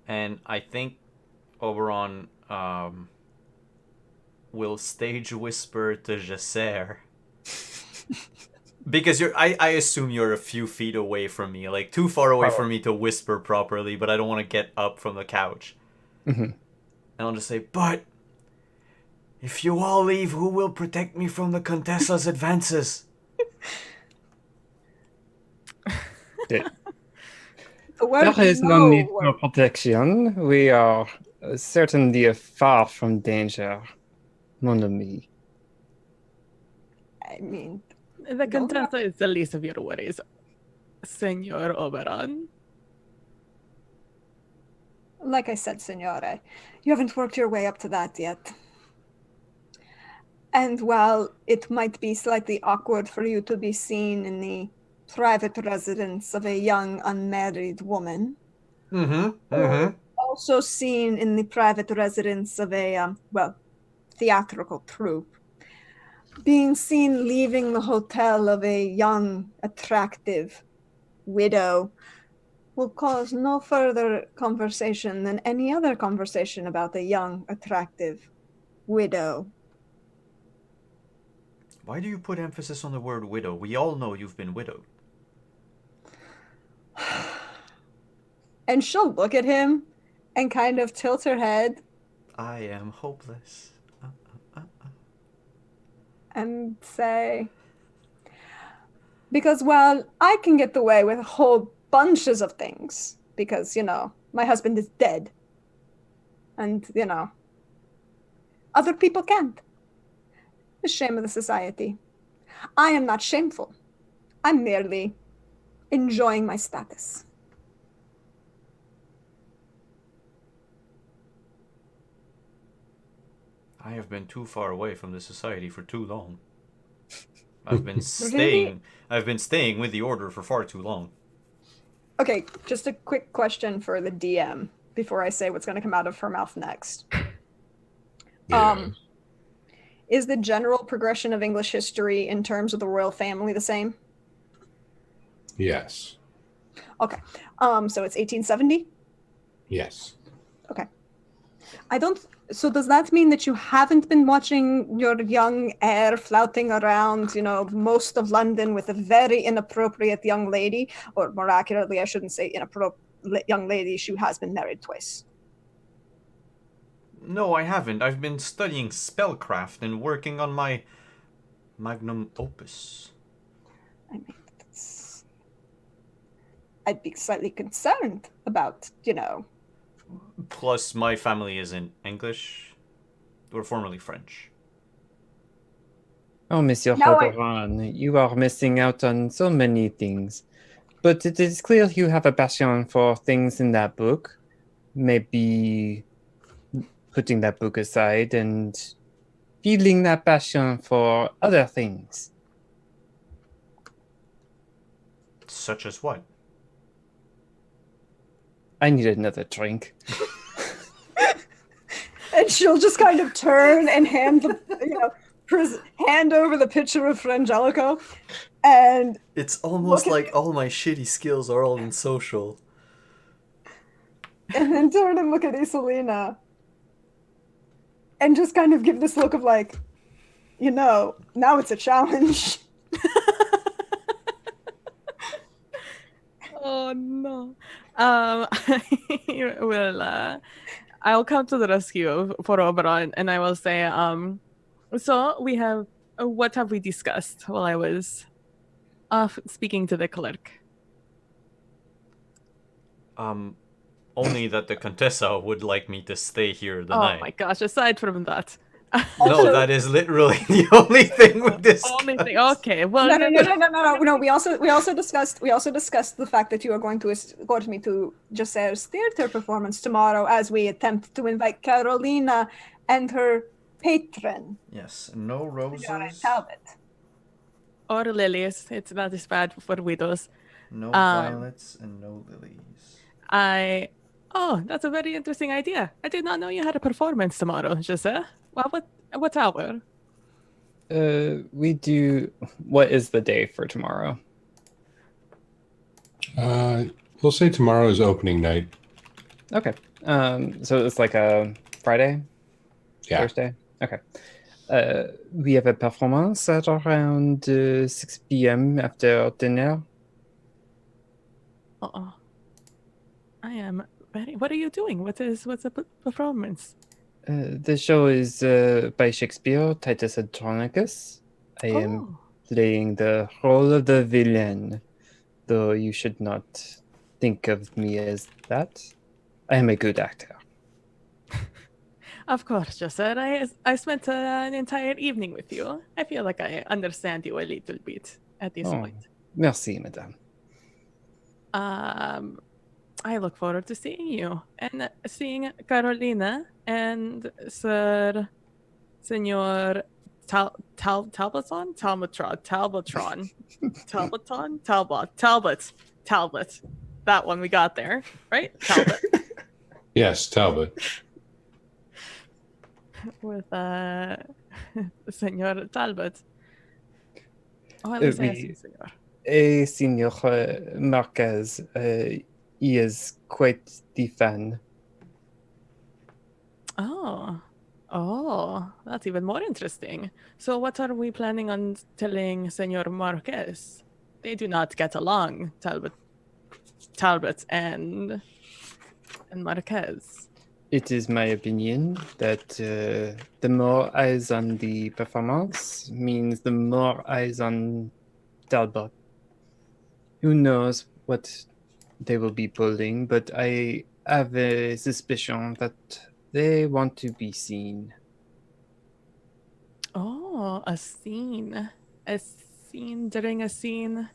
And I think Oberon will stage whisper to Jasser. Because I assume you're a few feet away from me, like too far away for me to whisper properly, but I don't want to get up from the couch. Mm-hmm. And I'll just say, but if you all leave, who will protect me from the Contessa's advances? The word There is no need word. for protection. We are certainly far from danger, mon ami. I mean, The Contessa is the least of your worries, Senor Oberon. like I said, Signore, you haven't worked your way up to that yet. And while it might be slightly awkward for you to be seen in the private residence of a young unmarried woman, or also seen in the private residence of a, theatrical troupe, being seen leaving the hotel of a young, attractive widow will cause no further conversation than any other conversation about a young, attractive widow. Why do you put emphasis on the word widow? We all know you've been widowed. And she'll look at him and kind of tilt her head I am hopeless. and say, because while I can get away with whole bunches of things, because, my husband is dead, and, other people can't. The shame of the society. I am not shameful. I'm merely enjoying my status. I have been too far away from the society for too long. I've been staying with the order for far too long. Okay, just a quick question for the DM before I say what's going to come out of her mouth next. Yeah. Is the general progression of English history in terms of the royal family the same? Yes. Okay. So it's 1870? Yes. Okay. So does that mean that you haven't been watching your young heir flouting around, most of London with a very inappropriate young lady? Or more accurately, I shouldn't say inappropriate young lady, she has been married twice. No, I haven't. I've been studying spellcraft and working on my magnum opus. I mean, I'd be slightly concerned about, Plus, my family isn't English. We're formerly French. Oh, Monsieur Oberon, you are missing out on so many things. But it is clear you have a passion for things in that book. Maybe putting that book aside and feeling that passion for other things. Such as what? I need another drink. And she'll just kind of turn and hand hand over the pitcher of Frangelico, and It's almost like all my shitty skills are all in social. and then turn and look at Isolina, and just kind of give this look of like, now it's a challenge. Oh no. I'll come to the rescue for Oberon, and I will say, so we have, what have we discussed while I was off speaking to the clerk? Only that the Contessa would like me to stay here the Oh night. my gosh, aside from that. No, that is literally the only thing we discussed. Only thing. Okay, well, No. We also discussed the fact that you are going to escort me to Gisèle's theater performance tomorrow, as we attempt to invite Carolina and her patron. Yes, no roses, Talbot. or lilies. It's not as bad for widows. no violets, and no lilies. Oh, that's a very interesting idea. I did not know you had a performance tomorrow, Giselle. Well, what hour? We do. What is the day for tomorrow? We'll say tomorrow is opening night. Okay. So it's like a Friday? Yeah. Thursday? Okay. We have a performance at around 6 p.m. after dinner. Uh-oh. I am very. What are you doing? What's the performance? The show is by Shakespeare, Titus Andronicus. I am Oh, playing the role of the villain, though you should not think of me as that. I am a good actor. of course, Joseph. I spent an entire evening with you. I feel like I understand you a little bit at this Oh, point. merci, madame. I look forward to seeing you and seeing Carolina and Sir Senor Talbotron, Talbot. That one we got there, right? Talbot Yes, Talbot. with Senor Talbot. Oh, at least I asked you, Senor. Senor Marquez, he is quite the fan. Oh, that's even more interesting. So, what are we planning on telling Senor Marquez? They do not get along, Talbot and Marquez. It is my opinion that the more eyes on the performance means the more eyes on Talbot. Who knows what they will be pulling, but I have a suspicion that they want to be seen. Oh, a scene during a scene.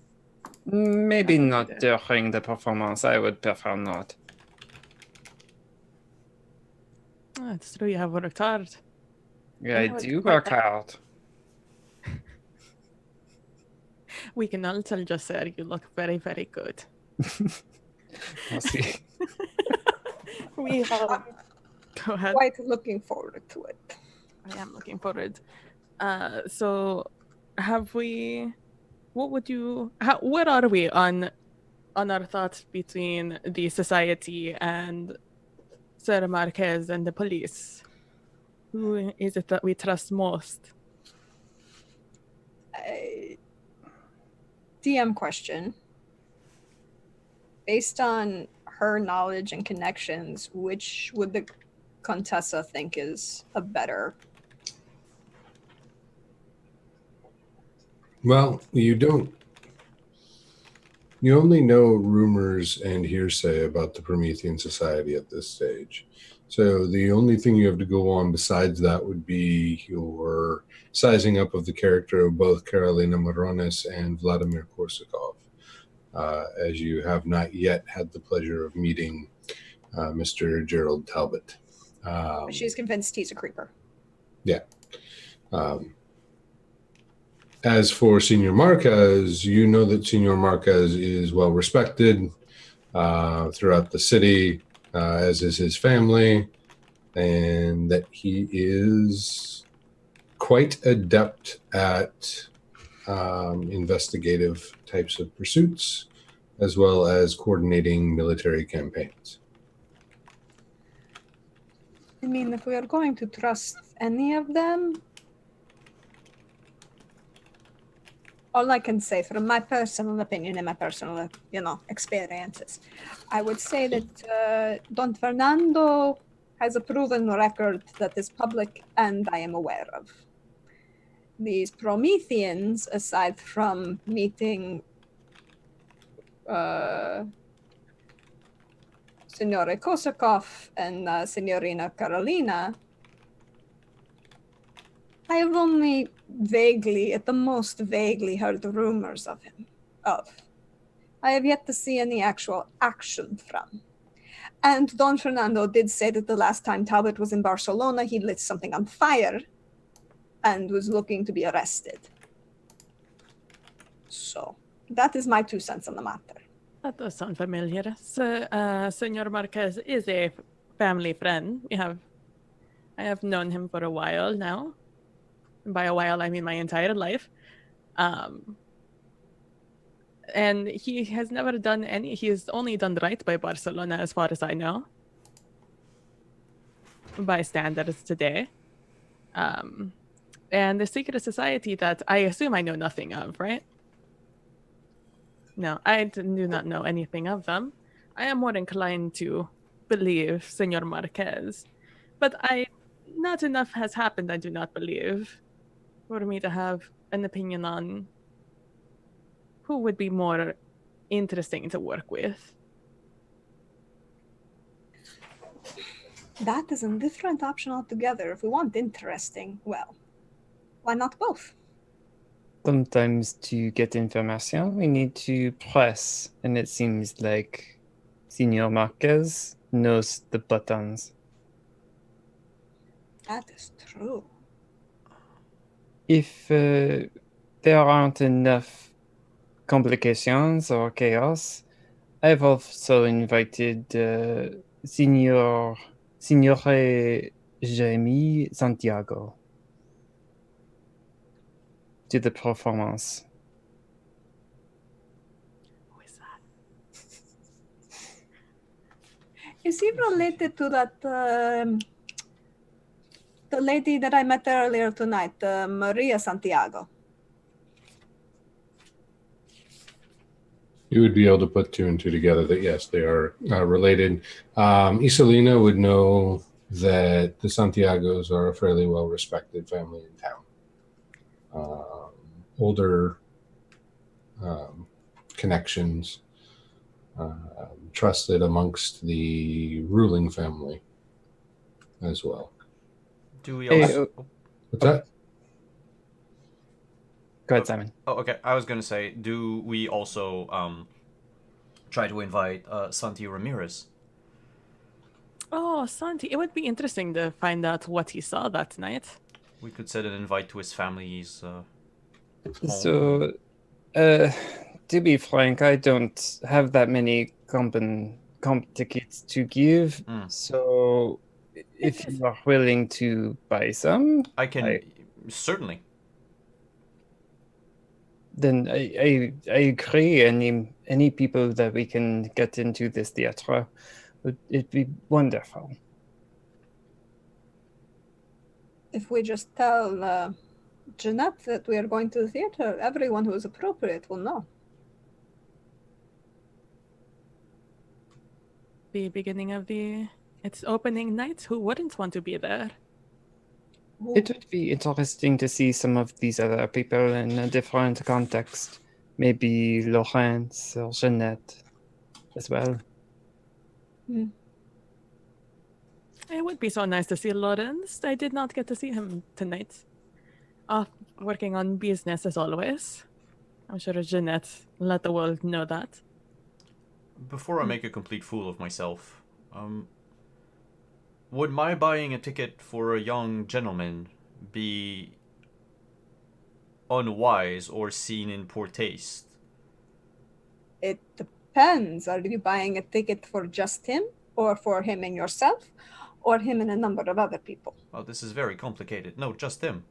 Maybe That would be not there. during the performance. I would prefer not. Oh, it's true. You have worked hard. Yeah, I would do quite work like- hard. We can all tell Joseph you look very, very good. Merci. We have. Go ahead. Quite looking forward to it. I am looking forward. So have we? What would you? Where are we on our thoughts between the society and Sir Marquez and the police? Who is it that we trust most? DM question. Based on her knowledge and connections, which would the Contessa think is a better? Well, you only know rumors and hearsay about the Promethean Society at this stage. So the only thing you have to go on besides that would be your sizing up of the character of both Karolina Morones and Vladimir Korsakov, as you have not yet had the pleasure of meeting Mr. Gerald Talbot. She's convinced he's a creeper. Yeah. As for Senor Marquez, you know that Senor Marquez is well respected throughout the city, as is his family, and that he is quite adept at investigative types of pursuits, as well as coordinating military campaigns. I mean, if we are going to trust any of them, all I can say from my personal opinion and my personal, experiences, I would say that Don Fernando has a proven record that is public and I am aware of. These Prometheans, aside from meeting Signore Kosakov and Signorina Carolina, I have only vaguely, at the most vaguely, heard rumors of him. I have yet to see any actual action from. And Don Fernando did say that the last time Talbot was in Barcelona, he lit something on fire and was looking to be arrested. So, that is my 2 cents on the matter. That does sound familiar. So, Senor Marquez is a family friend. I have known him for a while now. And by a while, I mean my entire life. And he has never done he has only done right by Barcelona, as far as I know. By standards today. and the secret society that I assume I know nothing of, right? No, do not know anything of them. I am more inclined to believe Senor Marquez, but not enough has happened, I do not believe, for me to have an opinion on who would be more interesting to work with. That is a different option altogether. If we want interesting, well, why not both? Sometimes to get information, we need to press, and it seems like Senor Marquez knows the buttons. That is true. If there aren't enough complications or chaos, I've also invited Signore Jamie Santiago to the performance. Who is that? Is he related to that the lady that I met earlier tonight, Maria Santiago? You would be able to put two and two together that yes, they are related. Isolina would know that the Santiagos are a fairly well-respected family in town. Older connections, trusted amongst the ruling family as well. Do we Hey, also... What's that? Go ahead, Simon. Oh, okay. I was gonna say, do we also try to invite Santi Ramirez? Oh, Santi, it would be interesting to find out what he saw that night. We could send an invite to his family's home. So, to be frank, I don't have that many comp tickets to give. Mm. So, if you are willing to buy some, I can... Certainly. then I agree. Any people that we can get into this theater, it'd be wonderful. If we just tell Jeanette that we are going to the theater, everyone who is appropriate will know. The beginning of its opening night, who wouldn't want to be there? It would be interesting to see some of these other people in a different context. Maybe Laurence or Jeanette as well. It would be so nice to see Lawrence. I did not get to see him tonight. Off working on business as always. I'm sure Jeanette let the world know that. Before I make a complete fool of myself, would my buying a ticket for a young gentleman be unwise or seen in poor taste? It depends. Are you buying a ticket for just him, or for him and yourself, or him and a number of other people? Oh, this is very complicated. No, just him.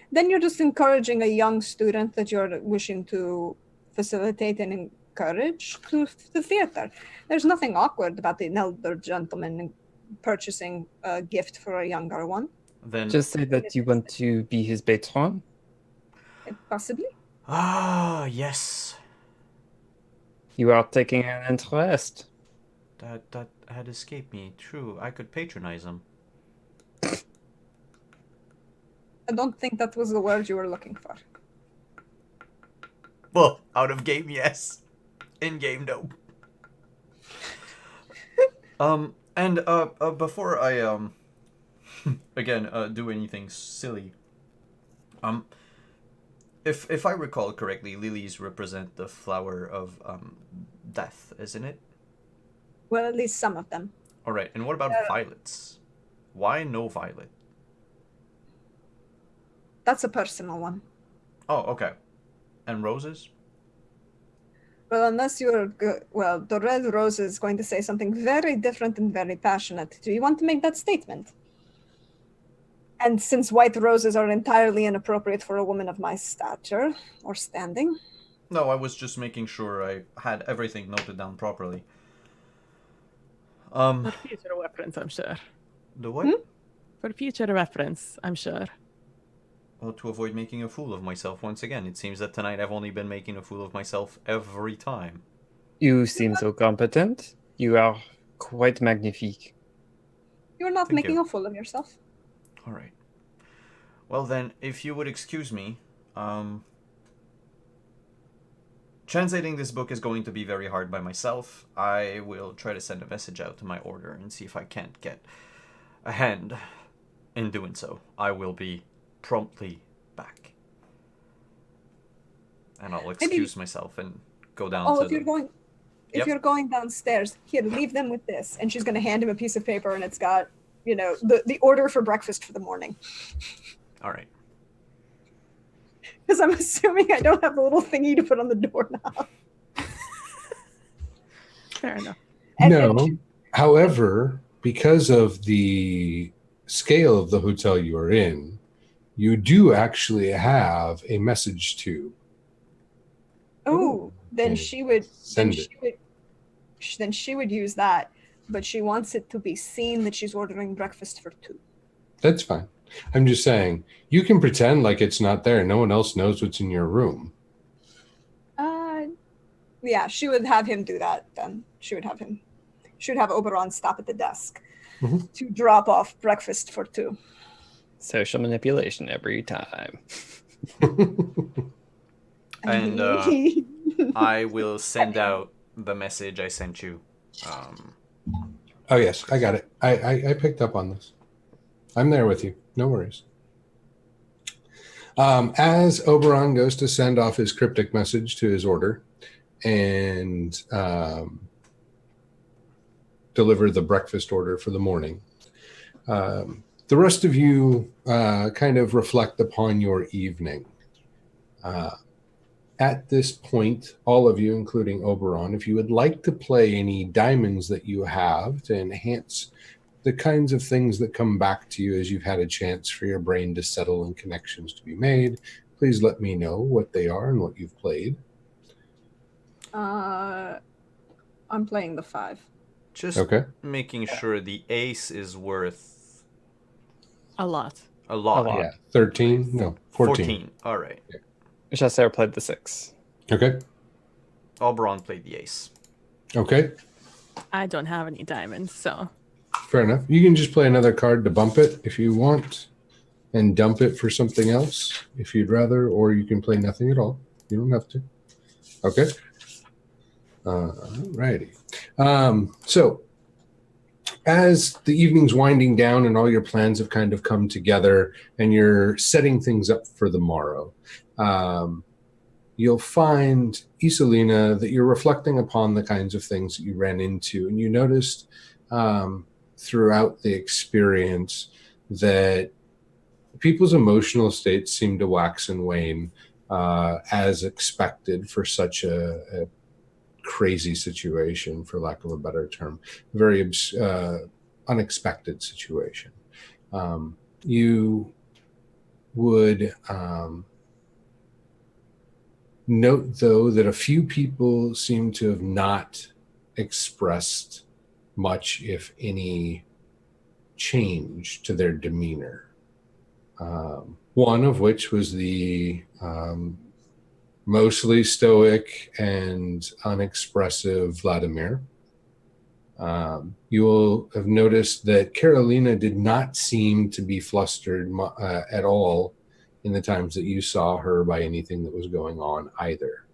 Then you're just encouraging a young student that you're wishing to facilitate and encourage to the theater. There's nothing awkward about an elder gentleman purchasing a gift for a younger one. Then Just say that you want to be his patron. Possibly. Ah, yes. You are taking an interest. That had escaped me. True, I could patronize him. I don't think that was the word you were looking for. Well, out of game, yes. In game, no. And before I again do anything silly, if I recall correctly, lilies represent the flower of death, isn't it? Well, at least some of them. All right. And what about violets? Why no violet? That's a personal one. Oh, okay. And roses? Well, unless you're well, the red rose is going to say something very different and very passionate. Do you want to make that statement? And since white roses are entirely inappropriate for a woman of my stature or standing. No, I was just making sure I had everything noted down properly. For future reference, I'm sure. The what? For future reference, I'm sure. Well, to avoid making a fool of myself once again. It seems that tonight I've only been making a fool of myself every time. You seem so competent. You are quite magnifique. You're not Thank making you. a fool of yourself. All right. Well then, if you would excuse me, translating this book is going to be very hard by myself. I will try to send a message out to my order and see if I can't get a hand in doing so. I will be promptly back. And I'll excuse myself and go down to If you're going, if Yep. you're going downstairs, here, leave them with this. And she's going to hand him a piece of paper, and it's got, the order for breakfast for the morning. All right. Because I'm assuming I don't have the little thingy to put on the doorknob. Fair enough. No. However, because of the scale of the hotel you are in, you do actually have a message tube. Oh, then Okay. she would Send then she would use that, but she wants it to be seen that she's ordering breakfast for 2. That's fine. I'm just saying, you can pretend like it's not there. No one else knows what's in your room. Yeah, she would have him do that then. She would have Oberon stop at the desk Mhm. to drop off breakfast for 2. Social manipulation every time. And I will send out the message I sent you. Oh, yes, I got it. I picked up on this. I'm there with you. No worries. As Oberon goes to send off his cryptic message to his order and deliver the breakfast order for the morning, the rest of you kind of reflect upon your evening. At this point, all of you, including Oberon, if you would like to play any diamonds that you have to enhance the kinds of things that come back to you as you've had a chance for your brain to settle and connections to be made, please let me know what they are and what you've played. I'm playing the 5. Just Okay. making sure the ace is worth A lot. a lot. A lot. Yeah. 13? No, 14. 14. All right. Chasser played the 6. Okay. Oberon played the ace. Okay. I don't have any diamonds, so Fair enough. You can just play another card to bump it if you want and dump it for something else if you'd rather, or you can play nothing at all. You don't have to. Okay. Righty. So as the evening's winding down and all your plans have kind of come together and you're setting things up for the morrow, you'll find, Isolina, that you're reflecting upon the kinds of things that you ran into. And you noticed throughout the experience that people's emotional states seem to wax and wane as expected for such a crazy situation, for lack of a better term, very unexpected situation. You would note, though, that a few people seem to have not expressed much, if any, change to their demeanor. One of which was the mostly stoic and unexpressive Vladimir. You will have noticed that Carolina did not seem to be flustered at all in the times that you saw her by anything that was going on either.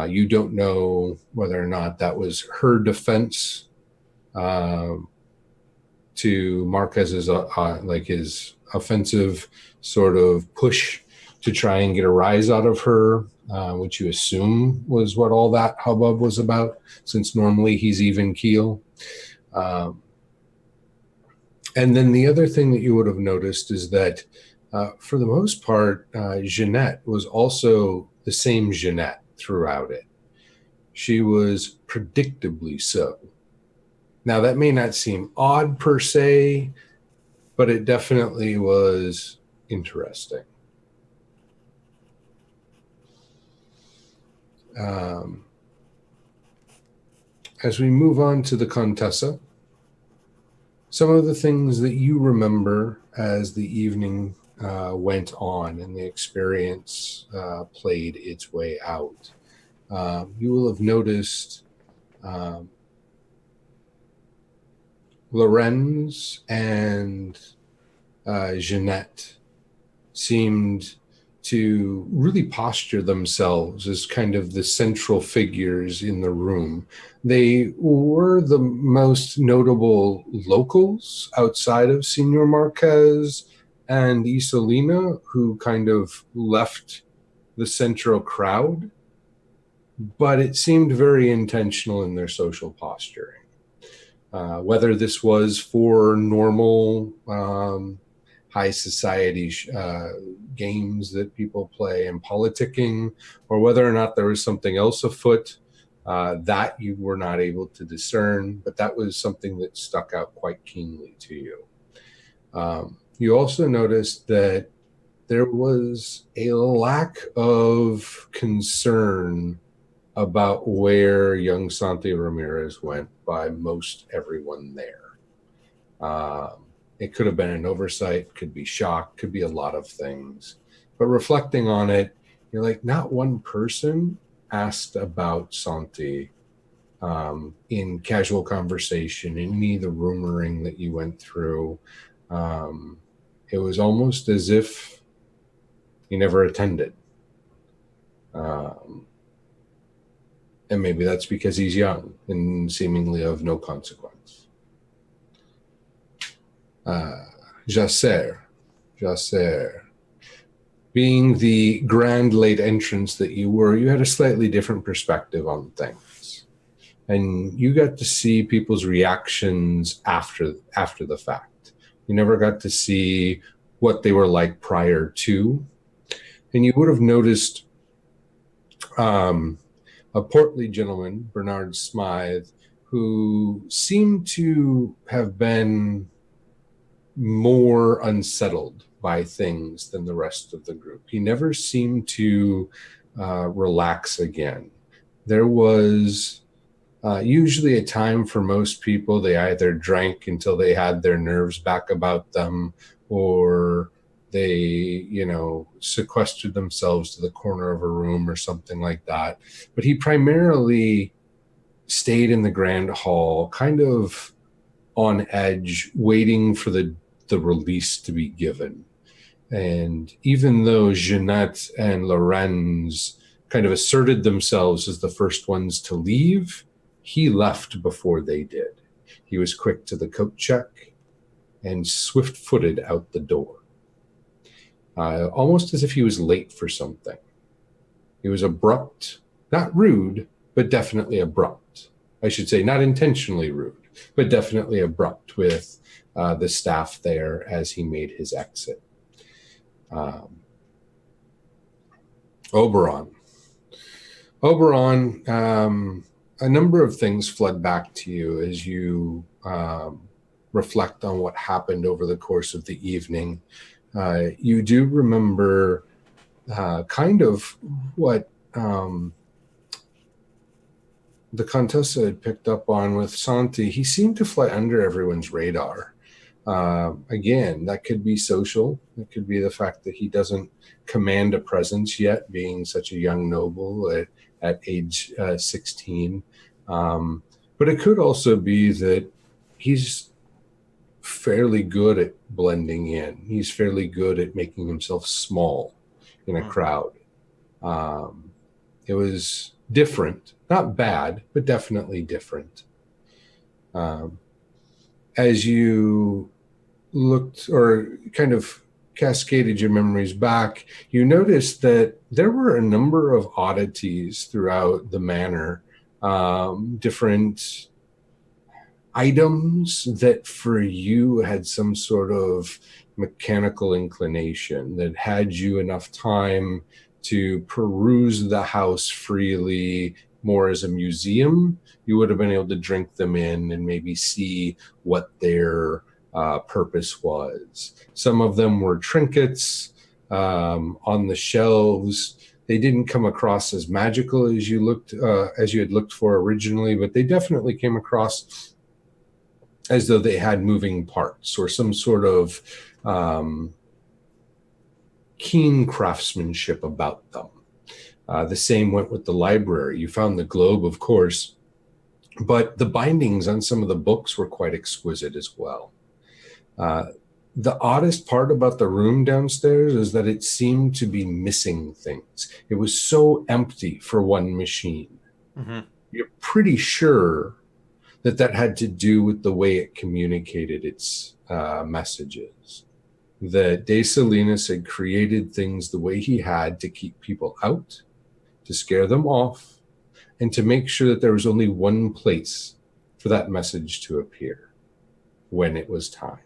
You don't know whether or not that was her defense to Marquez's his offensive sort of push to try and get a rise out of her, which you assume was what all that hubbub was about, since normally he's even keel. And then the other thing that you would have noticed is that for the most part, Jeanette was also the same Jeanette throughout it. She was predictably so. Now, that may not seem odd per se, but it definitely was interesting. As we move on to the Contessa, some of the things that you remember as the evening went on and the experience played its way out. You will have noticed Lorenz and Jeanette seemed to really posture themselves as kind of the central figures in the room. They were the most notable locals outside of Senor Marquez and Isolina, who kind of left the central crowd, but it seemed very intentional in their social posturing. Whether this was for normal high society games that people play and politicking, or whether or not there was something else afoot that you were not able to discern, but that was something that stuck out quite keenly to you. You also noticed that there was a lack of concern about where young Santi Ramirez went by most everyone there. It could have been an oversight, could be shock, could be a lot of things. But reflecting on it, you're like, not one person asked about Santi in casual conversation, in any of the rumoring that you went through. It was almost as if he never attended. And maybe that's because he's young and seemingly of no consequence. Jacer. Being the grand late entrance that you were, you had a slightly different perspective on things. And you got to see people's reactions after the fact. You never got to see what they were like prior to. And you would have noticed a portly gentleman, Bernard Smythe, who seemed to have been more unsettled by things than the rest of the group. He never seemed to relax again. There was usually a time for most people, they either drank until they had their nerves back about them, or they, sequestered themselves to the corner of a room or something like that. But he primarily stayed in the grand hall, kind of on edge, waiting for the release to be given. And even though Jeanette and Lorenz kind of asserted themselves as the first ones to leave, he left before they did. He was quick to the coat check and swift-footed out the door. Almost as if he was late for something. He was abrupt, not rude, but definitely abrupt. I should say not intentionally rude, but definitely abrupt with the staff there as he made his exit. Oberon, a number of things flood back to you as you reflect on what happened over the course of the evening. You do remember kind of what the Contessa had picked up on with Santi. He seemed to fly under everyone's radar. Again, that could be social. It could be the fact that he doesn't command a presence yet, being such a young noble at age 16. But it could also be that he's fairly good at blending in. He's fairly good at making himself small in a crowd. It was different, not bad, but definitely different. As you looked or kind of cascaded your memories back, you noticed that there were a number of oddities throughout the manor, different items that for you had some sort of mechanical inclination that had you enough time to peruse the house freely, more as a museum. You would have been able to drink them in and maybe see what their purpose was. Some of them were trinkets on the shelves. They didn't come across as magical as you had looked for originally, but they definitely came across as though they had moving parts or some sort of keen craftsmanship about them. The same went with the library. You found the globe, of course, but the bindings on some of the books were quite exquisite as well. The oddest part about the room downstairs is that it seemed to be missing things. It was so empty for one machine. Mm-hmm. You're pretty sure that had to do with the way it communicated its messages. That De Salinas had created things the way he had to keep people out, to scare them off, and to make sure that there was only one place for that message to appear when it was time.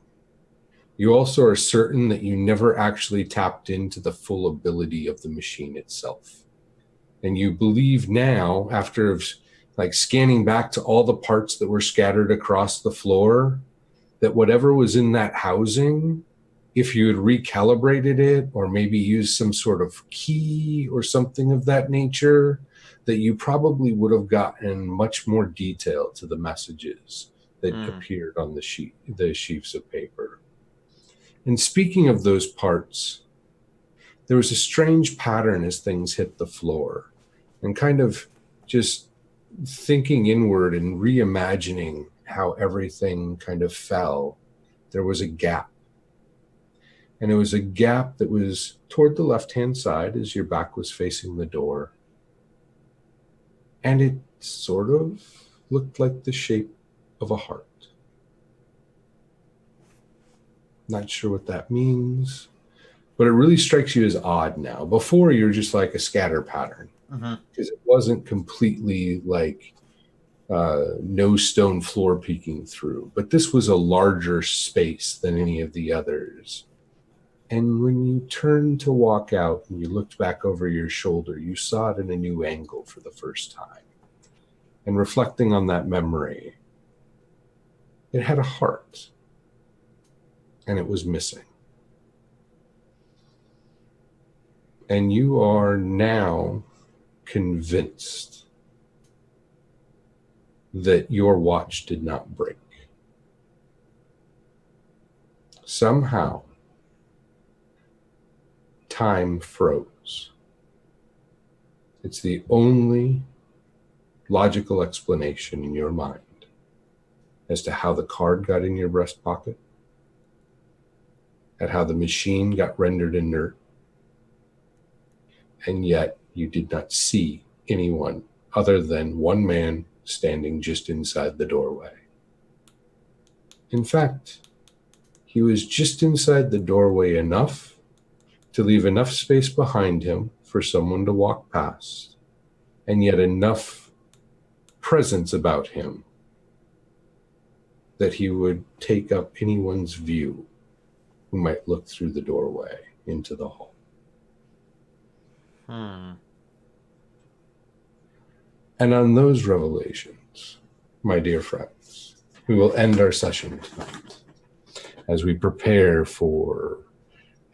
You also are certain that you never actually tapped into the full ability of the machine itself. And you believe now, after like scanning back to all the parts that were scattered across the floor, that whatever was in that housing, if you had recalibrated it or maybe used some sort of key or something of that nature, that you probably would have gotten much more detail to the messages that appeared on the sheets of paper. And speaking of those parts, there was a strange pattern as things hit the floor, and kind of just thinking inward and reimagining how everything kind of fell. There was a gap. And it was a gap that was toward the left-hand side as your back was facing the door. And it sort of looked like the shape of a heart. Not sure what that means, but it really strikes you as odd now. Before, you're just like a scatter pattern, because it wasn't completely like no stone floor peeking through, but this was a larger space than any of the others. And when you turned to walk out and you looked back over your shoulder, you saw it in a new angle for the first time. And reflecting on that memory, it had a heart. And it was missing. And you are now convinced that your watch did not break. Somehow, time froze. It's the only logical explanation in your mind as to how the card got in your breast pocket, at how the machine got rendered inert, and yet you did not see anyone other than one man standing just inside the doorway. In fact, he was just inside the doorway enough to leave enough space behind him for someone to walk past, and yet enough presence about him that he would take up anyone's view who might look through the doorway into the hall. And on those revelations, my dear friends, we will end our session tonight as we prepare for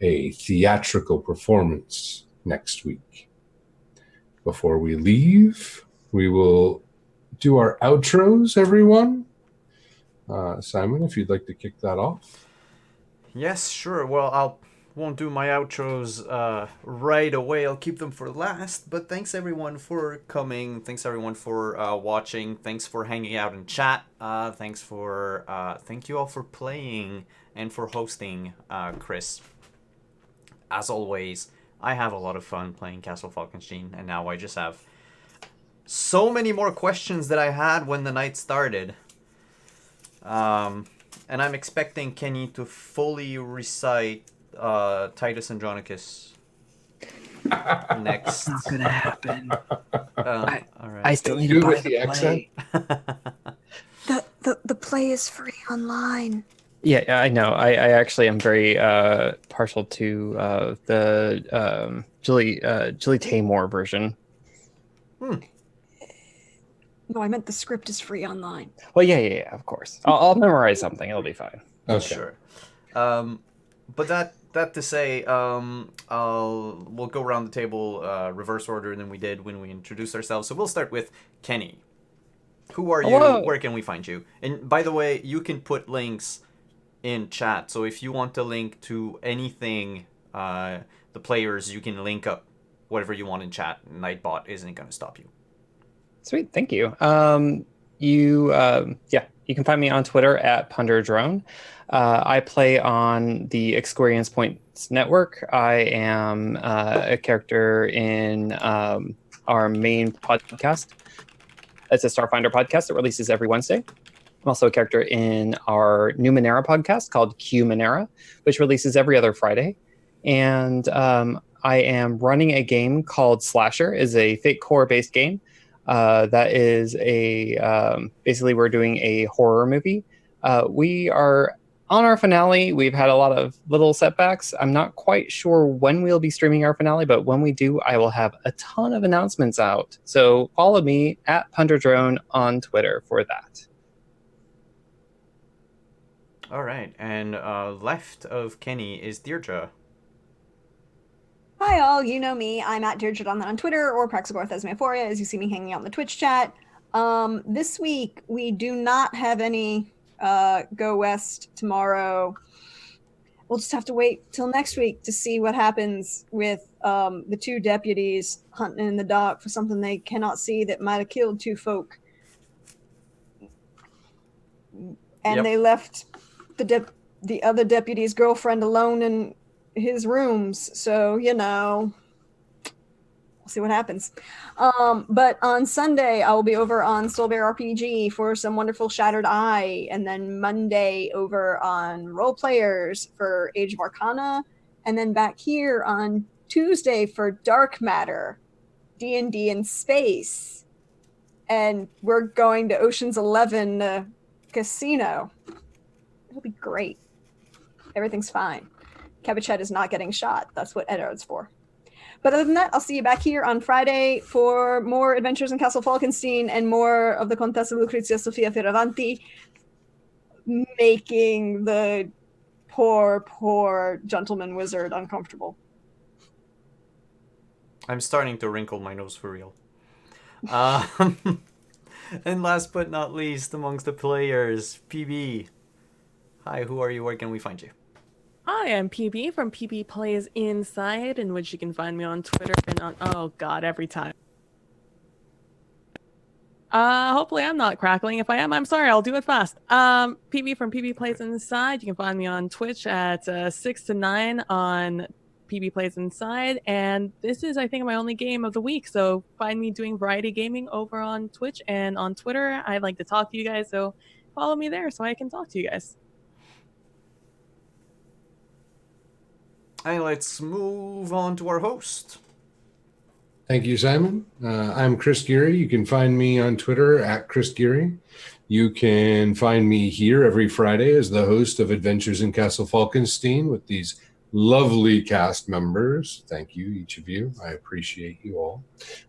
a theatrical performance next week. Before we leave, we will do our outros, everyone. Simon, if you'd like to kick that off. Yes, sure. Well, won't do my outros right away. I'll keep them for last. But thanks everyone for coming. Thanks everyone for watching. Thanks for hanging out in chat. Thank you all for playing and for hosting, Chris. As always, I have a lot of fun playing Castle Falkenstein, and now I just have so many more questions that I had when the night started. And I'm expecting Kenny to fully recite Titus Andronicus next. Not gonna happen. All right. I still need to buy the accent. play. The play is free online. Yeah, I know. I actually am very partial to the Julie Taymor version. No, I meant the script is free online. Well, yeah, of course. I'll memorize something. It'll be fine. Okay. Sure. But that to say, we'll go around the table reverse order than we did when we introduced ourselves. So we'll start with Kenny. Who are you? Hello. Where can we find you? And by the way, you can put links in chat. So if you want to link to anything the players, you can link up whatever you want in chat. Nightbot isn't going to stop you. Sweet, thank you. You can find me on Twitter at PunderDrone. I play on the Experience Points Network. I am a character in our main podcast. It's a Starfinder podcast that releases every Wednesday. I'm also a character in our new Numenera podcast called Q Numenera, which releases every other Friday. And I am running a game called Slasher. It's a Fate Core based game. That is basically we're doing a horror movie. We are on our finale. We've had a lot of little setbacks. I'm not quite sure when we'll be streaming our finale, but when we do, I will have a ton of announcements out. So follow me at PunderDrone on Twitter for that. All right, and left of Kenny is Deirdre. Hi all, you know me. I'm at Deirdre on Twitter or Praxagorth as Euphoria, as you see me hanging out in the Twitch chat. This week we do not have any Go West tomorrow. We'll just have to wait till next week to see what happens with the two deputies hunting in the dark for something they cannot see that might have killed two folk. And they left the other deputy's girlfriend alone in his rooms, so we'll see what happens. But on Sunday I will be over on Soulbear RPG for some wonderful Shattered Eye, and then Monday over on Role Players for Age of Arcana, and then back here on Tuesday for Dark Matter, D&D in space, and we're going to Ocean's 11 casino. It'll be great. Everything's fine. Cabochette is not getting shot. That's what Eddard's for. But other than that, I'll see you back here on Friday for more adventures in Castle Falkenstein and more of the Contessa Lucrezia Sofia Fioravanti making the poor gentleman wizard uncomfortable. I'm starting to wrinkle my nose for real. And last but not least, amongst the players, PB. Hi, who are you? Where can we find you? Hi, I'm PB from PB Plays Inside, in which you can find me on Twitter and on every time. Hopefully I'm not crackling. If I am, I'm sorry, I'll do it fast. PB from PB Plays Inside. You can find me on Twitch at 6 to 9 on PB Plays Inside, and this is, I think, my only game of the week, so find me doing variety gaming over on Twitch and on Twitter. I like to talk to you guys, so follow me there so I can talk to you guys. And let's move on to our host. Thank you, Simon. I'm Chris Geary. You can find me on Twitter at Chris Geary. You can find me here every Friday as the host of Adventures in Castle Falkenstein with these lovely cast members. Thank you, each of you. I appreciate you all.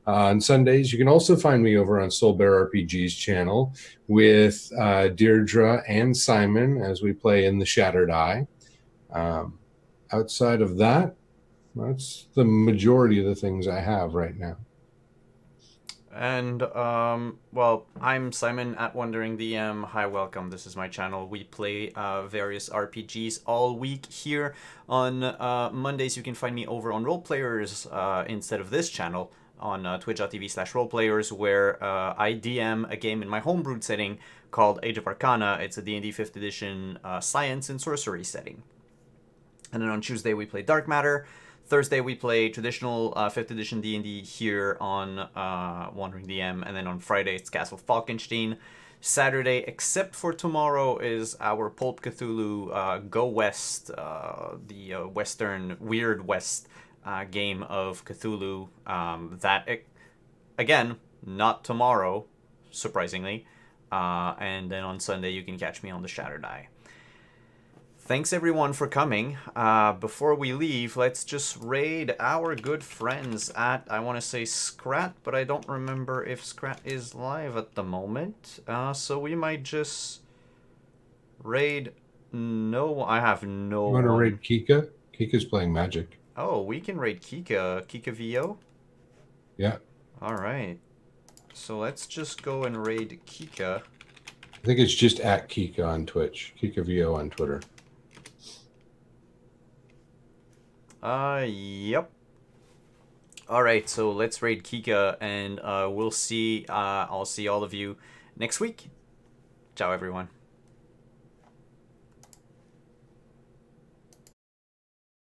On Sundays, you can also find me over on Soulbear RPG's channel with Deirdre and Simon as we play in the Shattered Eye. Outside of that, that's the majority of the things I have right now. And, I'm Simon at Wandering DM. Hi, welcome. This is my channel. We play various RPGs all week here. On Mondays, you can find me over on Role Players instead of this channel on twitch.tv/roleplayers, where I DM a game in my homebrewed setting called Age of Arcana. It's a D&D 5th edition science and sorcery setting. And then on Tuesday, we play Dark Matter. Thursday, we play traditional 5th edition D&D here on Wandering DM. And then on Friday, it's Castle Falkenstein. Saturday, except for tomorrow, is our Pulp Cthulhu Go West, the Western Weird West game of Cthulhu. Again, not tomorrow, surprisingly. And then on Sunday, you can catch me on the Shattered Eye. Thanks everyone for coming. Before we leave, let's just raid our good friends at, I want to say Scrat, but I don't remember if Scrat is live at the moment. So we might just raid. No, I have no. You want to raid Kika? Kika's playing Magic. Oh, we can raid Kika. Kika VO? Yeah. All right. So let's just go and raid Kika. I think it's just at Kika on Twitch. Kika VO on Twitter. Yep. All right, so let's raid Kika, and we'll see. I'll see all of you next week. Ciao, everyone.